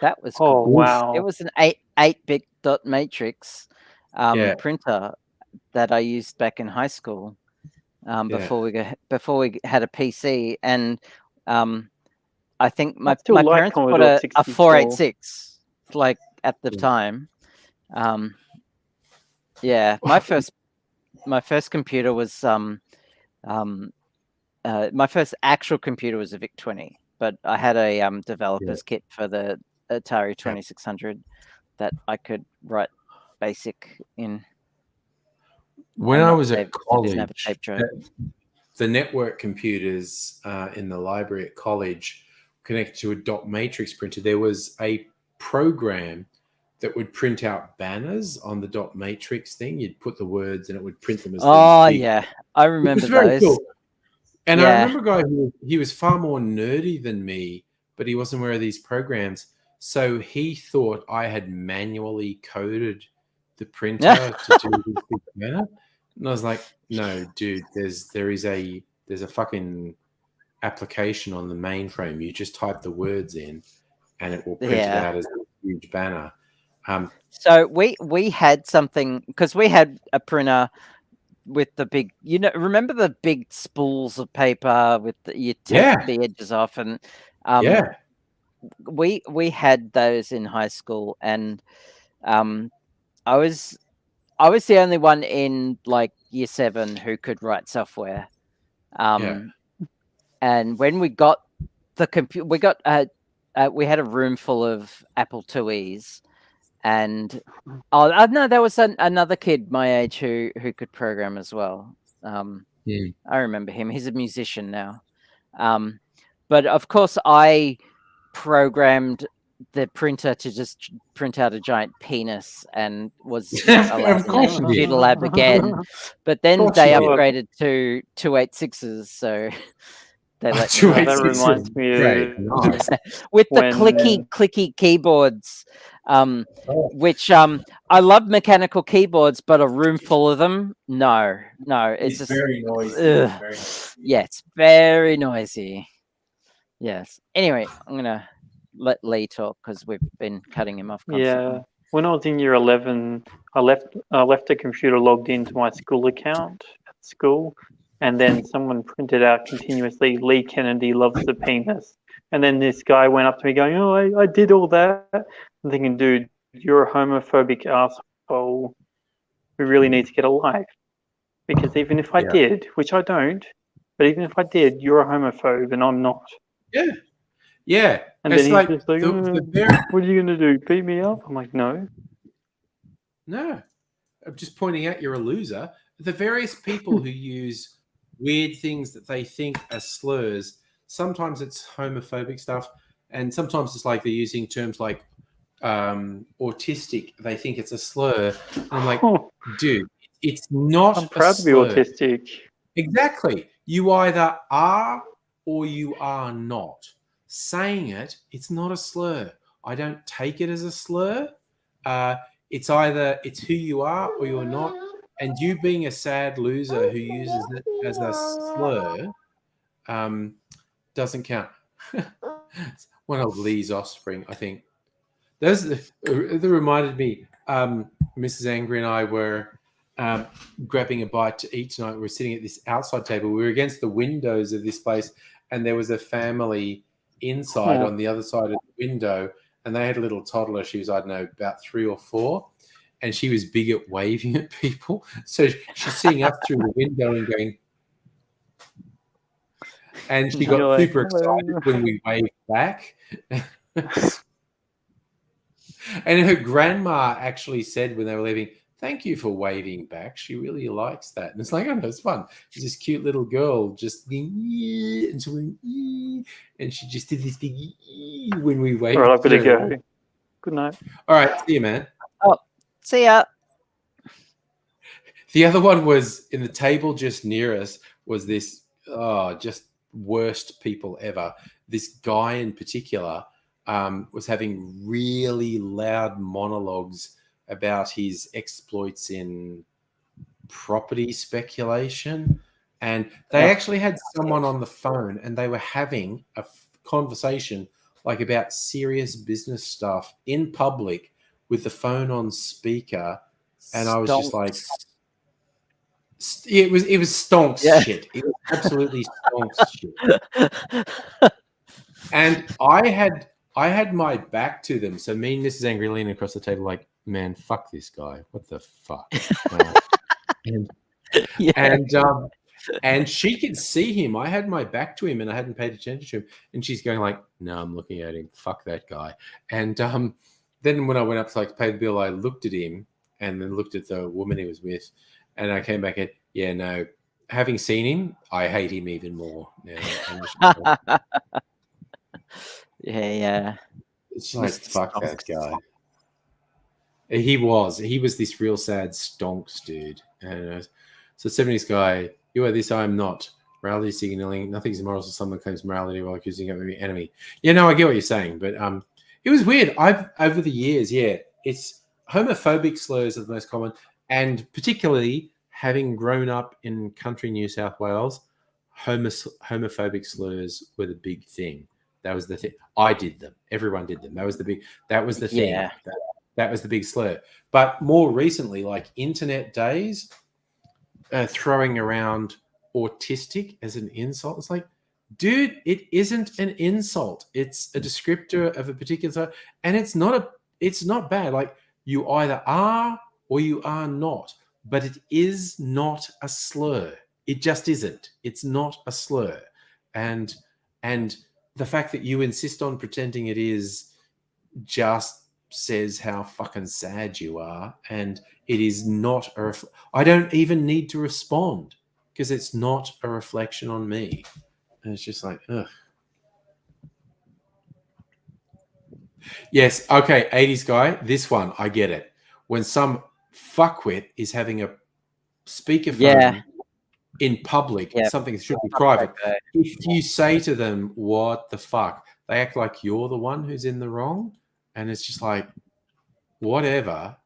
S7: That was cool.
S6: Wow.
S7: It was an 8-bit dot matrix printer that I used back in high school, before we had a PC, and I think my parents bought a 486 like at the time. My first computer was my first actual computer was a VIC-20, but I had a developer's kit for the Atari 2600 that I could write BASIC in.
S1: When I was at college, the network computers in the library at college connected to a dot matrix printer. There was a program that would print out banners on the dot matrix thing. You'd put the words and it would print them as
S7: I remember those.
S1: Cool. And I remember a guy he was far more nerdy than me, but he wasn't aware of these programs. So he thought I had manually coded the printer to do this big banner. And I was like, no, dude, there's a fucking application on the mainframe. You just type the words in and it will print it out as a huge banner.
S7: So we had something, because we had a printer with the big, remember the big spools of paper with you take the edges off, and we had those in high school, and I was the only one in like year 7 who could write software. And when we got the computer, we had a room full of Apple IIes, and no, there was another kid my age who could program as well. I remember him. He's a musician now. But of course, I programmed the printer to just print out a giant penis, and was allowed in the computer lab again. But then they upgraded to 286s, so they let me.
S6: That reminds me of
S7: with the clicky keyboards, which I love mechanical keyboards, but a room full of them, no, it's just
S1: very noisy.
S7: Yeah, it's very noisy. Yes. Anyway, I'm gonna let Lee talk because we've been cutting him off constantly.
S6: Yeah. When I was in year 11, I left a computer logged into my school account at school, and then someone printed out continuously, Lee Kennedy loves the penis. And then this guy went up to me going, oh, I did all that. I'm thinking, dude, you're a homophobic asshole. We really need to get a life. Because even if I did, which I don't, but even if I did, you're a homophobe and I'm not.
S1: Yeah. Yeah.
S6: And then he's just like, what are you going to do? Beat me up? I'm like, no.
S1: No. I'm just pointing out you're a loser. The various people who use weird things that they think are slurs, sometimes it's homophobic stuff, and sometimes it's like they're using terms like autistic. They think it's a slur. And I'm like, dude, it's not
S6: I'm proud to be autistic.
S1: Exactly. You either are or you are not. Saying it's not a slur. I don't take it as a slur. It's either it's who you are or you're not. And you being a sad loser who uses it as a slur doesn't count. It's one of Lee's offspring, I think. That reminded me, Mrs. Angry and I were grabbing a bite to eat tonight. We were sitting at this outside table. We were against the windows of this place, and there was a family inside
S6: Oh.
S1: on the other side of the window, and they had a little toddler. She was, I don't know, about 3 or 4, and she was big at waving at people. So she's seeing us through the window and going, and she got
S6: You're like,
S1: super excited
S6: "Hello."
S1: when we waved back. And her grandma actually said when they were leaving, "Thank you for waving back. She really likes that." And it's like, oh no, it's fun. It's this cute little girl just being, and she went, and she just did this big when we waved.
S6: All right, I've got to
S1: at
S6: go.
S1: her.
S6: Good night.
S1: All right, see you, man.
S7: See ya.
S1: The other one was in the table just near us was this, just worst people ever. This guy in particular was having really loud monologues about his exploits in property speculation. And they actually had someone on the phone and they were having a conversation like about serious business stuff in public with the phone on speaker. And I was just like, it was stonks shit. It was absolutely stonks shit. And I had my back to them. So me and Mrs. Angry leaning across the table like, man, fuck this guy. What the fuck? And she could see him. I had my back to him and I hadn't paid attention to him. And she's going like, no, I'm looking at him. Fuck that guy. And then when I went up to like pay the bill, I looked at him and then looked at the woman he was with. And I came back and, yeah, no, having seen him, I hate him even more now.
S7: Yeah.
S1: It's like, fuck that guy. He was this real sad stonks dude. And so 70s guy, you are this, I am not. Morality signaling, nothing's immoral, so someone claims morality while accusing of the enemy. Yeah, no, I get what you're saying, but it was weird. Over the years, it's homophobic slurs are the most common, and particularly having grown up in country New South Wales, homophobic slurs were the big thing. That was the thing. I did them. Everyone did them. That was the thing.
S7: Yeah.
S1: That was the big slur. But more recently, like internet days, throwing around autistic as an insult. It's like, dude, it isn't an insult. It's a descriptor of a particular, and it's not bad. Like, you either are or you are not, but it is not a slur. It just isn't. It's not a slur. And the fact that you insist on pretending it is just says how fucking sad you are. And it is not I don't even need to respond because it's not a reflection on me. And it's just like, ugh. Yes, okay, 80s guy, this one, I get it. When some fuckwit is having a speakerphone in public, something that should be private, if you say to them, what the fuck, they act like you're the one who's in the wrong. And it's just like, whatever.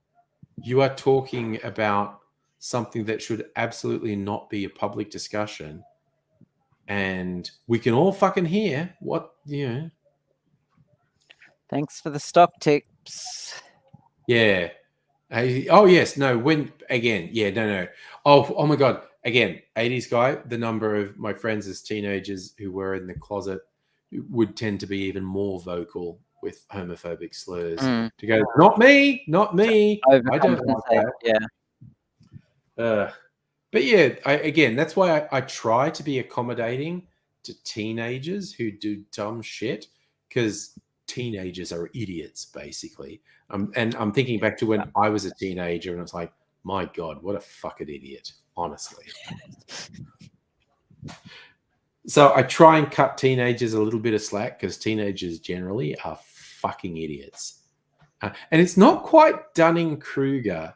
S1: You are talking about something that should absolutely not be a public discussion. And we can all fucking hear what,
S7: Thanks for the stock tips.
S1: Yeah. Oh, yes. No, when, again, no. Oh my God. Again, 80s guy, the number of my friends as teenagers who were in the closet would tend to be even more vocal with homophobic slurs to go, not me. I don't like that.
S7: Yeah.
S1: But yeah, again, that's why I try to be accommodating to teenagers who do dumb shit, because teenagers are idiots, basically. And I'm thinking back to when I was a teenager and it's like, my God, what a fucking idiot, honestly. So I try and cut teenagers a little bit of slack because teenagers generally are fucking idiots. And it's not quite Dunning-Kruger,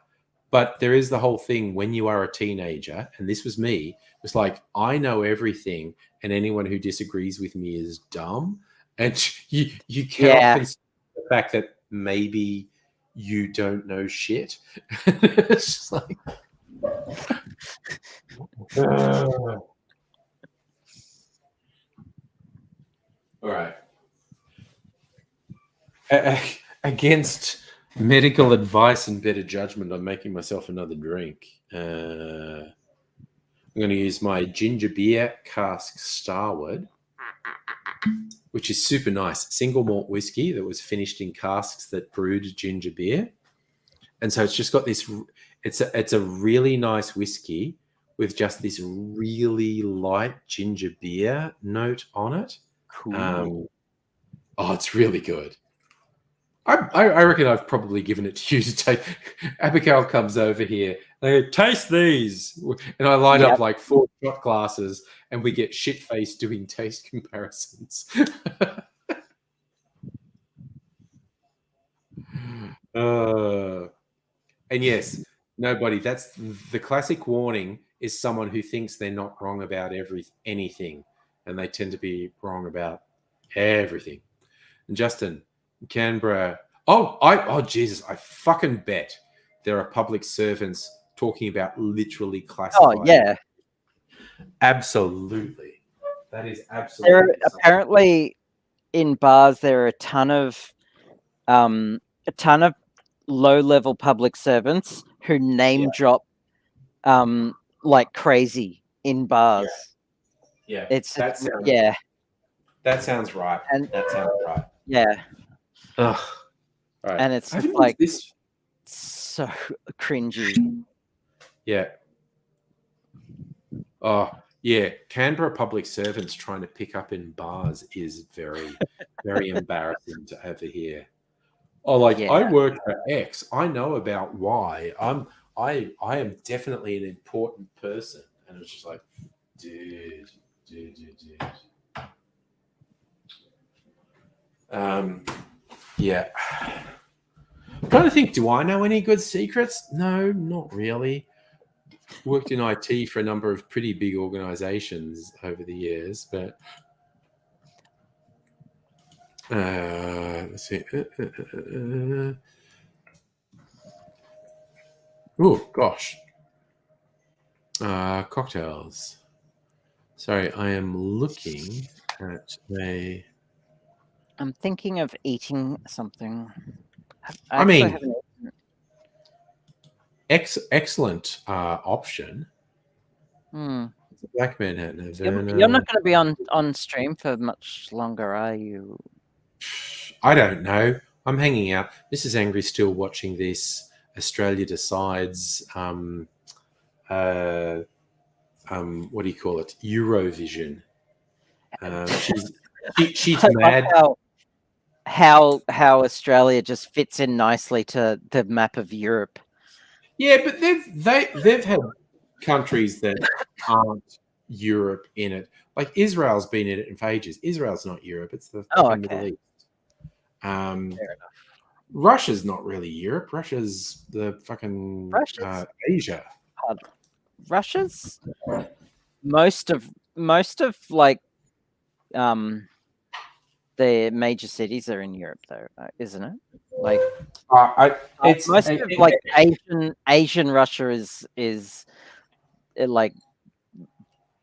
S1: but there is the whole thing when you are a teenager, and this was me, it's like, I know everything and anyone who disagrees with me is dumb. And you cannot consider the fact that maybe you don't know shit. It's just like... All right. Against medical advice and better judgment, I'm making myself another drink. I'm going to use my ginger beer cask Starward. which is super nice. Single malt whiskey that was finished in casks that brewed ginger beer. And so it's just got this, it's a really nice whiskey with just this really light ginger beer note on it.
S7: Cool.
S1: Oh, it's really good. I reckon I've probably given it to you to take. Abigail comes over here. They go, taste these. And I line up like 4 shot glasses and we get shit-faced doing taste comparisons. And yes, nobody. That's the classic warning is someone who thinks they're not wrong about anything. And they tend to be wrong about everything. And Justin, Canberra. Oh, Jesus! I fucking bet there are public servants talking about literally classified.
S7: Oh yeah,
S1: absolutely. That is absolutely.
S7: Apparently, in bars there are a ton of low-level public servants who name drop like crazy in bars.
S1: Yeah,
S7: That
S1: sounds right.
S7: And
S1: that sounds right.
S7: Yeah.
S1: Ugh. Right.
S7: And it's like
S1: this
S7: so cringy.
S1: Yeah. Oh, yeah. Canberra public servants trying to pick up in bars is very, very embarrassing to overhear. Oh, I work for X. I know about Y. I am definitely an important person. And it's just like, dude. Yeah. I'm trying to think, do I know any good secrets? No, not really. Worked in IT for a number of pretty big organizations over the years, but let's see. Oh, gosh. Cocktails. Sorry, I am looking at a...
S7: I'm thinking of eating something.
S1: Excellent option. Black Manhattan.
S7: You're not going to be on stream for much longer, are you?
S1: I don't know. I'm hanging out. Mrs. Angry still watching this Australia Decides. What do you call it? Eurovision. She's mad.
S7: How Australia just fits in nicely to the map of Europe.
S1: Yeah, but they've had countries that aren't Europe in it. Like Israel's been in it for ages. Israel's not Europe; it's the Middle East. Fair
S7: enough.
S1: Russia's not really Europe. Russia's the fucking Asia.
S7: Russia's most of like the major cities are in Europe, though, isn't it? Like, most of like Asian Russia is like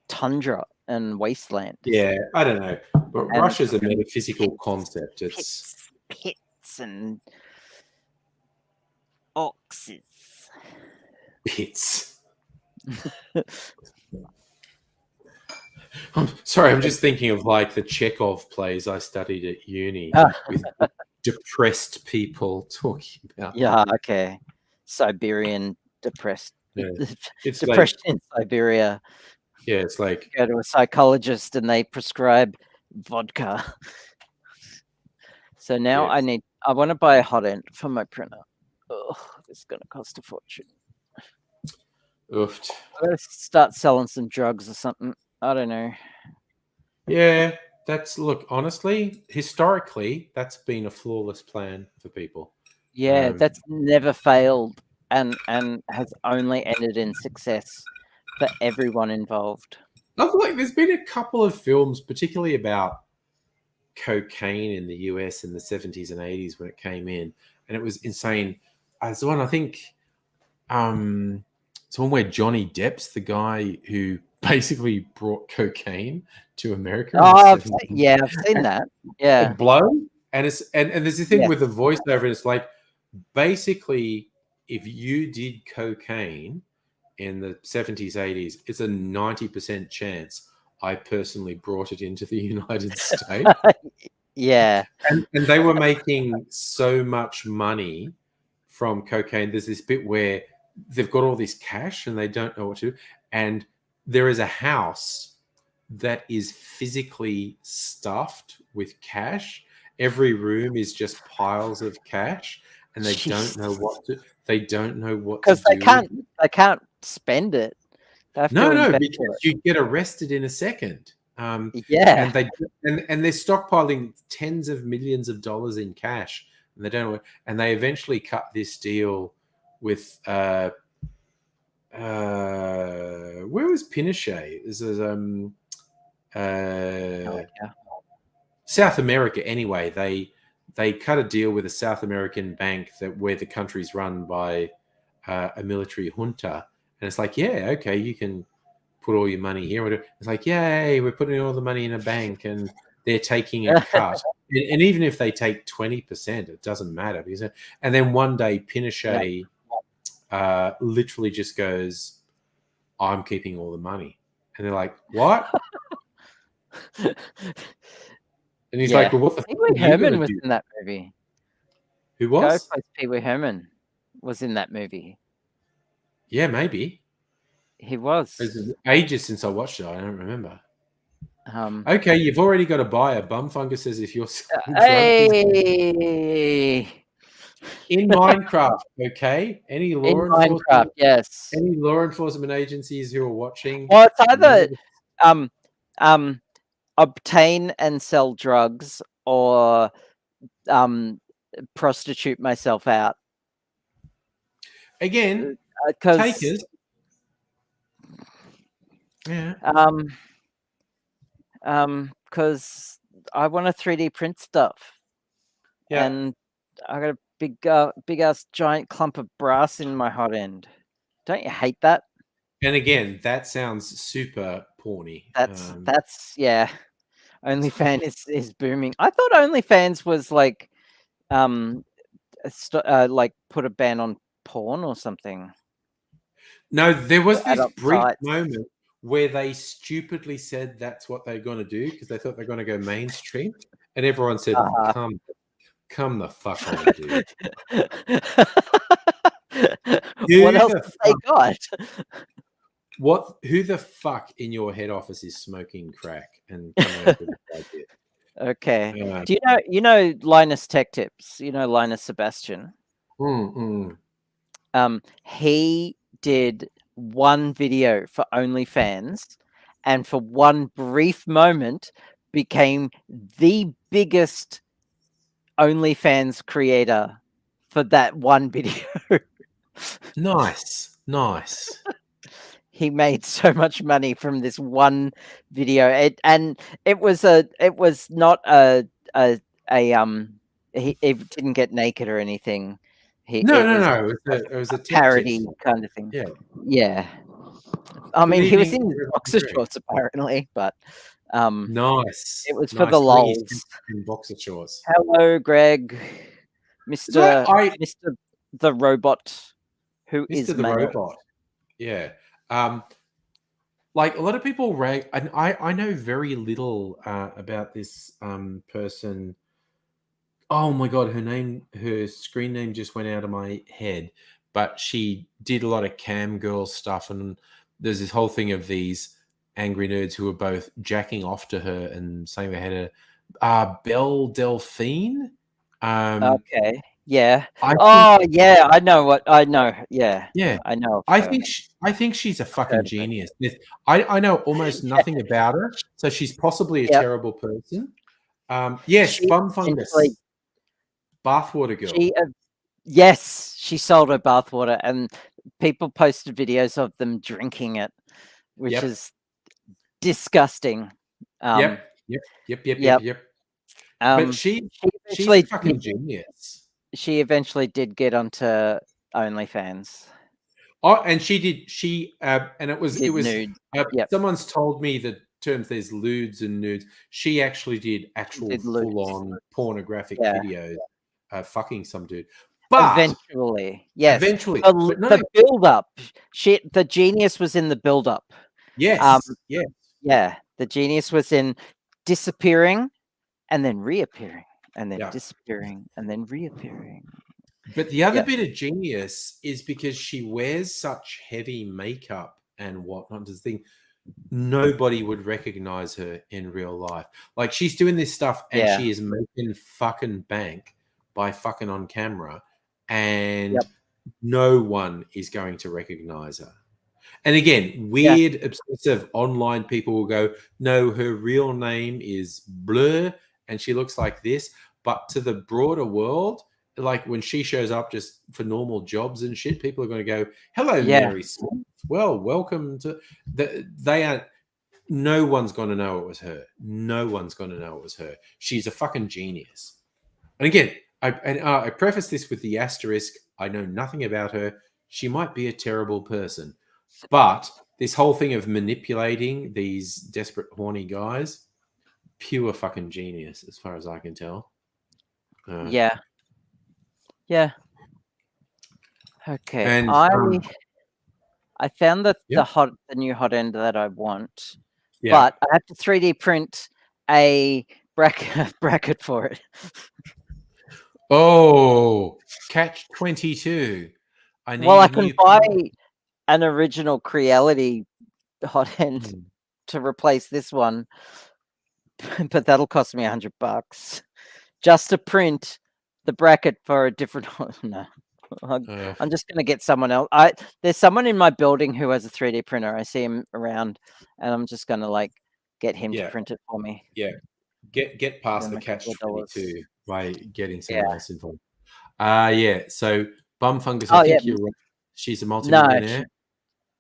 S7: tundra and wasteland.
S1: Yeah, I don't know, but Russia's a metaphysical concept. It's
S7: pits and oxes.
S1: Pits. I'm sorry, I'm just thinking of like the Chekhov plays I studied at uni with depressed people talking about.
S7: Yeah, okay. Siberian depressed.
S1: Yeah. It's
S7: depression in Siberia.
S1: Yeah, it's like
S7: you go to a psychologist and they prescribe vodka. So now I want to buy a hot end for my printer. Oh, this is going to cost a fortune.
S1: Oofed.
S7: I'm going to start selling some drugs or something. I don't know.
S1: Yeah, honestly, historically, that's been a flawless plan for people.
S7: Yeah, that's never failed and has only ended in success for everyone involved.
S1: I feel like there's been a couple of films, particularly about cocaine in the US in the 70s and 80s when it came in, and it was insane. There's one, I think, it's one where Johnny Depp's the guy who basically brought cocaine to America.
S7: I've seen that. Yeah,
S1: blow, and there's a thing with the voiceover. And it's like basically, if you did cocaine in the 70s, 80s, it's a 90% chance I personally brought it into the United States.
S7: Yeah.
S1: And they were making so much money from cocaine. There's this bit where they've got all this cash and they don't know what to do. And there is a house that is physically stuffed with cash. Every room is just piles of cash, and they don't know what to. They don't know what to
S7: Because
S1: do.
S7: they can't spend it. They have
S1: No,
S7: to
S1: no,
S7: invest
S1: because you get arrested in a second.
S7: Yeah.
S1: And they're stockpiling tens of millions of dollars in cash, and they don't know. And they eventually cut this deal with where was Pinochet? This is South America. Anyway, they cut a deal with a South American bank where the country's run by a military junta, and it's like, yeah, okay, you can put all your money here. It's like, yay, we're putting all the money in a bank, and they're taking a cut. And even if they take 20%, it doesn't matter. And then one day, Pinochet literally just goes, "I'm keeping all the money," and they're like, "What?" And he's like, "Well, what the fuck are
S7: Pee-wee
S1: you
S7: Herman
S1: gonna
S7: was
S1: do?"
S7: in that movie.
S1: Who was?
S7: Ghostface Pee-wee Herman was in that movie.
S1: Yeah, maybe.
S7: He was.
S1: It's ages since I watched it. I don't remember.
S7: Okay,
S1: you've already got a buyer. Bumfungus says if you're
S7: hey,
S1: in Minecraft, okay? Any law enforcement?
S7: Minecraft, yes.
S1: Any law enforcement agencies who are watching?
S7: Well, it's either obtain and sell drugs or prostitute myself out.
S1: Again,
S7: because
S1: takers. Yeah.
S7: Because I want to 3D print stuff.
S1: Yeah.
S7: And I got a big ass giant clump of brass in my hot end. Don't you hate that?
S1: And again, that sounds super porny.
S7: That's yeah. OnlyFans is booming. I thought OnlyFans was like like put a ban on porn or something.
S1: No, there was this brief moment where they stupidly said that's what they're going to do because they thought they're going to go mainstream, and everyone said, "Come the fuck on, dude."
S7: What else have they got?
S1: Who the fuck in your head office is smoking crack and coming up with this idea?
S7: Okay. Do you know Linus Tech Tips? You know Linus Sebastian? He did one video for OnlyFans, and for one brief moment became the biggest OnlyFans creator for that one video.
S1: Nice.
S7: He made so much money from this one video. It didn't get naked or anything.
S1: No. It was a
S7: parody kind of thing. Yeah. I mean, he was in boxer shorts apparently, but
S1: nice.
S7: It was for the lulz.
S1: In boxer shorts.
S7: Hello, Greg, Mr. the Robot, who is
S1: Mr. the Robot. Yeah. Like a lot of people rag, and I know very little about this person. Oh my god, her screen name just went out of my head. But she did a lot of cam girl stuff, and there's this whole thing of these angry nerds who were both jacking off to her and saying they had a Belle Delphine.
S7: Okay. Yeah. I know what I know. Yeah.
S1: Yeah.
S7: I know.
S1: I think she's a fucking genius. I know almost nothing about her, so she's possibly a terrible person. Yes, Bumfungus. Bathwater girl.
S7: Yes, she sold her bathwater, and people posted videos of them drinking it, which is disgusting.
S1: Yep. But she's a fucking genius.
S7: She eventually did get onto OnlyFans.
S1: Oh, and she did. And it was
S7: nude.
S1: Someone's told me the terms there's lewds and nudes. She actually did full-on pornographic videos, fucking some dude. But
S7: eventually, yes.
S1: Eventually,
S7: the build-up. The genius was in the build-up.
S1: Yes.
S7: Yeah. The genius was in disappearing and then reappearing and then
S1: Yeah.
S7: disappearing and then reappearing.
S1: But the other
S7: Yeah.
S1: bit of genius is because she wears such heavy makeup and whatnot. Does thing, nobody would recognize her in real life. Like she's doing this stuff and
S7: Yeah.
S1: she is making fucking bank by fucking on camera, and
S7: Yep.
S1: no one is going to recognize her. And again, weird, obsessive online people will go, no, her real name is Blur and she looks like this. But to the broader world, like when she shows up just for normal jobs and shit, people are going to go, hello,
S7: Yeah.
S1: Mary Smith. Well, welcome to they are. No one's going to know it was her. No one's going to know it was her. She's a fucking genius. And again, I preface this with the asterisk. I know nothing about her. She might be a terrible person. But this whole thing of manipulating these desperate, horny guys, pure fucking genius, as far as I can tell.
S7: Yeah. Yeah. Okay.
S1: And
S7: I found the
S1: Yep.
S7: the new hot end that I want,
S1: yeah.
S7: but I have to 3D print a bracket for it.
S1: Oh, catch 22. I need
S7: Well, I
S1: a
S7: can
S1: new
S7: buy
S1: pen.
S7: an original Creality hot end to replace this one, but that'll cost me $100 just to print the bracket for a different. No, I'm just gonna get someone else. There's someone in my building who has a 3D printer. I see him around, and I'm just gonna like get him to print it for me.
S1: Yeah, get past the
S7: a
S1: catch
S7: couple of
S1: 22 by getting
S7: Yeah.
S1: someone else involved. Yeah. So Bum Fungus, I think you're right. She's a multimillionaire.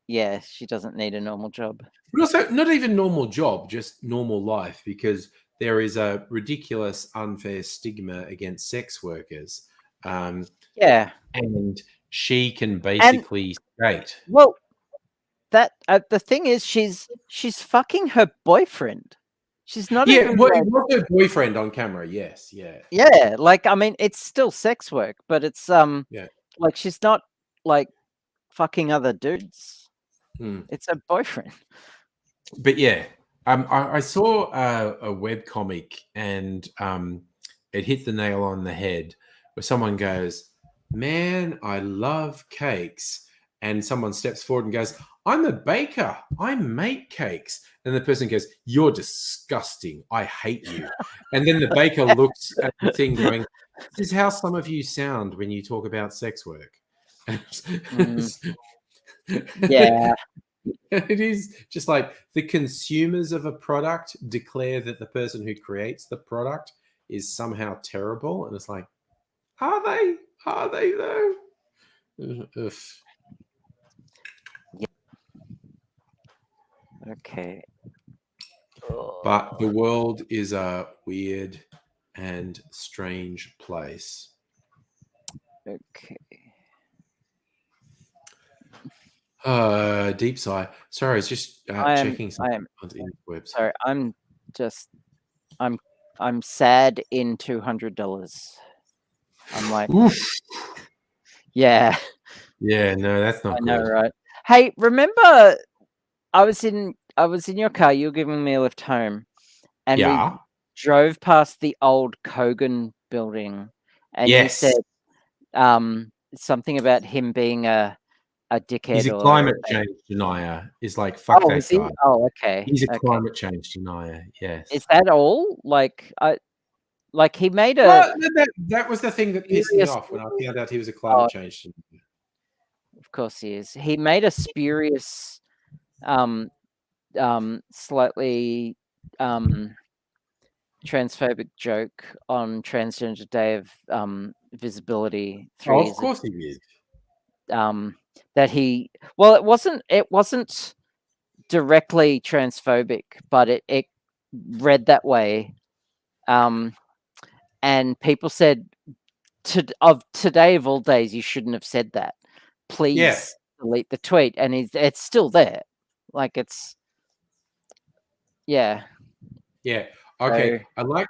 S7: Yeah, she doesn't need a normal job.
S1: But also, not even normal job, just normal life, because there is a ridiculous, unfair stigma against sex workers.
S7: Yeah,
S1: and she can basically skate.
S7: well, that the thing is, she's fucking her boyfriend. She's not even.
S1: Well, it was her boyfriend on camera. Yes, yeah.
S7: Yeah, like I mean, it's still sex work, but it's like she's not like fucking other dudes. It's her boyfriend.
S1: But yeah, I saw a web comic and it hit the nail on the head where someone goes, "Man, I love cakes," and someone steps forward and goes, "I'm a baker. I make cakes." And the person goes, "You're disgusting. I hate you." And then the baker looks at the thing going, "This is how some of you sound when you talk about sex work."
S7: Yeah.
S1: It is just like the consumers of a product declare that the person who creates the product is somehow terrible. And it's like, are they? Are they though? Ugh.
S7: Yeah. Okay.
S1: But the world is a weird and strange place.
S7: Okay.
S1: Deep sigh. Sorry, I was just checking something on the website.
S7: Sorry, I'm sad in $200. I'm like,
S1: oof.
S7: Yeah.
S1: Yeah, no, that's not good.
S7: I know, right? Hey, remember I was in your car, you were giving me a lift home, and we drove past the old Kogan building, and you said something about him being a dickhead.
S1: He's a climate change denier. Is like, fuck that guy.
S7: Oh, okay.
S1: He's a climate change denier. Yes.
S7: Is that all? Like he made a.
S1: Well, that was the thing that pissed me off when I found out he was a climate change denier.
S7: Of course he is. He made a spurious, slightly transphobic joke on Transgender Day of Visibility 3 years
S1: ago. Of course he did.
S7: That he it wasn't directly transphobic, but it read that way. And people said today of all days you shouldn't have said that. Please delete the tweet, and it's still there. Like it's yeah.
S1: Okay. So,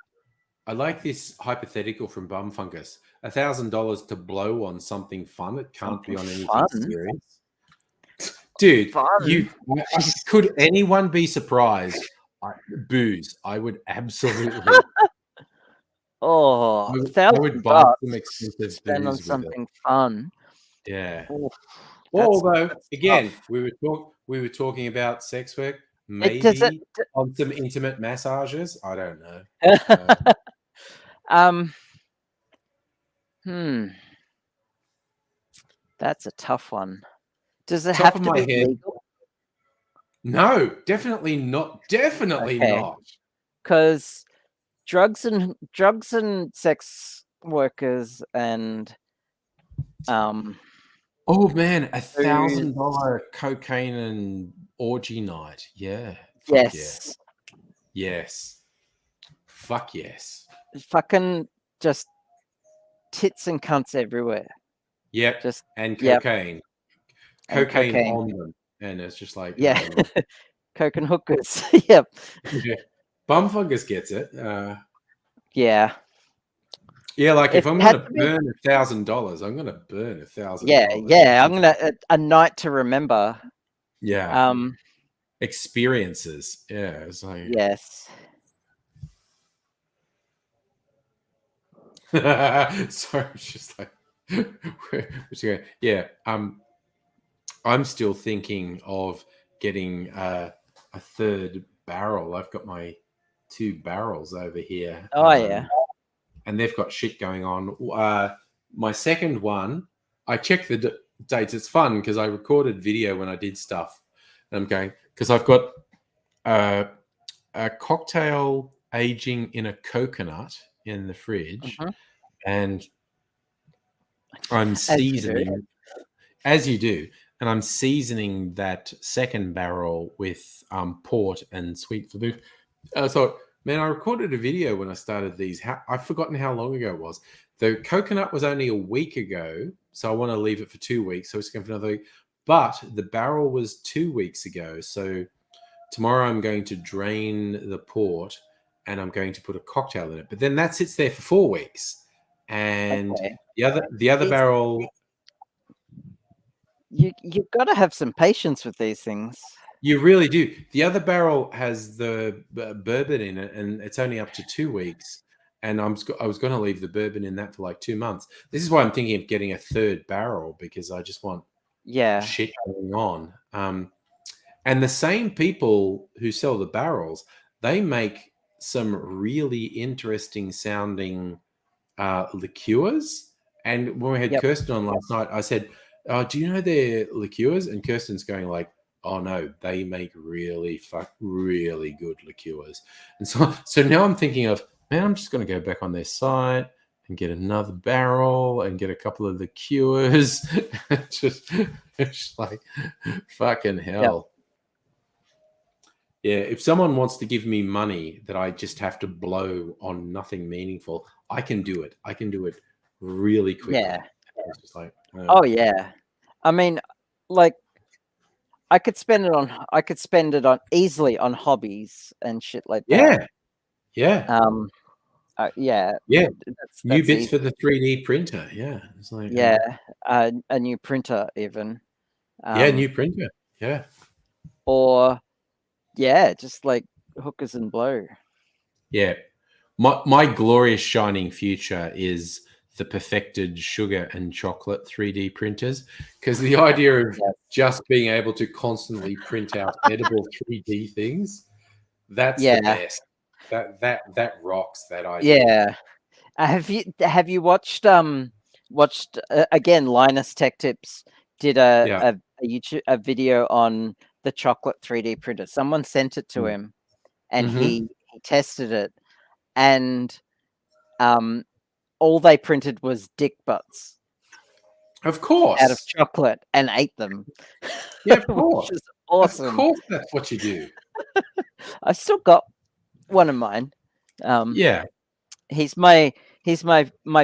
S1: I like this hypothetical from Bum Fungus. $1,000 to blow on something fun. It can't be on anything serious. Dude, could anyone be surprised? Booze. I would absolutely.
S7: Oh,
S1: I would
S7: $1,000
S1: buy some expensive
S7: spend on
S1: booze with it.
S7: something fun.
S1: Yeah.
S7: Oof,
S1: Although,
S7: that's
S1: again,
S7: tough.
S1: we were talking about sex work.
S7: It does it.
S1: Maybe on some intimate massages. I don't know.
S7: Um. Hmm. That's a tough one. Does it
S1: Top
S7: have
S1: of
S7: to
S1: my
S7: be
S1: head.
S7: legal?
S1: No, definitely not. Definitely
S7: Okay.
S1: not.
S7: Because drugs and sex workers and
S1: Oh man,
S7: booze.
S1: $1,000 cocaine and orgy night. Yeah. Fuck yeah.
S7: Yes.
S1: Yes. Fuck yes.
S7: Fucking just tits and cunts everywhere.
S1: Yep.
S7: Just
S1: And
S7: yep.
S1: cocaine.
S7: And
S1: Cocaine
S7: cocaine.
S1: on them. And it's just like,
S7: Yeah. Coke and hookers. Yep.
S1: yeah. Bumfuckers gets it.
S7: Yeah.
S1: Yeah, like if
S7: If
S1: I'm
S7: it had
S1: gonna
S7: to be,
S1: burn $1,000, I'm gonna burn $1,000.
S7: yeah. I'm gonna a night to remember.
S1: Yeah. Experiences. Yeah. It's like
S7: Yes.
S1: sorry, it's just like yeah. I'm still thinking of getting a third barrel. I've got my 2 barrels over here.
S7: Oh yeah.
S1: And they've got shit going on. My second one, I checked the dates. It's fun because I recorded video when I did stuff. And I'm going because I've got a cocktail aging in a coconut in the fridge, and I'm seasoning as you do, and I'm seasoning that second barrel with port and sweet vermouth. So, man, I recorded a video when I started these. I've forgotten how long ago it was. The coconut was only a week ago, so I want to leave it for 2 weeks. So it's going for another week. But the barrel was 2 weeks ago. So tomorrow I'm going to drain the port and I'm going to put a cocktail in it. But then that sits there for 4 weeks. And the other barrel.
S7: You've got to have some patience with these things.
S1: You really do. The other barrel has the bourbon in it, and it's only up to 2 weeks. And I was going to leave the bourbon in that for like 2 months. This is why I'm thinking of getting a third barrel because I just want shit going on. And the same people who sell the barrels, they make some really interesting sounding liqueurs. And when we had Kirsten on last night, I said, "Oh, do you know their liqueurs?" And Kirsten's going like, "Oh no, they make really good liqueurs." And so now I'm thinking of, man, I'm just going to go back on their site and get another barrel and get a couple of liqueurs. just like fucking hell. Yeah, if someone wants to give me money that I just have to blow on nothing meaningful, I can do it. I can do it really quickly.
S7: Yeah.
S1: It's just like,
S7: oh yeah. I mean, like I could spend it on easily on hobbies and shit like that.
S1: Yeah.
S7: Yeah.
S1: That's new bits
S7: easy.
S1: for the 3D printer. Yeah. It's like
S7: a new printer even.
S1: New printer. Yeah.
S7: Or just like hookers and blow.
S1: Yeah. My glorious shining future is the perfected sugar and chocolate 3D printers, because the idea of just being able to constantly print out edible 3D things, that's the best. That rocks, that idea.
S7: Yeah. Have you watched again, Linus Tech Tips did a YouTube video on the chocolate 3D printer. Someone sent it to him and he tested it, and all they printed was dick butts.
S1: Of course.
S7: Out of chocolate, and ate them.
S1: Yeah, of course.
S7: Which is awesome.
S1: Of course that's what you do.
S7: I still got one of mine. He's my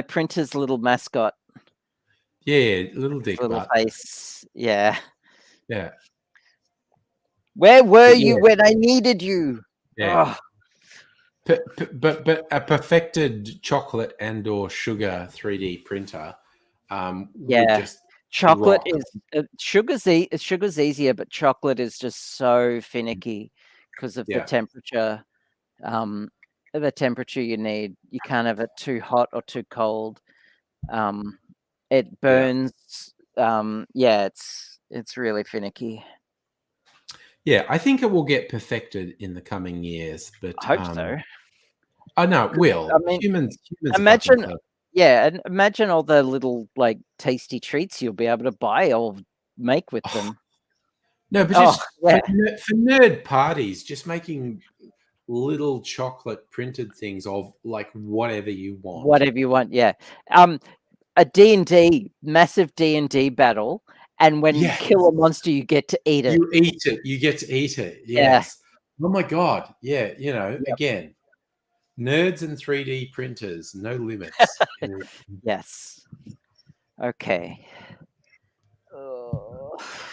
S7: printer's little mascot.
S1: Yeah, little dick butt.
S7: Face. Yeah.
S1: Yeah.
S7: Where were you when I needed you?
S1: Yeah. But a perfected chocolate and or sugar 3D printer would just
S7: chocolate
S1: rock.
S7: is sugar's easier, but chocolate is just so finicky because of
S1: Yeah.
S7: the temperature you need. You can't have it too hot or too cold. It burns. It's really finicky.
S1: Yeah, I think it will get perfected in the coming years, but
S7: I hope so.
S1: I know it will.
S7: I mean,
S1: humans are fucking
S7: imagine,
S1: clever.
S7: and imagine all the little like tasty treats you'll be able to buy or make with them.
S1: No, but just for nerd parties, just making little chocolate printed things of like whatever you want.
S7: Whatever you want, yeah. A D&D, massive D&D battle, and when you kill a monster, you get to eat it.
S1: You eat it. You get to eat it. Yes. Oh my god. Yeah. Again, nerds and 3D printers, no limits.
S7: Yes. Okay.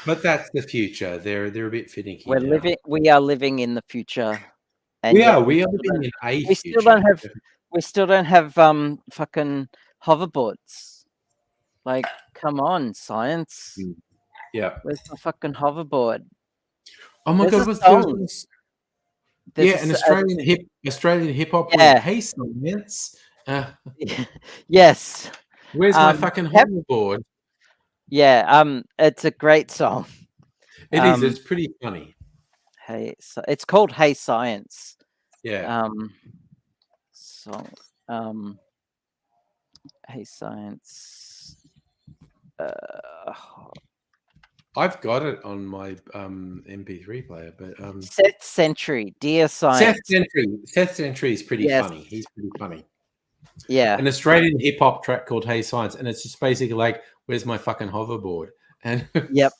S1: But that's the future. They're a bit finicky.
S7: We are living in the future. And
S1: we are living in a future.
S7: We still don't have fucking hoverboards. Like, come on, science.
S1: Yeah.
S7: Where's my fucking hoverboard?
S1: Oh my god, what's an Australian hip hop group. Hey Science.
S7: Yes.
S1: Where's my fucking hoverboard?
S7: Yeah, it's a great song.
S1: It is. It's pretty funny.
S7: Hey, so it's called Hey Science.
S1: Yeah.
S7: Hey Science.
S1: I've got it on my MP3 player, but
S7: Seth Sentry, Dear Science.
S1: Seth Sentry is pretty funny. He's pretty funny.
S7: Yeah.
S1: An Australian hip hop track called Hey Science, and it's just basically like, "Where's my fucking hoverboard?" And
S7: yep.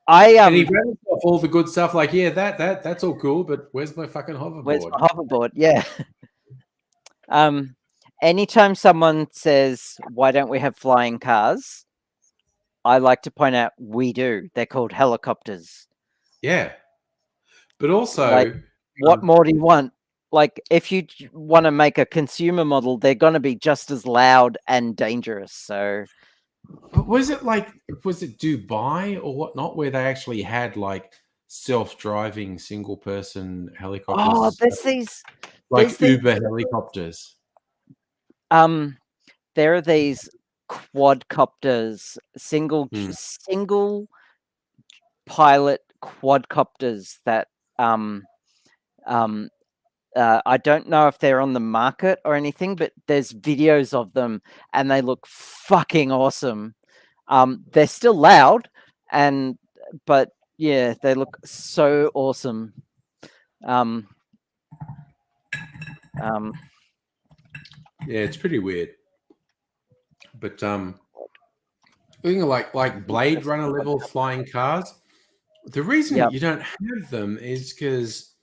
S1: and he rattles off all the good stuff, like, yeah, that's all cool, but where's my fucking hoverboard?
S7: Where's my hoverboard? Yeah. Anytime someone says, "Why don't we have flying cars?" I like to point out we do. They're called helicopters.
S1: Yeah. But also,
S7: like, what more do you want? Like, if you want to make a consumer model, they're going to be just as loud and dangerous. So,
S1: but was it Dubai or whatnot, where they actually had like self-driving single-person helicopters?
S7: Oh, there's these
S1: Uber helicopters.
S7: There are these quadcopters, single pilot quadcopters that I don't know if they're on the market or anything, but there's videos of them and they look fucking awesome. They're still loud but yeah, they look so awesome.
S1: Yeah, it's pretty weird. But looking like Blade Runner level flying cars, the reason you don't have them is because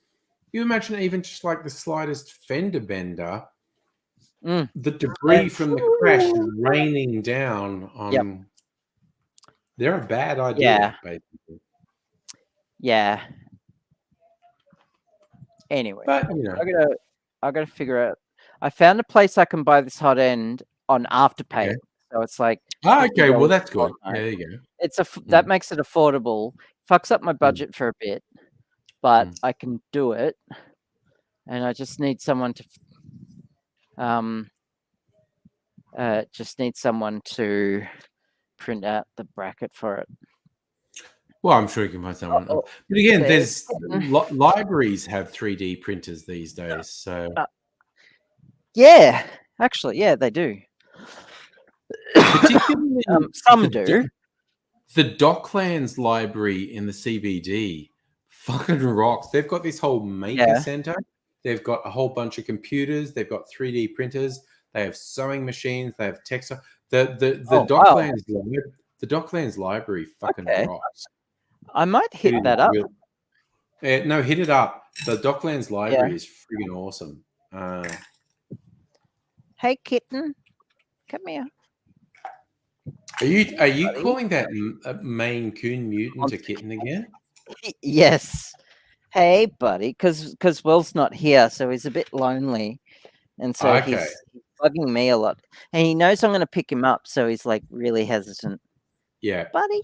S1: you imagine even just like the slightest fender bender, the debris from the crash raining down on. They're a bad idea, basically.
S7: Yeah. Anyway,
S1: but
S7: I gotta figure out. I found a place I can buy this hot end on Afterpay.
S1: Okay.
S7: So it's like,
S1: okay, well that's good. Yeah, there you go.
S7: It's that makes it affordable. Fucks up my budget for a bit, but I can do it. And I just need someone to print out the bracket for it.
S1: Well, I'm sure you can find someone. But again, there's libraries have 3D printers these days. So
S7: yeah, actually, yeah, they do.
S1: Particularly
S7: some do.
S1: The Docklands library in the CBD fucking rocks. They've got this whole maker center. They've got a whole bunch of computers. They've got 3D printers. They have sewing machines. They have textile. The Docklands library fucking rocks.
S7: I might hit that up.
S1: No, hit it up. The Docklands library is freaking awesome.
S7: Hey, kitten, come here.
S1: Are you calling that Maine Coon mutant a kitten again?
S7: Yes. Hey, buddy, because Will's not here, so he's a bit lonely, and so he's bugging me a lot. And he knows I'm going to pick him up, so he's like really hesitant.
S1: Yeah,
S7: buddy,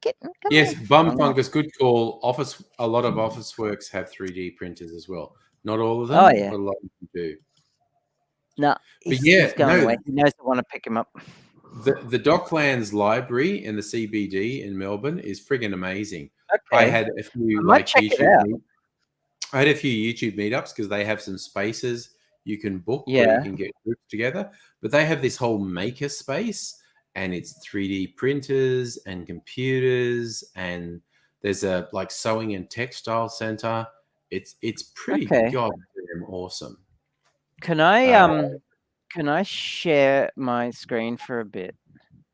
S7: kitten. Come
S1: Yes,
S7: here.
S1: bum
S7: Oh,
S1: fungus, good call. A lot of office works have 3D printers as well. Not all of them,
S7: Oh, yeah.
S1: but a lot of them do.
S7: No,
S1: But
S7: he's going away. He knows I want to pick him up.
S1: the Docklands Library in the CBD in Melbourne is friggin' amazing.
S7: Okay.
S1: I had a few
S7: I might check it out.
S1: I had a few YouTube meetups because they have some spaces you can book where
S7: Yeah.
S1: you can get groups together. But they have this whole maker space, and it's 3D printers and computers, and there's a like sewing and textile center. It's pretty
S7: Okay.
S1: goddamn awesome.
S7: Can I share my screen for a bit?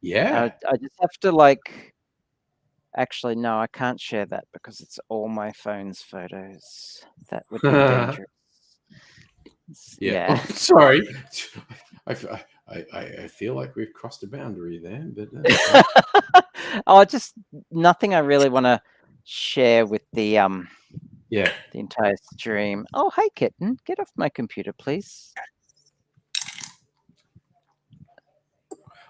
S1: Yeah.
S7: I just have to like. Actually, no, I can't share that because it's all my phone's photos. That would be dangerous.
S1: Yeah. Oh, sorry. I feel like we've crossed a boundary there, but
S7: Oh, just nothing I really want to share with the
S1: yeah.
S7: the entire stream. Oh, hey kitten, get off my computer, please.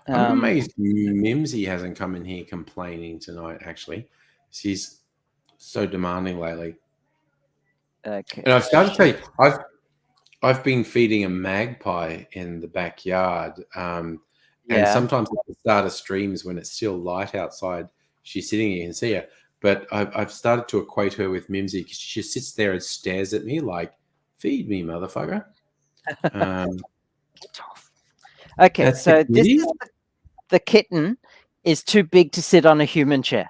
S1: I'm amazed Mimsy hasn't come in here complaining tonight. Actually, she's so demanding lately.
S7: Okay.
S1: And I've started to tell you, I've been feeding a magpie in the backyard, and sometimes at the start of streams when it's still light outside, she's sitting here. You can see her, but I've started to equate her with Mimsy because she just sits there and stares at me like, "Feed me, motherfucker."
S7: Okay, so this is the kitten is too big to sit on a human chair.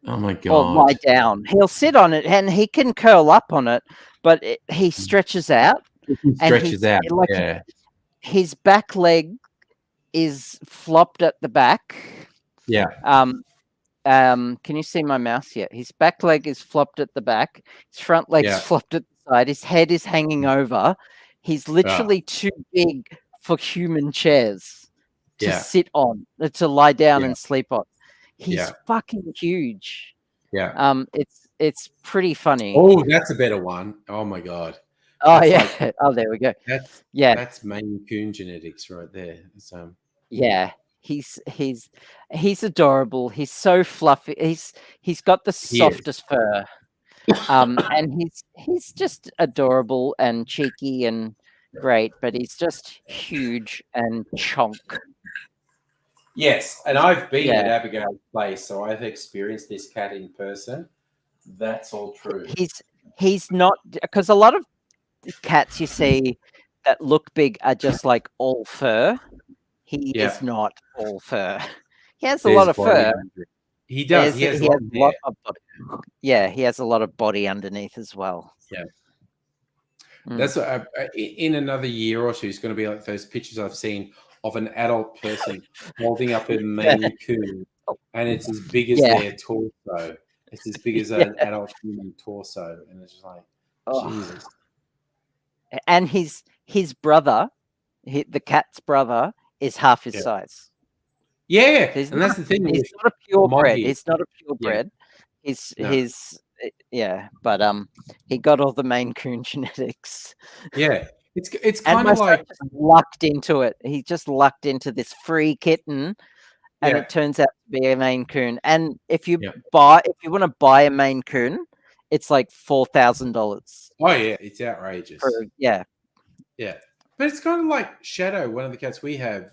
S1: Oh my god!
S7: Or lie down. He'll sit on it and he can curl up on it, but he stretches out.
S1: He stretches out.
S7: Like
S1: yeah.
S7: His back leg is flopped at the back.
S1: Yeah.
S7: Can you see my mouse yet? His back leg is flopped at the back. His front leg's flopped at the side. His head is hanging over. He's literally too big for human chairs to sit on, to lie down and sleep on. He's fucking huge.
S1: Yeah.
S7: It's pretty funny.
S1: Oh, that's a better one. Oh my god.
S7: Oh that's yeah. Oh, there we go.
S1: That's Maine Coon genetics right there.
S7: Yeah. He's adorable. He's so fluffy. He's got the softest fur. And he's just adorable and cheeky and great, but he's just huge and chonk.
S1: Yes, and I've been at Abigail's place, so I've experienced this cat in person. That's all true.
S7: He's not, because a lot of cats you see that look big are just like all fur. He is not all fur. He has a lot of fur.
S1: He does. He has a lot of body.
S7: Yeah, he has a lot of body underneath as well.
S1: Yeah. That's in another year or two. It's going to be like those pictures I've seen of an adult person holding up a Maine Coon, and it's as big as their torso. It's as big as an adult human torso, and it's just like Jesus.
S7: And his brother, the cat's brother, is half his size.
S1: Yeah, and that's the thing.
S7: He's not a purebred. He's not a purebred. But he got all the Maine Coon genetics.
S1: Yeah, it's kind of like
S7: lucked into it. He just lucked into this free kitten, and it turns out to be a Maine Coon. And if you want to buy a Maine Coon, it's like $4,000.
S1: Oh yeah, it's outrageous.
S7: Yeah,
S1: but it's kind of like Shadow, one of the cats we have.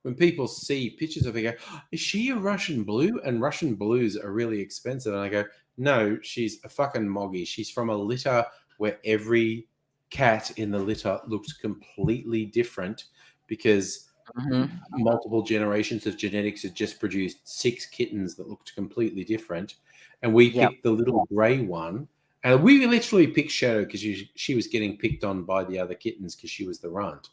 S1: When people see pictures of her, they go, oh, is she a Russian blue? And Russian blues are really expensive. And I go, no, she's a fucking moggy. She's from a litter where every cat in the litter looks completely different because multiple generations of genetics had just produced 6 kittens that looked completely different. And we picked the little grey one. And we literally picked Shadow because she was getting picked on by the other kittens because she was the runt.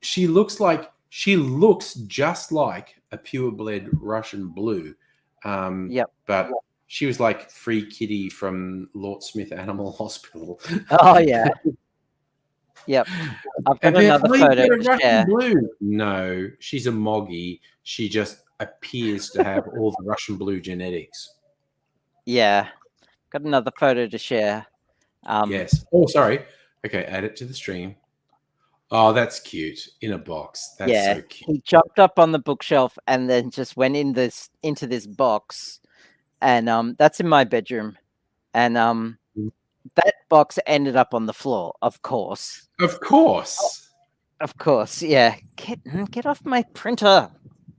S1: She looks just like a purebred Russian blue. But she was like free kitty from Lord Smith Animal Hospital.
S7: Oh, yeah. Yep. I've got another photo to share.
S1: Blue. No, she's a moggy. She just appears to have all the Russian blue genetics.
S7: Yeah. Got another photo to share.
S1: Yes. Oh, sorry. Okay, add it to the stream. Oh, that's cute. In a box. That's
S7: Yeah,
S1: so cute.
S7: he jumped up on the bookshelf and then just went into this box, and that's in my bedroom, and that box ended up on the floor, of course.
S1: Of course.
S7: Of course, yeah. Get off my printer.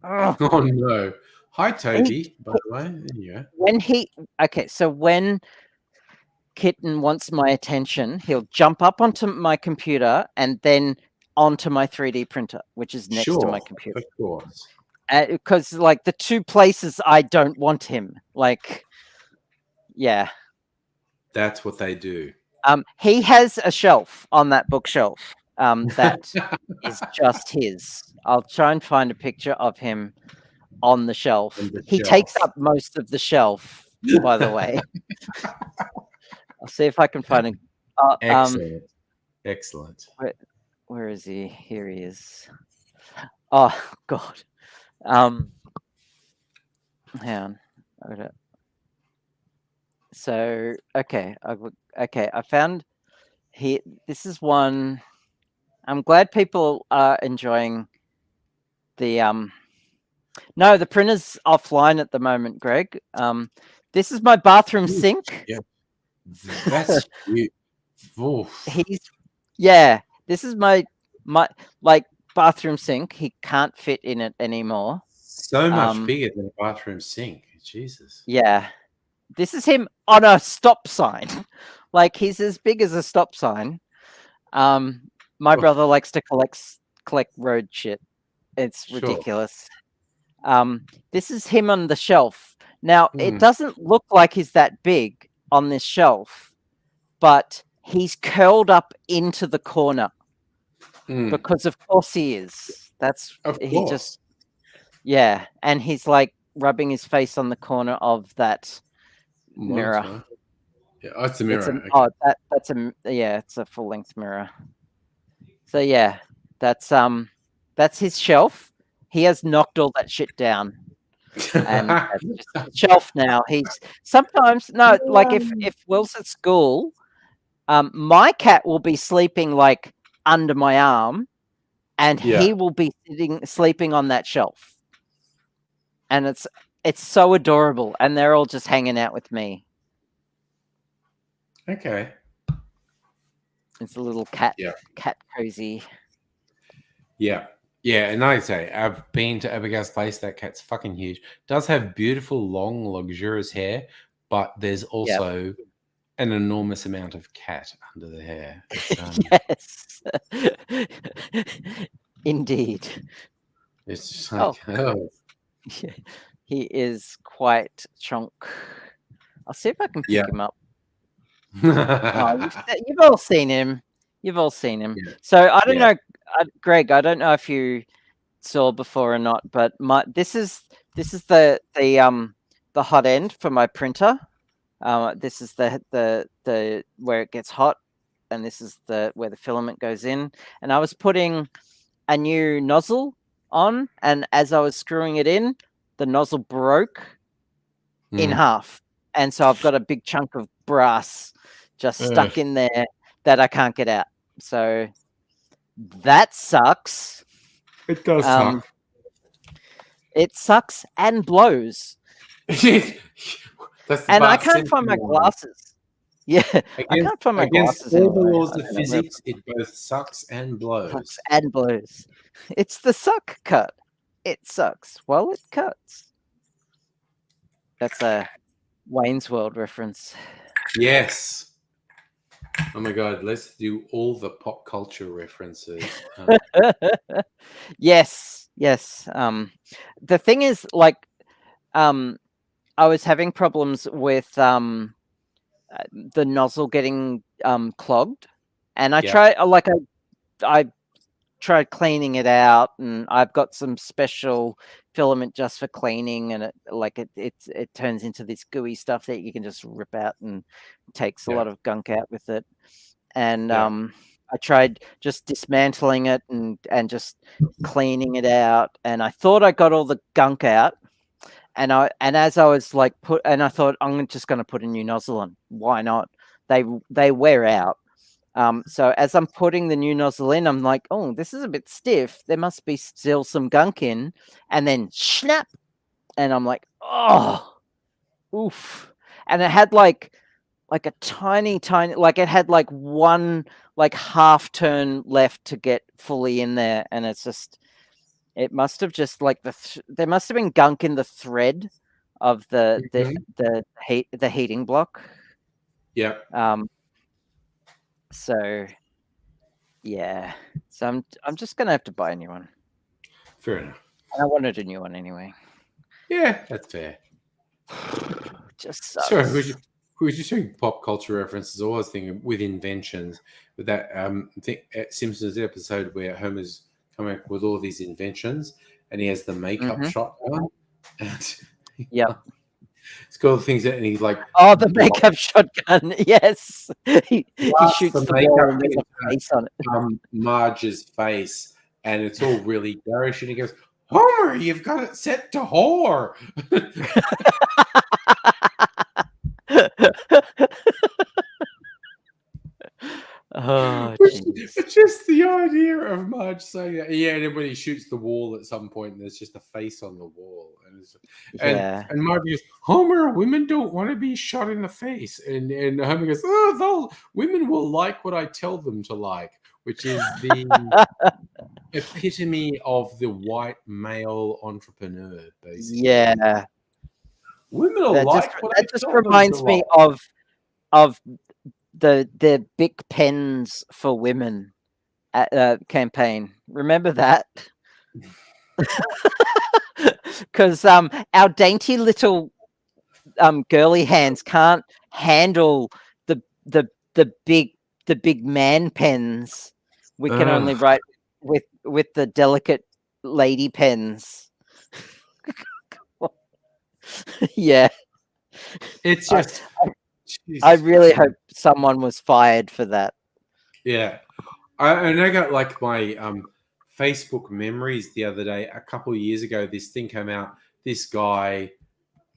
S7: Ugh.
S1: Oh no. Hi, Toby. By the way, there you go.
S7: When Kitten wants my attention, he'll jump up onto my computer and then onto my 3D printer, which is next to my computer.
S1: Of course.
S7: Because like the two places I don't want him. Like, yeah.
S1: That's what they do.
S7: He has a shelf on that bookshelf. That is just his. I'll try and find a picture of him on the shelf. He takes up most of the shelf, by the way. I'll see if I can find him.
S1: Excellent. Excellent.
S7: Where is he? Here he is. Oh God. Hang on. So okay, I found here. This is one. I'm glad people are enjoying the No, the printer's offline at the moment, Greg. This is my bathroom sink.
S1: Yeah. That's cute.
S7: This is my like bathroom sink. He can't fit in it anymore.
S1: So much bigger than a bathroom sink. Jesus.
S7: Yeah. This is him on a stop sign. Like he's as big as a stop sign. My brother likes to collect road shit. It's ridiculous. This is him on the shelf. Now, it doesn't look like he's that big on this shelf, but he's curled up into the corner because of course he is. And he's like rubbing his face on the corner of that mirror.
S1: Yeah, it's a mirror.
S7: It's a full length mirror. So yeah, that's his shelf. He has knocked all that shit down. And that's just a shelf now. He's sometimes if Will's at school, my cat will be sleeping like under my arm, and he will be sleeping on that shelf. And it's so adorable, and they're all just hanging out with me.
S1: Okay.
S7: It's a little cat cozy.
S1: Yeah. Yeah, and like I say, I've been to Abigail's place. That cat's fucking huge. Does have beautiful, long, luxurious hair, but there's also an enormous amount of cat under the hair.
S7: Yes. Indeed.
S1: It's just like,
S7: He is quite chunk. I'll see if I can pick him up. You've all seen him. Yeah. So I don't know, Greg. I don't know if you saw before or not, but this is the hot end for my printer. This is the where it gets hot, and this is where the filament goes in. And I was putting a new nozzle on, and as I was screwing it in, the nozzle broke in half, and so I've got a big chunk of brass just stuck in there that I can't get out. So that sucks.
S1: It does suck.
S7: It sucks and blows.
S1: And
S7: I can't find my glasses. Yeah, I can't find my glasses.
S1: Against all the laws of physics, it both sucks and blows.
S7: Sucks and blows. It's the suck cut. It sucks while it cuts. That's a Wayne's World reference.
S1: Yes. Oh my God, let's do all the pop culture references.
S7: Yes. The thing is, like, I was having problems with the nozzle getting clogged, and I tried cleaning it out, and I've got some special filament just for cleaning, and it turns into this gooey stuff that you can just rip out and takes a lot of gunk out with it. And I tried just dismantling it and just cleaning it out, and I thought I got all the gunk out. And as I was like I thought I'm just going to put a new nozzle on. Why not? They wear out. So as I'm putting the new nozzle in, I'm like, oh, this is a bit stiff. There must be still some gunk in. And then snap. And I'm like, oh, oof. And it had like a tiny, like it had like one like half turn left to get fully in there. And it's just, it must have just like there must have been gunk in the thread of the heating block.
S1: Yeah.
S7: So yeah. So I'm just gonna have to buy a new one.
S1: Fair enough.
S7: And I wanted a new one anyway.
S1: Yeah, that's fair.
S7: Just sucks.
S1: Sorry, we're just doing pop culture references. I was thinking with inventions, with that Simpsons episode where Homer's coming up with all these inventions, and he has the makeup shotgun. And
S7: Yep.
S1: It's got all the things that, and he's like,
S7: oh, the makeup shotgun. Yes, he shoots the
S1: makeup
S7: wall and there's a face on it.
S1: Marge's face, and it's all really garish, and he goes, Homer, you've got it set to whore.
S7: Oh,
S1: it's just the idea of Marge saying that. Yeah, and then when he shoots the wall at some point, there's just a face on the wall, and Marge goes, Homer, women don't want to be shot in the face, and Homer goes, oh, women will like what I tell them to like, which is the epitome of the white male entrepreneur, basically.
S7: Yeah,
S1: women will like what
S7: that just reminds me of the Bic pens for women campaign. Remember that? Because our dainty little girly hands can't handle the big man pens. We can only write with the delicate lady pens. Yeah,
S1: it's just.
S7: I really hope someone was fired for that.
S1: Yeah. I got like my Facebook memories the other day. A couple of years ago, this thing came out. This guy,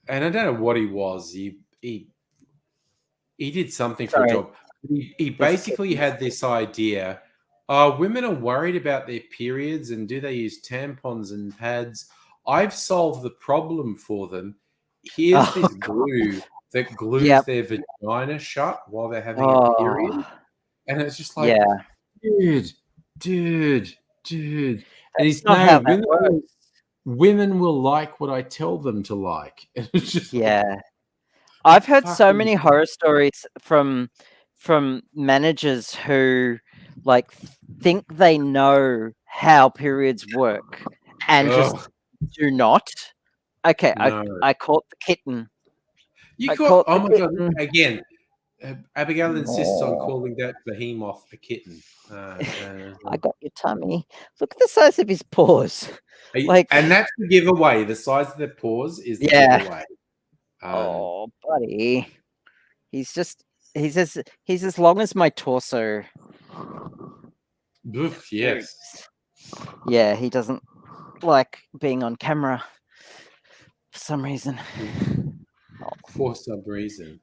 S1: and I don't know what he was. He did something for a job. He basically had this idea. Women are worried about their periods, and do they use tampons and pads? I've solved the problem for them. Here's this glue that glues their vagina shut while they're having a period. And it's just like, dude. And he's women will like what I tell them to like. And it's just
S7: I've heard so many horror stories from managers who like think they know how periods work and just do not. Okay, no. I caught the kitten.
S1: You caught, oh my god! Again, Abigail insists on calling that behemoth a kitten.
S7: I got your tummy. Look at the size of his paws.
S1: And that's the giveaway. The size of the paws is the giveaway.
S7: Oh, buddy, he's as long as my torso.
S1: Oof, yes.
S7: Yeah, he doesn't like being on camera for some reason.
S1: For some reason.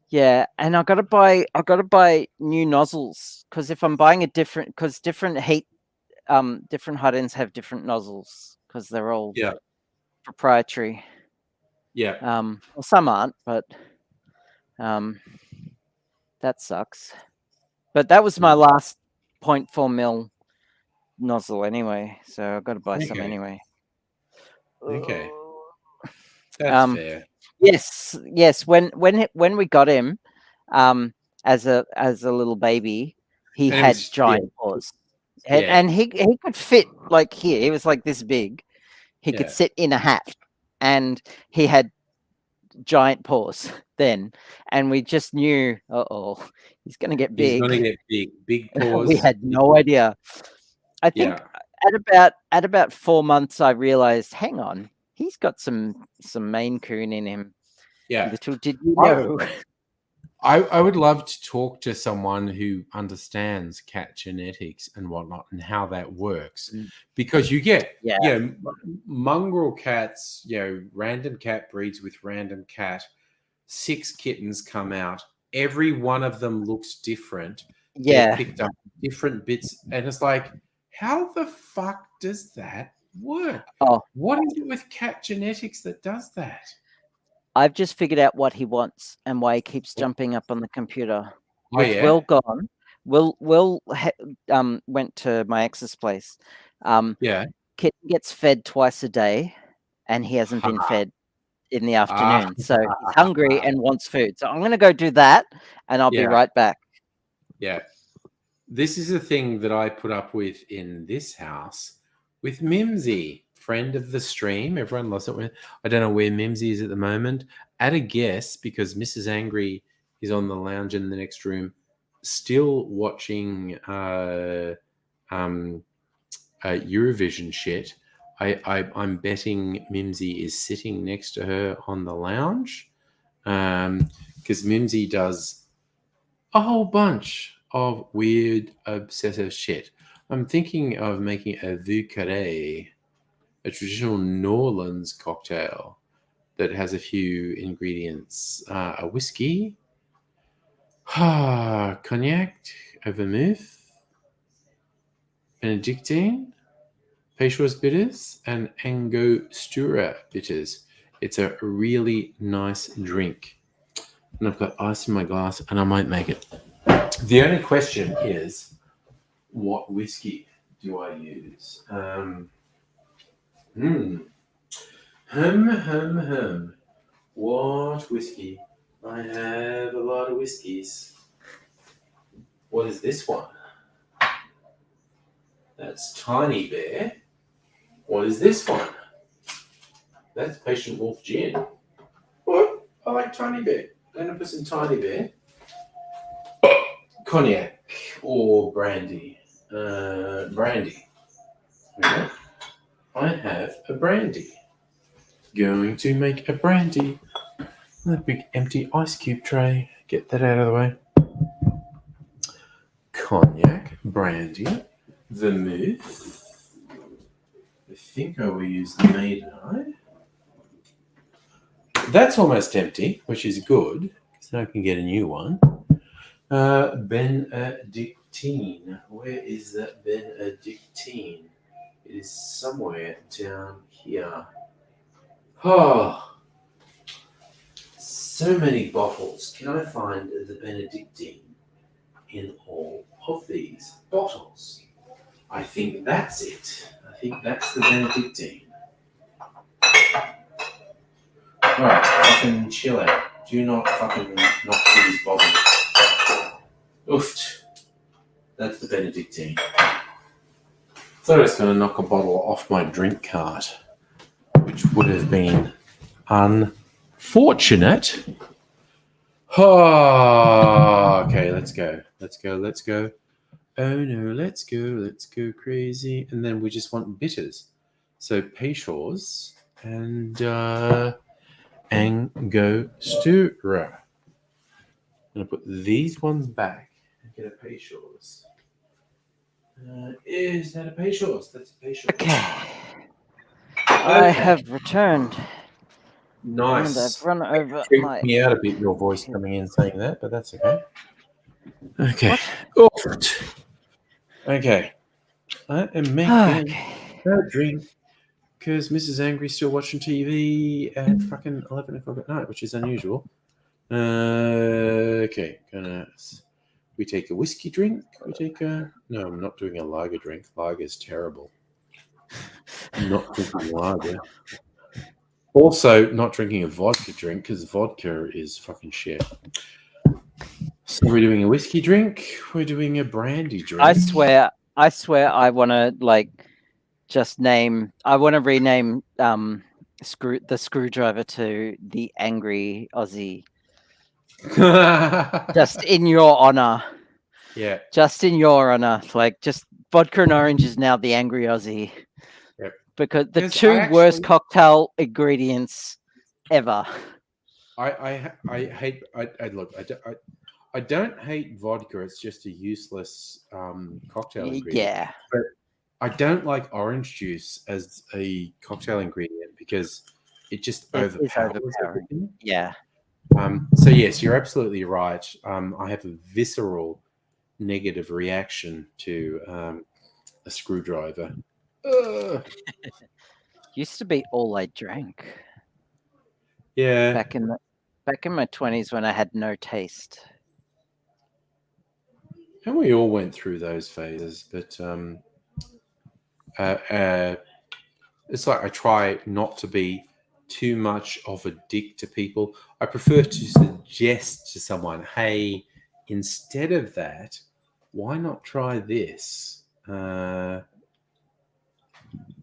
S7: Yeah, and I gotta buy new nozzles because if I'm buying different hot ends have different nozzles because they're all proprietary.
S1: Yeah.
S7: Well, some aren't, but that sucks. But that was my last 0.4 mil nozzle anyway, so I've got to buy some anyway.
S1: Okay. That's fair.
S7: Yes. When we got him, as a little baby, he had giant paws, and he could fit like here. He was like this big. He could sit in a hat, and he had giant paws then, and we just knew, he's gonna get big.
S1: He's gonna get big paws.
S7: We had no idea. I think at about 4 months, I realized, hang on, he's got some Maine Coon in him.
S1: Yeah.
S7: Little did you know.
S1: I would love to talk to someone who understands cat genetics and whatnot and how that works, because you get mongrel cats, random cat breeds with random cat 6 kittens come out. Every one of them looks different.
S7: Yeah.
S1: They've picked up different bits, and it's like, how the fuck does that work?
S7: Oh.
S1: What is it with cat genetics that does that?
S7: I've just figured out what he wants and why he keeps jumping up on the computer.
S1: Oh,
S7: With
S1: yeah?
S7: Will gone, Will went to my ex's place.
S1: Yeah.
S7: Kitten gets fed twice a day, and he hasn't been fed in the afternoon. So he's hungry and wants food. So I'm going to go do that, and I'll be
S1: Yeah.
S7: right back.
S1: Yeah. This is a thing that I put up with in this house with Mimsy, friend of the stream. Everyone loves it. I don't know where Mimsy is at the moment. At a guess, because Mrs. Angry is on the lounge in the next room, still watching Eurovision shit. I'm betting Mimsy is sitting next to her on the lounge, because Mimsy does a whole bunch of weird, obsessive shit. I'm thinking of making a Vieux Carré, a traditional New Orleans cocktail that has a few ingredients: a whiskey, cognac, a vermouth, Benedictine, Peychaud's bitters, and Angostura bitters. It's a really nice drink. And I've got ice in my glass, and I might make it. The only question is, what whiskey do I use? What whiskey? I have a lot of whiskeys. What is this one? That's Tiny Bear. What is this one? That's Patient Wolf Gin. What? I like Tiny Bear. I'm going to put some Tiny Bear. Cognac or brandy. Brandy. Okay. I have a brandy. Going to make a brandy. A big empty ice cube tray. Get that out of the way. Cognac, brandy, vermouth. I think I will use the Maiden Eye. That's almost empty, which is good, because now I can get a new one. Benedictine. Where is that Benedictine? It is somewhere down here. Oh, so many bottles. Can I find the Benedictine in all of these bottles? I think that's it. I think that's the Benedictine. Alright, fucking chill out. Do not fucking knock these bottles. Oof. That's the Benedictine. Thought I was going to knock a bottle off my drink cart, which would have been unfortunate. Oh, okay, let's go. Oh no, let's go crazy. And then we just want bitters. So Peychaud's and Angostura. I'm going to put these ones back and get a Peychaud's. Is that a Peychaud's? That's a Peychaud's.
S7: Okay. I have returned.
S1: Nice.
S7: And I've run over
S1: Freaked
S7: my...
S1: me out a bit, your voice coming in saying that, but that's okay. Okay.
S7: What?
S1: Okay. I am making a drink because Mrs. Angry's still watching TV at fucking 11 o'clock at night, which is unusual. Okay. We take a whiskey drink. No, I'm not doing a lager drink. Lager's terrible. I'm not drinking lager. Also, not drinking a vodka drink because vodka is fucking shit. So we're doing a whiskey drink. We're doing a brandy drink.
S7: I swear I want to I want to rename the screwdriver to the Angry Aussie. Just in your honor.
S1: Yeah.
S7: Just in your honor. Just vodka and orange is now the Angry Aussie.
S1: Yep.
S7: Because the two worst cocktail ingredients ever.
S1: I don't hate vodka. It's just a useless cocktail ingredient.
S7: Yeah.
S1: But I don't like orange juice as a cocktail ingredient because it just overpowers everything.
S7: Yeah.
S1: So yes, you're absolutely right. I have a visceral negative reaction to a screwdriver.
S7: Used to be all I drank
S1: Yeah.
S7: back in my 20s when I had no taste.
S1: And we all went through those phases, but it's like I try not to be too much of a dick to people. I prefer to suggest to someone, hey, instead of that, why not try this?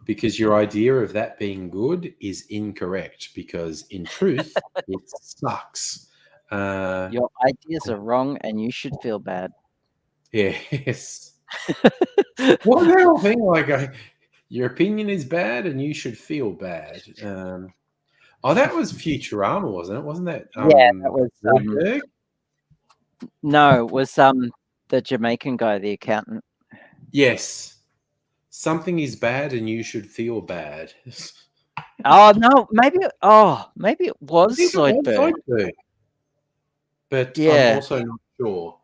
S1: Because your idea of that being good is incorrect, because in truth, it sucks.
S7: Your ideas are wrong and you should feel bad.
S1: Yes. What the hell thing? Like, your opinion is bad and you should feel bad. That was Futurama, wasn't it? Wasn't that?
S7: Yeah, that was.
S1: Zoidberg?
S7: No, it was the Jamaican guy, the accountant.
S1: Yes. Something is bad and you should feel bad.
S7: Oh no, maybe it was
S1: I think it was
S7: Zoidberg.
S1: Zoidberg. But
S7: Yeah.
S1: I'm also not sure.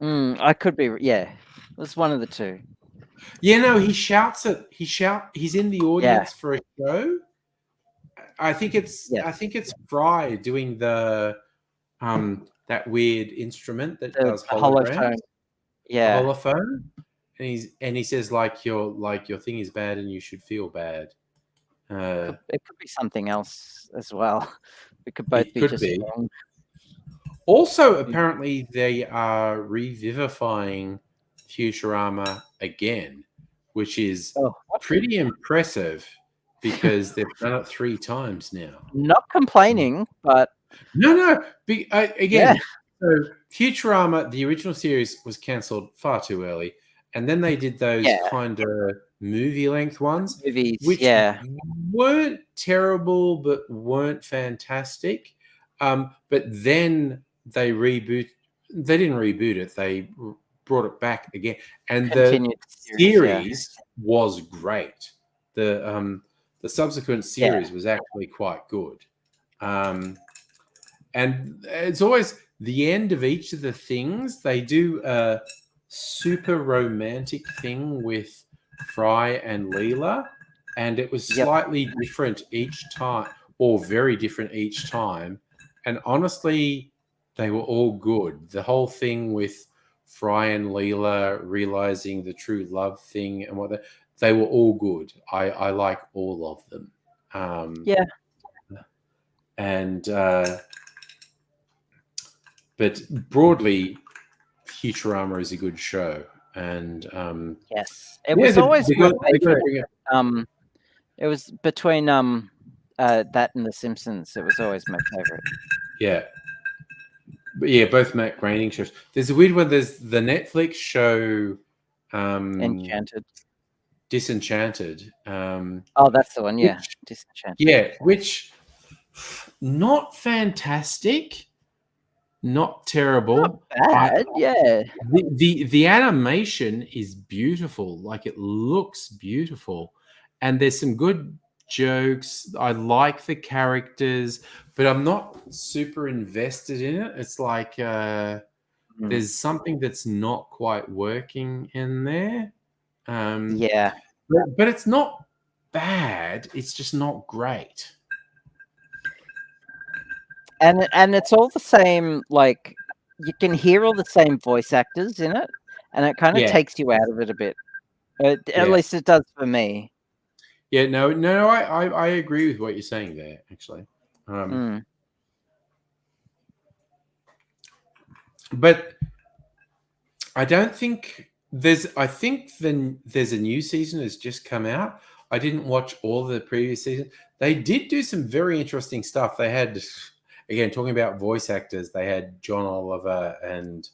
S7: I could be. Yeah, it was one of the two.
S1: Yeah, no, he shouts it. He's in the audience for a show. I think it's Fry doing the that weird instrument that does holograms.
S7: Holophone. Yeah.
S1: The holophone. And he says like your thing is bad and you should feel bad.
S7: It could be something else as well. It could both be just wrong.
S1: Also, apparently, they are revivifying Futurama again, which is pretty impressive because they've done it 3 times now.
S7: Not complaining, but
S1: no. Again, so Futurama, the original series, was cancelled far too early, and then they did those kind of movie-length ones, which weren't terrible but weren't fantastic. But then they didn't reboot it. They brought it back again, and the series was great. The subsequent series was actually quite good. And it's always the end of each of the things. They do a super romantic thing with Fry and Leela, and it was slightly different each time, or very different each time. And honestly, they were all good. The whole thing with Fry and Leela realizing the true love thing and they were all good. I like all of them. And but broadly, Futurama is a good show. And
S7: yes, it was always my favorite. It was between that and The Simpsons. It was always my favorite.
S1: Yeah. But yeah, both Matt Groening shows. There's a weird one. There's the Netflix show Disenchanted.
S7: That's the one. Yeah, Disenchanted.
S1: Yeah, which not fantastic, not terrible.
S7: Not bad.
S1: The animation is beautiful. Like, it looks beautiful, and there's some good jokes. I like the characters, but I'm not super invested in it. It's like there's something that's not quite working in there. But it's not bad. It's just not great.
S7: And it's all the same. Like, you can hear all the same voice actors in it, and it kind of takes you out of it a bit. At least it does for me.
S1: Yeah, no, I agree with what you're saying there, actually. But I don't think there's a new season has just come out. I didn't watch all the previous seasons. They did do some very interesting stuff. They had, again, talking about voice actors, they had John Oliver and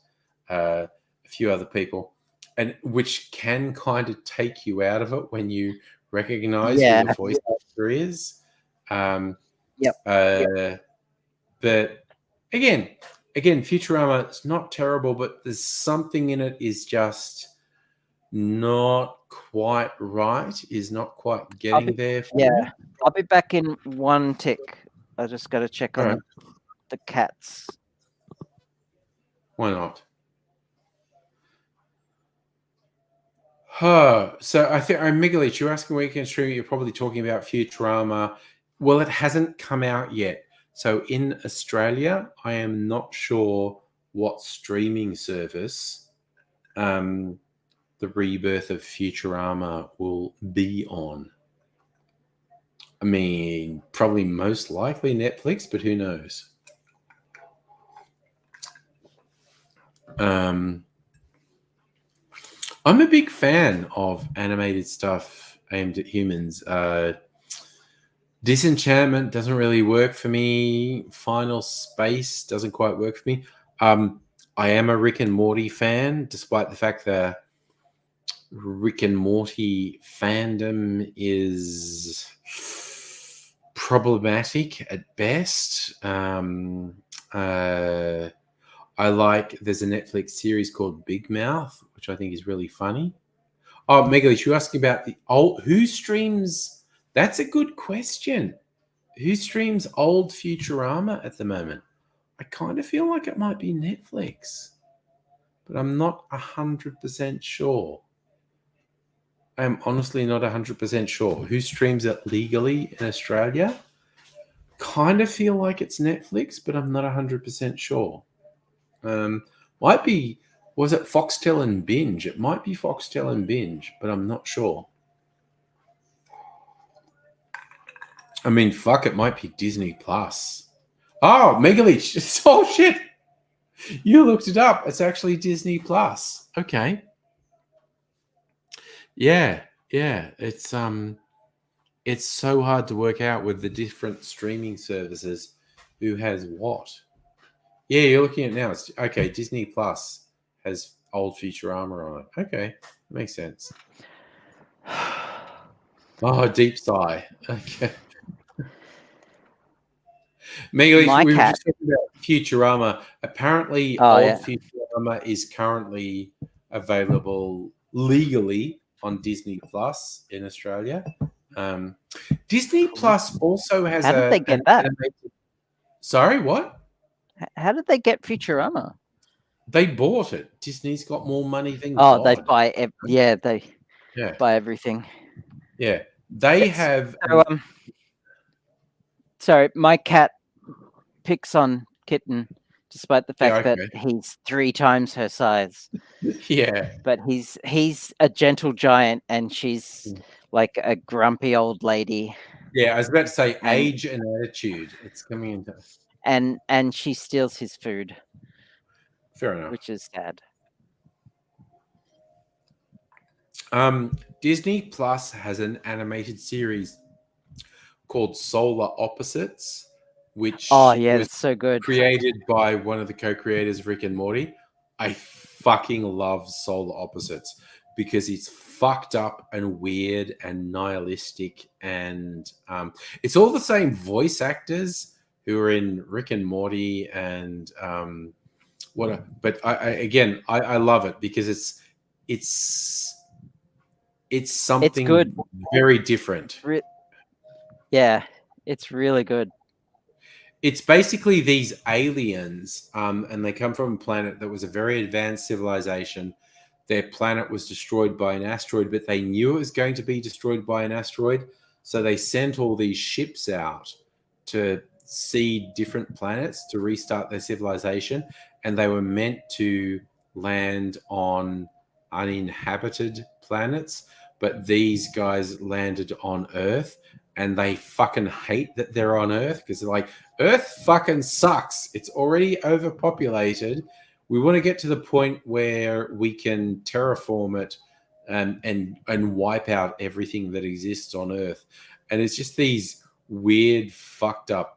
S1: a few other people, and which can kind of take you out of it when you recognize who the voice actor is. But again, Futurama is not terrible, but there's something in it is just not quite right, is not quite getting there.
S7: I'll be back in one tick. I just got to check on it. the cats.
S1: Why not? So I think, Miguelich, you're asking weekend streaming. You're probably talking about Futurama. Well, it hasn't come out yet. So in Australia, I am not sure what streaming service the rebirth of Futurama will be on. I mean, probably most likely Netflix, but who knows? I'm a big fan of animated stuff aimed at humans. Disenchantment doesn't really work for me. Final Space doesn't quite work for me. I am a Rick and Morty fan, despite the fact that Rick and Morty fandom is problematic at best. There's a Netflix series called Big Mouth, which I think is really funny. Oh, Megalich, you're asking about who streams? That's a good question. Who streams old Futurama at the moment? I kind of feel like it might be Netflix, but I'm not 100% sure. I'm honestly not 100% sure. Who streams it legally in Australia? Kind of feel like it's Netflix, but I'm not 100% sure. Might be, was it Foxtel and Binge? It might be Foxtel and Binge, but I'm not sure. I mean, fuck, it might be Disney Plus. Oh, Megalich. Oh, shit. You looked it up. It's actually Disney Plus. Okay. Yeah. It's so hard to work out with the different streaming services who has what. Yeah, you're looking at it now. It's okay. Disney Plus has old Futurama on it. Okay, makes sense. Oh, deep sigh. Okay. Megalich, we were just talking about Futurama. Apparently, Futurama is currently available legally on Disney Plus in Australia. Disney Plus also has
S7: How did they get that?
S1: Sorry, what?
S7: How did they get Futurama?
S1: They bought it. Disney's got more money than God.
S7: They buy buy everything.
S1: Yeah, they have.
S7: Sorry, my cat picks on Kitten, despite the fact that he's 3 times her size.
S1: Yeah,
S7: but he's a gentle giant, and she's like a grumpy old lady.
S1: Yeah, I was about to say age and attitude. It's coming into.
S7: And she steals his food.
S1: Fair enough.
S7: Which is sad.
S1: Disney Plus has an animated series called Solar Opposites, which
S7: was it's so good.
S1: Created by one of the co-creators of Rick and Morty. I fucking love Solar Opposites because it's fucked up and weird and nihilistic, and it's all the same voice actors who are in Rick and Morty and but I love it because it's something
S7: good.
S1: Very different.
S7: Yeah, it's really good.
S1: It's basically these aliens, and they come from a planet that was a very advanced civilization. Their planet was destroyed by an asteroid, but they knew it was going to be destroyed by an asteroid. So they sent all these ships out to see different planets to restart their civilization. And they were meant to land on uninhabited planets. But these guys landed on Earth, and they fucking hate that they're on Earth because they're like, Earth fucking sucks. It's already overpopulated. We want to get to the point where we can terraform it and wipe out everything that exists on Earth. And it's just these weird, fucked up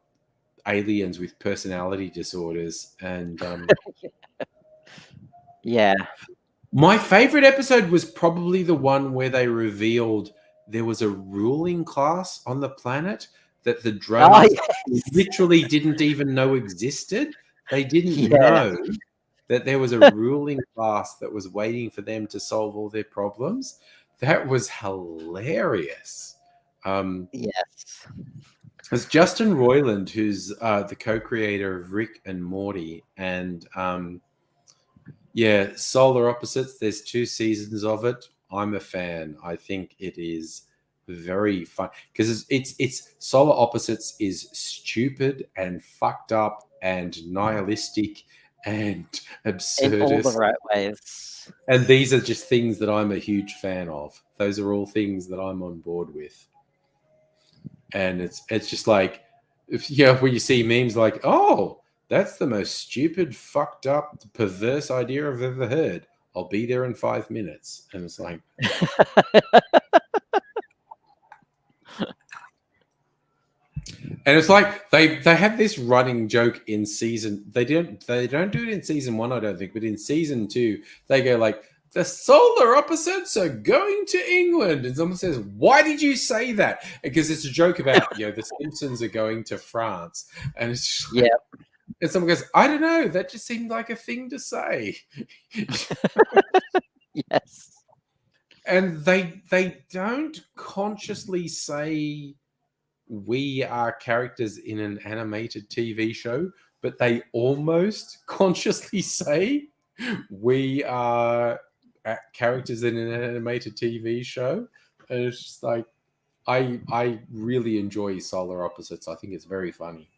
S1: aliens with personality disorders. And
S7: yeah.
S1: My favorite episode was probably the one where they revealed there was a ruling class on the planet that the drones literally didn't even know existed. They didn't know that there was a ruling class that was waiting for them to solve all their problems. That was hilarious.
S7: Yes.
S1: It's Justin Roiland, who's the co-creator of Rick and Morty, and yeah, Solar Opposites. There's 2 seasons of it. I'm a fan. I think it is very fun because it's Solar Opposites is stupid and fucked up and nihilistic and
S7: In all the
S1: absurdist.
S7: right ways.
S1: And these are just things that I'm a huge fan of. Those are all things that I'm on board with. And it's just like, when you see memes like, oh, that's the most stupid, fucked up, perverse idea I've ever heard. I'll be there in 5 minutes. And it's like, and it's like they have this running joke in season. They don't do it in season 1, I don't think, but in season 2, they go like, the Solar Opposites are going to England. And someone says, why did you say that? Because it's a joke about, the Simpsons are going to France. And it's just like, and someone goes, I don't know. That just seemed like a thing to say.
S7: Yes.
S1: And they don't consciously say we are characters in an animated TV show, but they almost consciously say we are characters in an animated TV show. And it's just like, I really enjoy Solar Opposites. I think it's very funny.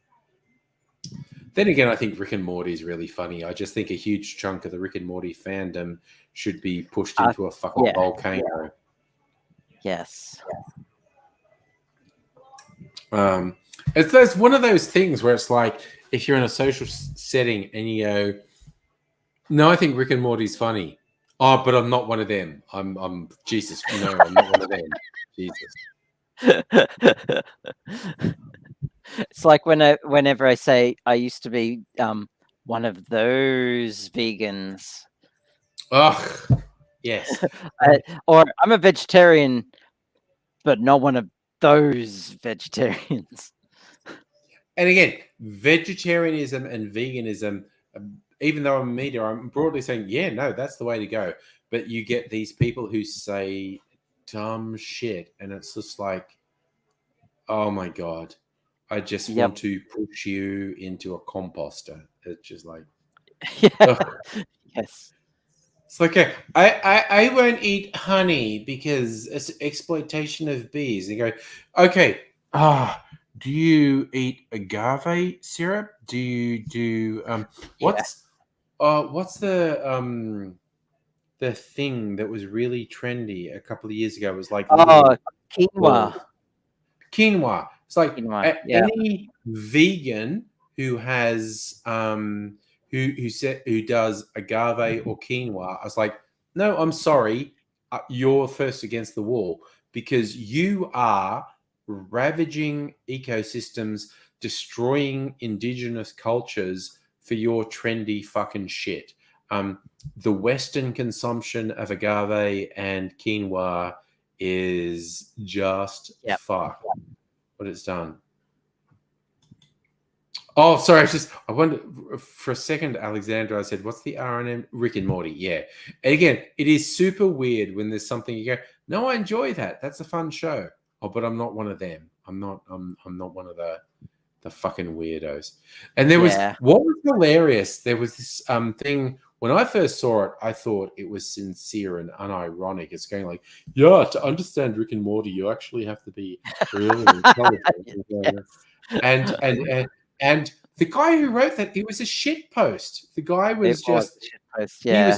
S1: Then again, I think Rick and Morty is really funny. I just think a huge chunk of the Rick and Morty fandom should be pushed into a fucking volcano.
S7: Yes.
S1: It's one of those things where it's like, if you're in a social setting and you go, no, I think Rick and Morty's funny. Oh, but I'm not one of them. I'm Jesus. No, I'm not one of them. Jesus.
S7: It's like whenever I say I used to be one of those vegans.
S1: Ugh. Yes.
S7: Or I'm a vegetarian, but not one of those vegetarians.
S1: And again, vegetarianism and veganism, even though I'm a media, I'm broadly saying, yeah, no, that's the way to go. But you get these people who say dumb shit, and it's just like, oh my God, I just want to push you into a composter. It's just like,
S7: Yes.
S1: It's like, I won't eat honey because it's exploitation of bees. And you go, okay, do you eat agave syrup? Do you do what's the thing that was really trendy a couple of years ago? It was like
S7: quinoa.
S1: Quinoa. It's like
S7: Quinoa,
S1: any vegan who has who does agave or quinoa, I was like, no, I'm sorry, you're first against the wall because you are ravaging ecosystems, destroying indigenous cultures for your trendy fucking shit. The Western consumption of agave and quinoa is just fuck what it's done. Oh, sorry. I wonder for a second, Alexandra, I said, what's the RNM? Rick and Morty. Yeah. And again, it is super weird when there's something you go, no, I enjoy that. That's a fun show. Oh, but I'm not one of them. I'm not one of the fucking weirdos. And there was, what was hilarious? There was this thing, when I first saw it, I thought it was sincere and unironic. It's going like, yeah, to understand Rick and Morty, you actually have to be really intelligent. And the guy who wrote that, it was a shit post. The guy was he was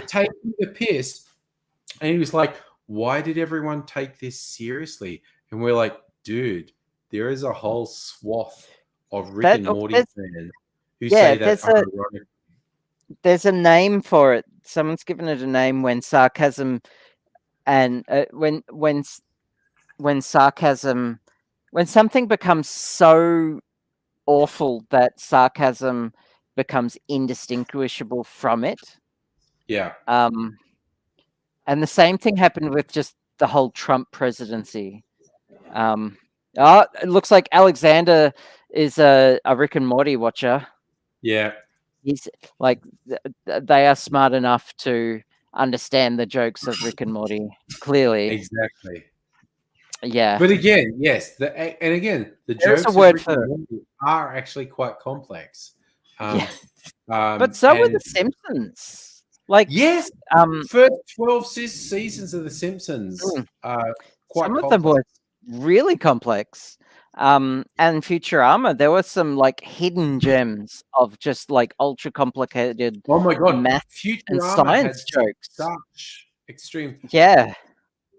S1: taking the piss, and he was like, why did everyone take this seriously? And we're like, dude, there is a whole swath of Rick and Morty fans who say that
S7: there's a name for it. Someone's given it a name when sarcasm and when sarcasm, when something becomes so awful that sarcasm becomes indistinguishable from it.
S1: Yeah.
S7: And the same thing happened with just the whole Trump presidency. It looks like Alexander is a Rick and Morty watcher.
S1: Yeah.
S7: He's like, they are smart enough to understand the jokes of Rick and Morty, clearly.
S1: Exactly.
S7: Yeah.
S1: But again, yes, and again, the
S7: There's a
S1: jokes of
S7: word
S1: Rick and
S7: for
S1: Morty are actually quite complex.
S7: yeah. But so were
S1: And
S7: the Simpsons. Like
S1: yes,
S7: um
S1: first 12 seasons of The Simpsons
S7: mm,
S1: are quite
S7: some of them
S1: complex.
S7: were really complex. And Futurama, there were some like hidden gems of just like ultra complicated
S1: Oh my god,
S7: math and
S1: Futurama had
S7: science jokes.
S1: such extreme.
S7: Yeah.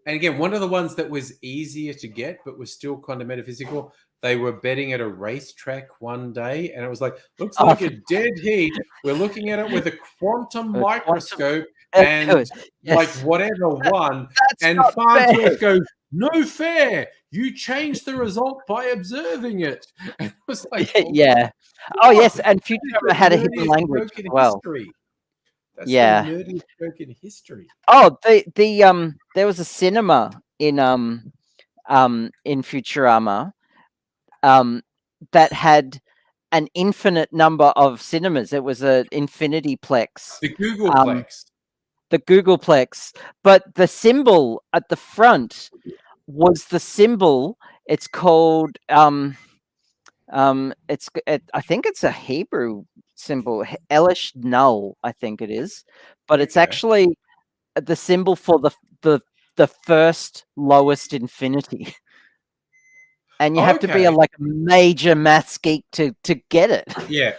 S1: And again, one of the ones that was easier to get, but was still kind of metaphysical. They were betting at a racetrack one day, and it was like, looks
S7: Oh,
S1: like a dead heat. We're looking at it with a quantum
S7: quantum
S1: microscope, and like
S7: yes.
S1: whatever won.
S7: That's
S1: And
S7: not fair.
S1: Farnsworth goes, "No fair. You changed the result by observing it." And it was like,
S7: Yeah. Oh yes,
S1: God,
S7: and
S1: that is
S7: Futurama
S1: the
S7: had a hidden
S1: nerdiest
S7: language
S1: joke
S7: as
S1: in
S7: well.
S1: history. That's
S7: Yeah.
S1: the nerdiest joke in history.
S7: Oh, there was a cinema in Futurama that had an infinite number of cinemas. It was an infinity-plex.
S1: The Googleplex.
S7: The Googleplex, but the symbol at the front was the symbol. It's called I think it's a Hebrew symbol, Elish Null, I think it is, but it's
S1: Okay.
S7: actually the symbol for the first lowest infinity. And you have to be a major maths geek to get it.
S1: Yeah.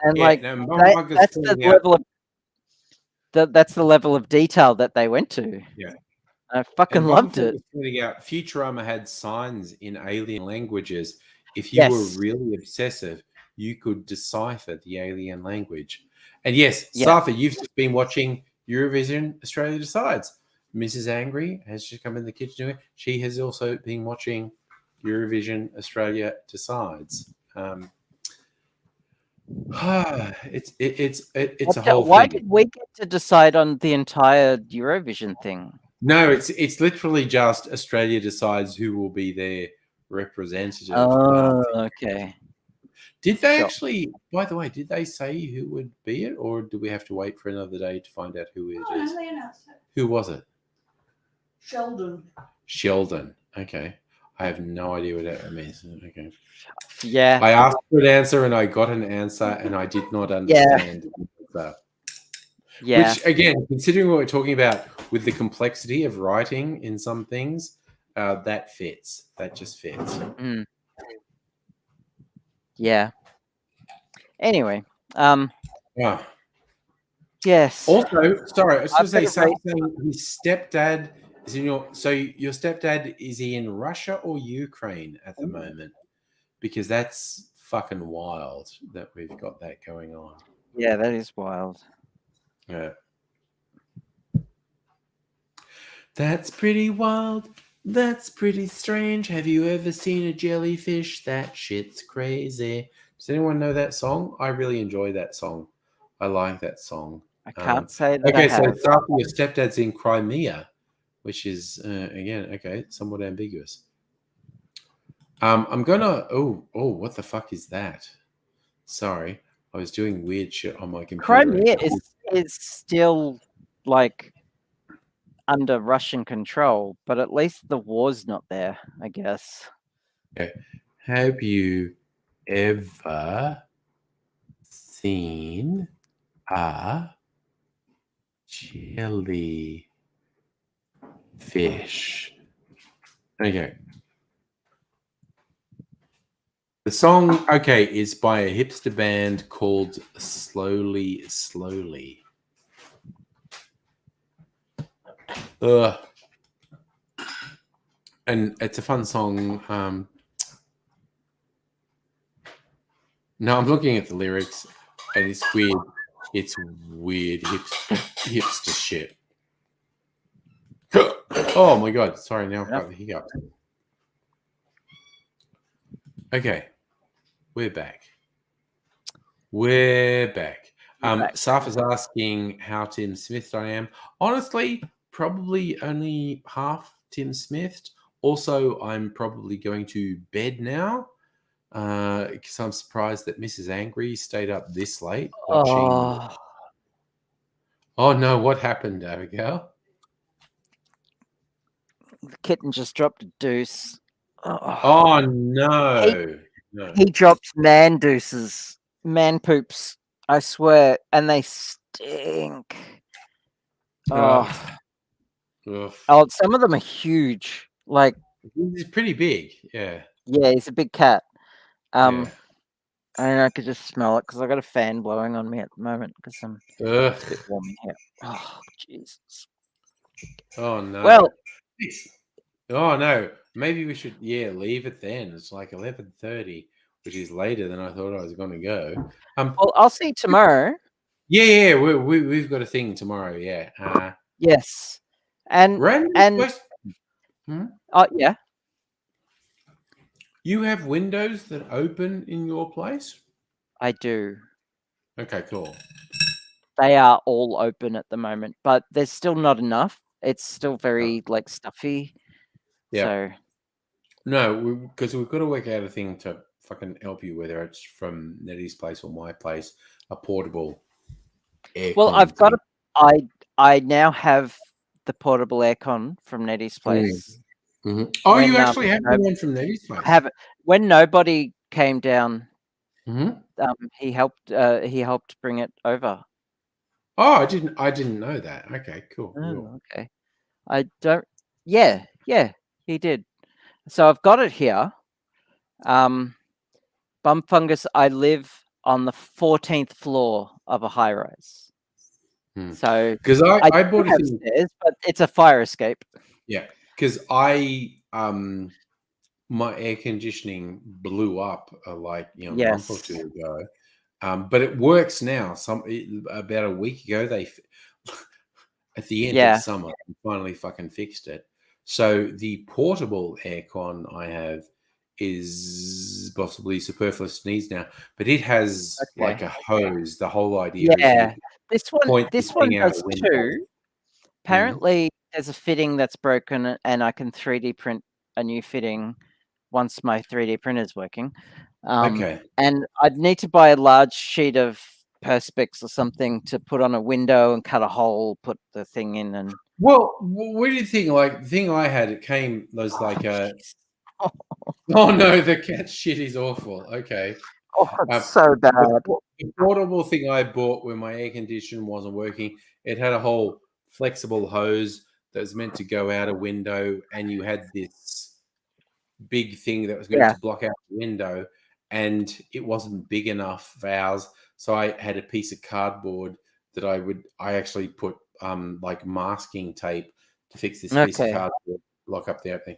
S7: And
S1: Yeah,
S7: like
S1: no, my mug is
S7: that's the
S1: pointing out-
S7: level of that's the level of detail that they went to.
S1: Yeah.
S7: I fucking
S1: And
S7: loved
S1: Bonford
S7: it.
S1: was pointing out Futurama had signs in alien languages. If you were
S7: Yes.
S1: really obsessive, you could decipher the alien language. And yes,
S7: Yeah.
S1: Safa, you've just been watching Eurovision Australia Decides. Mrs. Angry has just come in the kitchen doing it. She has also been watching Eurovision Australia Decides. It's a whole
S7: Why
S1: thing.
S7: did we get to decide on the entire Eurovision thing?
S1: No, it's literally just Australia decides who will be their representative.
S7: Oh, okay.
S1: Did they
S7: Sure.
S1: actually? By the way, did they say who would be it, or do we have to wait for another day to find out who it is?
S8: They announced it.
S1: Who was it?
S8: Sheldon.
S1: Okay, I have no idea what that means. Okay.
S7: Yeah.
S1: I asked for an answer and I got an answer, and I did not understand.
S7: Yeah.
S1: Which, again, considering what we're talking about with the complexity of writing in some things, that fits. That just fits.
S7: Mm. Yeah. Anyway,
S1: Yeah.
S7: yes.
S1: Also, sorry, I was going to say,
S7: I've got a
S1: saying his stepdad is in your. So your stepdad, is he in Russia or Ukraine at the moment? Because that's fucking wild that we've got that going on.
S7: Yeah, that is wild.
S1: Yeah. That's pretty wild. That's pretty strange. Have you ever seen a jellyfish? That shit's crazy. Does anyone know that song? I really enjoy that song. I like that song.
S7: I can't say that.
S1: Okay,
S7: I
S1: so
S7: have.
S1: your stepdad's in Crimea, which is again somewhat ambiguous. I'm gonna. Oh, what the fuck is that? Sorry, I was doing weird shit on my computer.
S7: Crimea is still like under Russian control, but at least the war's not there, I guess.
S1: Okay. Have you ever seen a jellyfish? Okay. The song, is by a hipster band called Slowly Slowly. And it's a fun song. No, I'm looking at the lyrics, and it's weird. It's weird hipster shit. Oh my god! Sorry, now I've got the hiccups. Okay, we're back. Saf is asking how Tim Smithed I am. Honestly, probably only half Tim Smithed. Also, I'm probably going to bed now because I'm surprised that Mrs. Angry stayed up this late watching. Oh no, what happened, Abigail?
S7: The kitten just dropped a deuce. Oh,
S1: Oh no. No.
S7: he dropped man deuces, man poops. I swear, and they stink. Oh,
S1: Oof.
S7: oh, some of them are huge. Like,
S1: He's pretty big. Yeah.
S7: yeah, he's a big cat.
S1: Yeah.
S7: And I could just smell it because I got a fan blowing on me at the moment because I'm
S1: Ugh.
S7: a bit warm in here. Oh, Jesus.
S1: Oh no.
S7: Well,
S1: Oh no. Maybe we should leave it then. It's like 11:30, which is later than I thought I was going to go.
S7: well, I'll see you tomorrow.
S1: Yeah. We've got a thing tomorrow. Yeah.
S7: Yes, and
S1: Random question.
S7: yeah,
S1: You have windows that open in your place?
S7: I do.
S1: Okay, cool.
S7: They are all open at the moment, but there's still not enough. It's still very like stuffy.
S1: Yeah.
S7: So
S1: No, because we've got to work out a thing to fucking help you, whether it's from Nettie's place or my place, a portable air.
S7: well, I've got I now have the portable aircon from Nettie's place.
S1: Mm-hmm. Oh,
S7: When,
S1: you actually have one from Nettie's place?
S7: I have it. When nobody came down,
S1: Mm-hmm.
S7: he helped bring it over.
S1: Oh, I didn't know that. Okay, cool.
S7: Oh, okay. I don't. Yeah, he did. So I've got it here. Bum fungus. I live on the 14th floor of a high rise. So
S1: because I bought
S7: do have stairs, but it's a fire escape.
S1: Yeah, because my air conditioning blew up a month or two ago. But it works now. About a week ago, they at the end of summer they finally fucking fixed it. So the portable aircon I have is possibly superfluous needs now, but it has like a hose. The whole idea is
S7: this one does too. Apparently, there's a fitting that's broken, and I can 3D print a new fitting once my 3D printer is working.
S1: Okay.
S7: And I'd need to buy a large sheet of Perspex or something to put on a window and cut a hole, put the thing in, and.
S1: Well, what do you think? Like the thing I had, it came was like a. Oh no, the cat shit is awful. Okay.
S7: Oh, it's so bad.
S1: The portable thing I bought when my air conditioner wasn't working, it had a whole flexible hose that was meant to go out a window, and you had this big thing that was meant to block out the window, and it wasn't big enough for ours. So I had a piece of cardboard that I actually put like masking tape to fix this piece of cardboard, lock up the opening.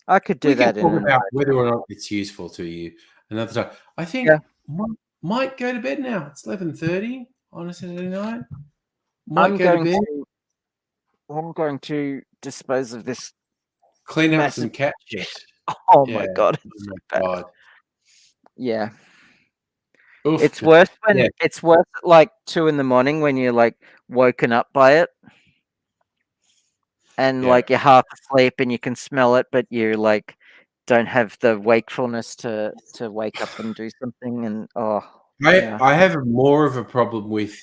S7: I could do that.
S1: Talk about whether or not it's useful to you another time. I think might go to bed now. It's 11:30 on a Saturday night.
S7: I'm going to dispose of this.
S1: Clean up some cat shit.
S7: Oh my god!
S1: Oh my god!
S7: Yeah.
S1: Oof.
S7: It's worse when it's worse at like 2 a.m. when you're like woken up by it. And like you're half asleep and you can smell it, but you like don't have the wakefulness to wake up and do something. And
S1: I have more of a problem with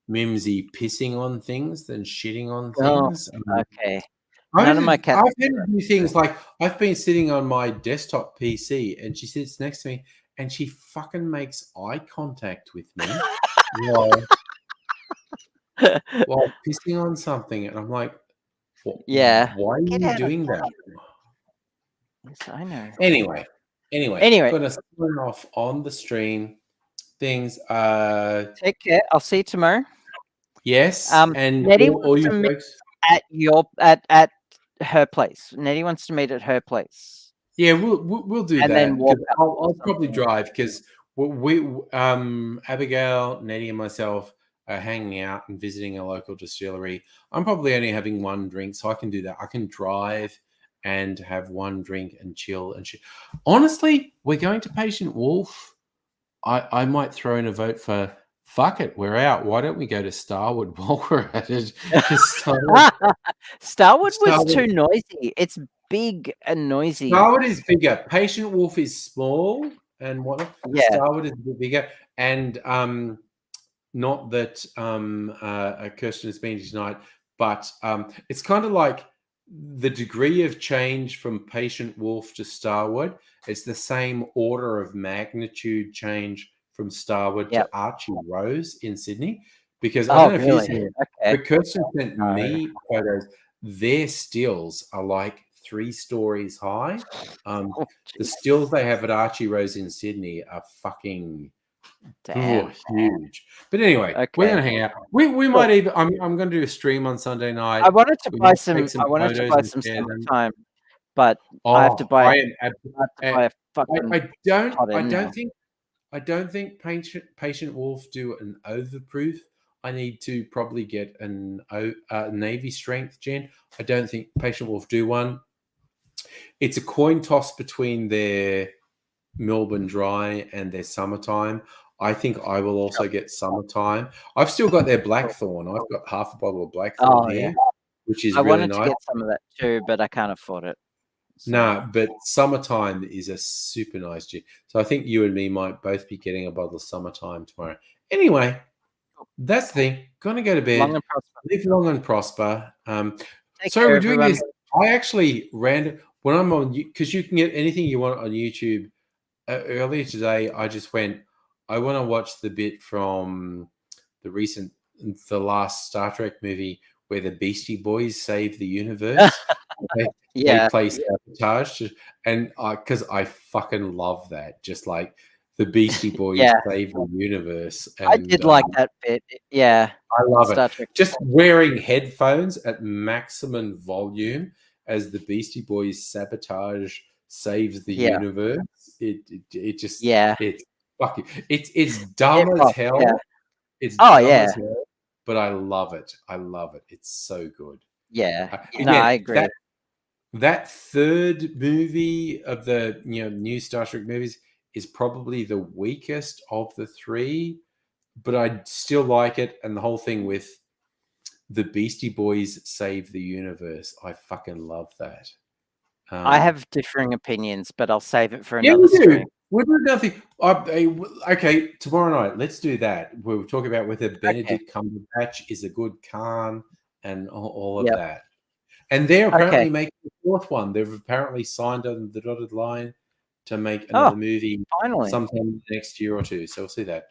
S1: Mimsy pissing on things than shitting on things.
S7: Okay.
S1: None of my cats. I've had to do things like I've been sitting on my desktop PC and she sits next to me and she fucking makes eye contact with me while pissing on something, and I'm like, why are you doing that?
S7: Yes, I know.
S1: Anyway, gonna sign off on the stream. Things.
S7: Take care. I'll see you tomorrow.
S1: Yes, and
S7: Nettie
S1: all you folks
S7: at her place. Nettie wants to meet at her place.
S1: Yeah, we'll do
S7: and
S1: that.
S7: Then walk
S1: I'll probably drive because we Abigail, Nettie, and myself are hanging out and visiting a local distillery. I'm probably only having one drink, so I can do that. I can drive and have one drink and chill and shit. Honestly, we're going to Patient Wolf. I might throw in a vote for fuck it, we're out. Why don't we go to Starwood while we're at it?
S7: Starwood was too noisy. It's big and noisy.
S1: Starwood is bigger. Patient Wolf is small and whatnot. Starwood is a bit bigger. And not that Kirsten has been tonight, but it's kind of like the degree of change from Patient Wolf to Starwood, it's the same order of magnitude change from Starwood
S7: Yep.
S1: to Archie Rose in Sydney. Because I don't know if
S7: really?
S1: you
S7: Okay.
S1: but Kirsten sent
S7: No.
S1: me photos. Their stills are like 3 stories high.
S7: Oh,
S1: The
S7: jeez.
S1: stills they have at Archie Rose in Sydney are fucking
S7: Damn.
S1: huge. But anyway, we're
S7: Okay.
S1: gonna hang out. We might even. I'm gonna do a stream on Sunday night.
S7: I wanted to
S1: We
S7: buy
S1: might
S7: some.
S1: take some
S7: I wanted to
S1: photos
S7: buy
S1: and
S7: some
S1: share them.
S7: summertime, but I have to
S1: Oh,
S7: buy.
S1: I
S7: I
S1: am.
S7: have to buy a fucking.
S1: I don't.
S7: hot
S1: I
S7: in
S1: don't
S7: now.
S1: think. I don't think Patient Wolf do an overproof. I need to probably get an Navy strength gen. I don't think Patient Wolf do one. It's a coin toss between their Melbourne Dry and their Summertime. I think I will also get Summertime. I've still got their Blackthorn. I've got half a bottle of Blackthorn
S7: Oh,
S1: here,
S7: yeah.
S1: which is
S7: I
S1: really
S7: wanted to
S1: nice.
S7: get some of that too, but I can't afford it. So.
S1: Nah, but Summertime is a super nice gin. So I think you and me might both be getting a bottle of Summertime tomorrow. Anyway, that's the thing. Gonna go to bed.
S7: Long and prosper.
S1: Live long and prosper.
S7: Take
S1: So
S7: care,
S1: we're doing
S7: everyone.
S1: this. I actually when I'm on, because you can get anything you want on YouTube. Earlier today, I just went, I want to watch the bit from the last Star Trek movie where the Beastie Boys save the universe.
S7: Yeah.
S1: They play Sabotage, and because I fucking love that. Just like the Beastie Boys
S7: Yeah.
S1: save the universe. And,
S7: I did like that bit. Yeah.
S1: I love
S7: Star
S1: it.
S7: Trek.
S1: Just wearing headphones at maximum volume as the Beastie Boys Sabotage saves the
S7: Yeah.
S1: universe. It just
S7: Yeah.
S1: it's fucking it's dumb as
S7: Hip-hop,
S1: hell.
S7: yeah.
S1: It's
S7: Oh,
S1: dumb
S7: yeah.
S1: as hell, but I love it. I love it. It's so good.
S7: Yeah. No,
S1: Again,
S7: I agree.
S1: That third movie of the new Star Trek movies is probably the weakest of the 3, but I still like it. And the whole thing with the Beastie Boys save the universe, I fucking love that.
S7: I have differing opinions, but I'll save it for
S1: Yeah,
S7: another
S1: we do.
S7: stream.
S1: We'll do nothing. Okay, tomorrow night, let's do that. We'll talk about whether Benedict Cumberbatch is a good Khan and all of
S7: Yep.
S1: that. And they're apparently
S7: Okay.
S1: making the 4th one. They've apparently signed on the dotted line to make another movie
S7: Finally.
S1: sometime next year or 2. So we'll see that.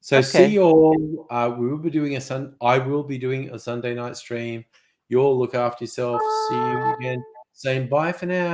S1: So see
S7: Okay.
S1: you all. I will be doing a Sunday night stream. You all look after yourself. See you again. Saying bye for now.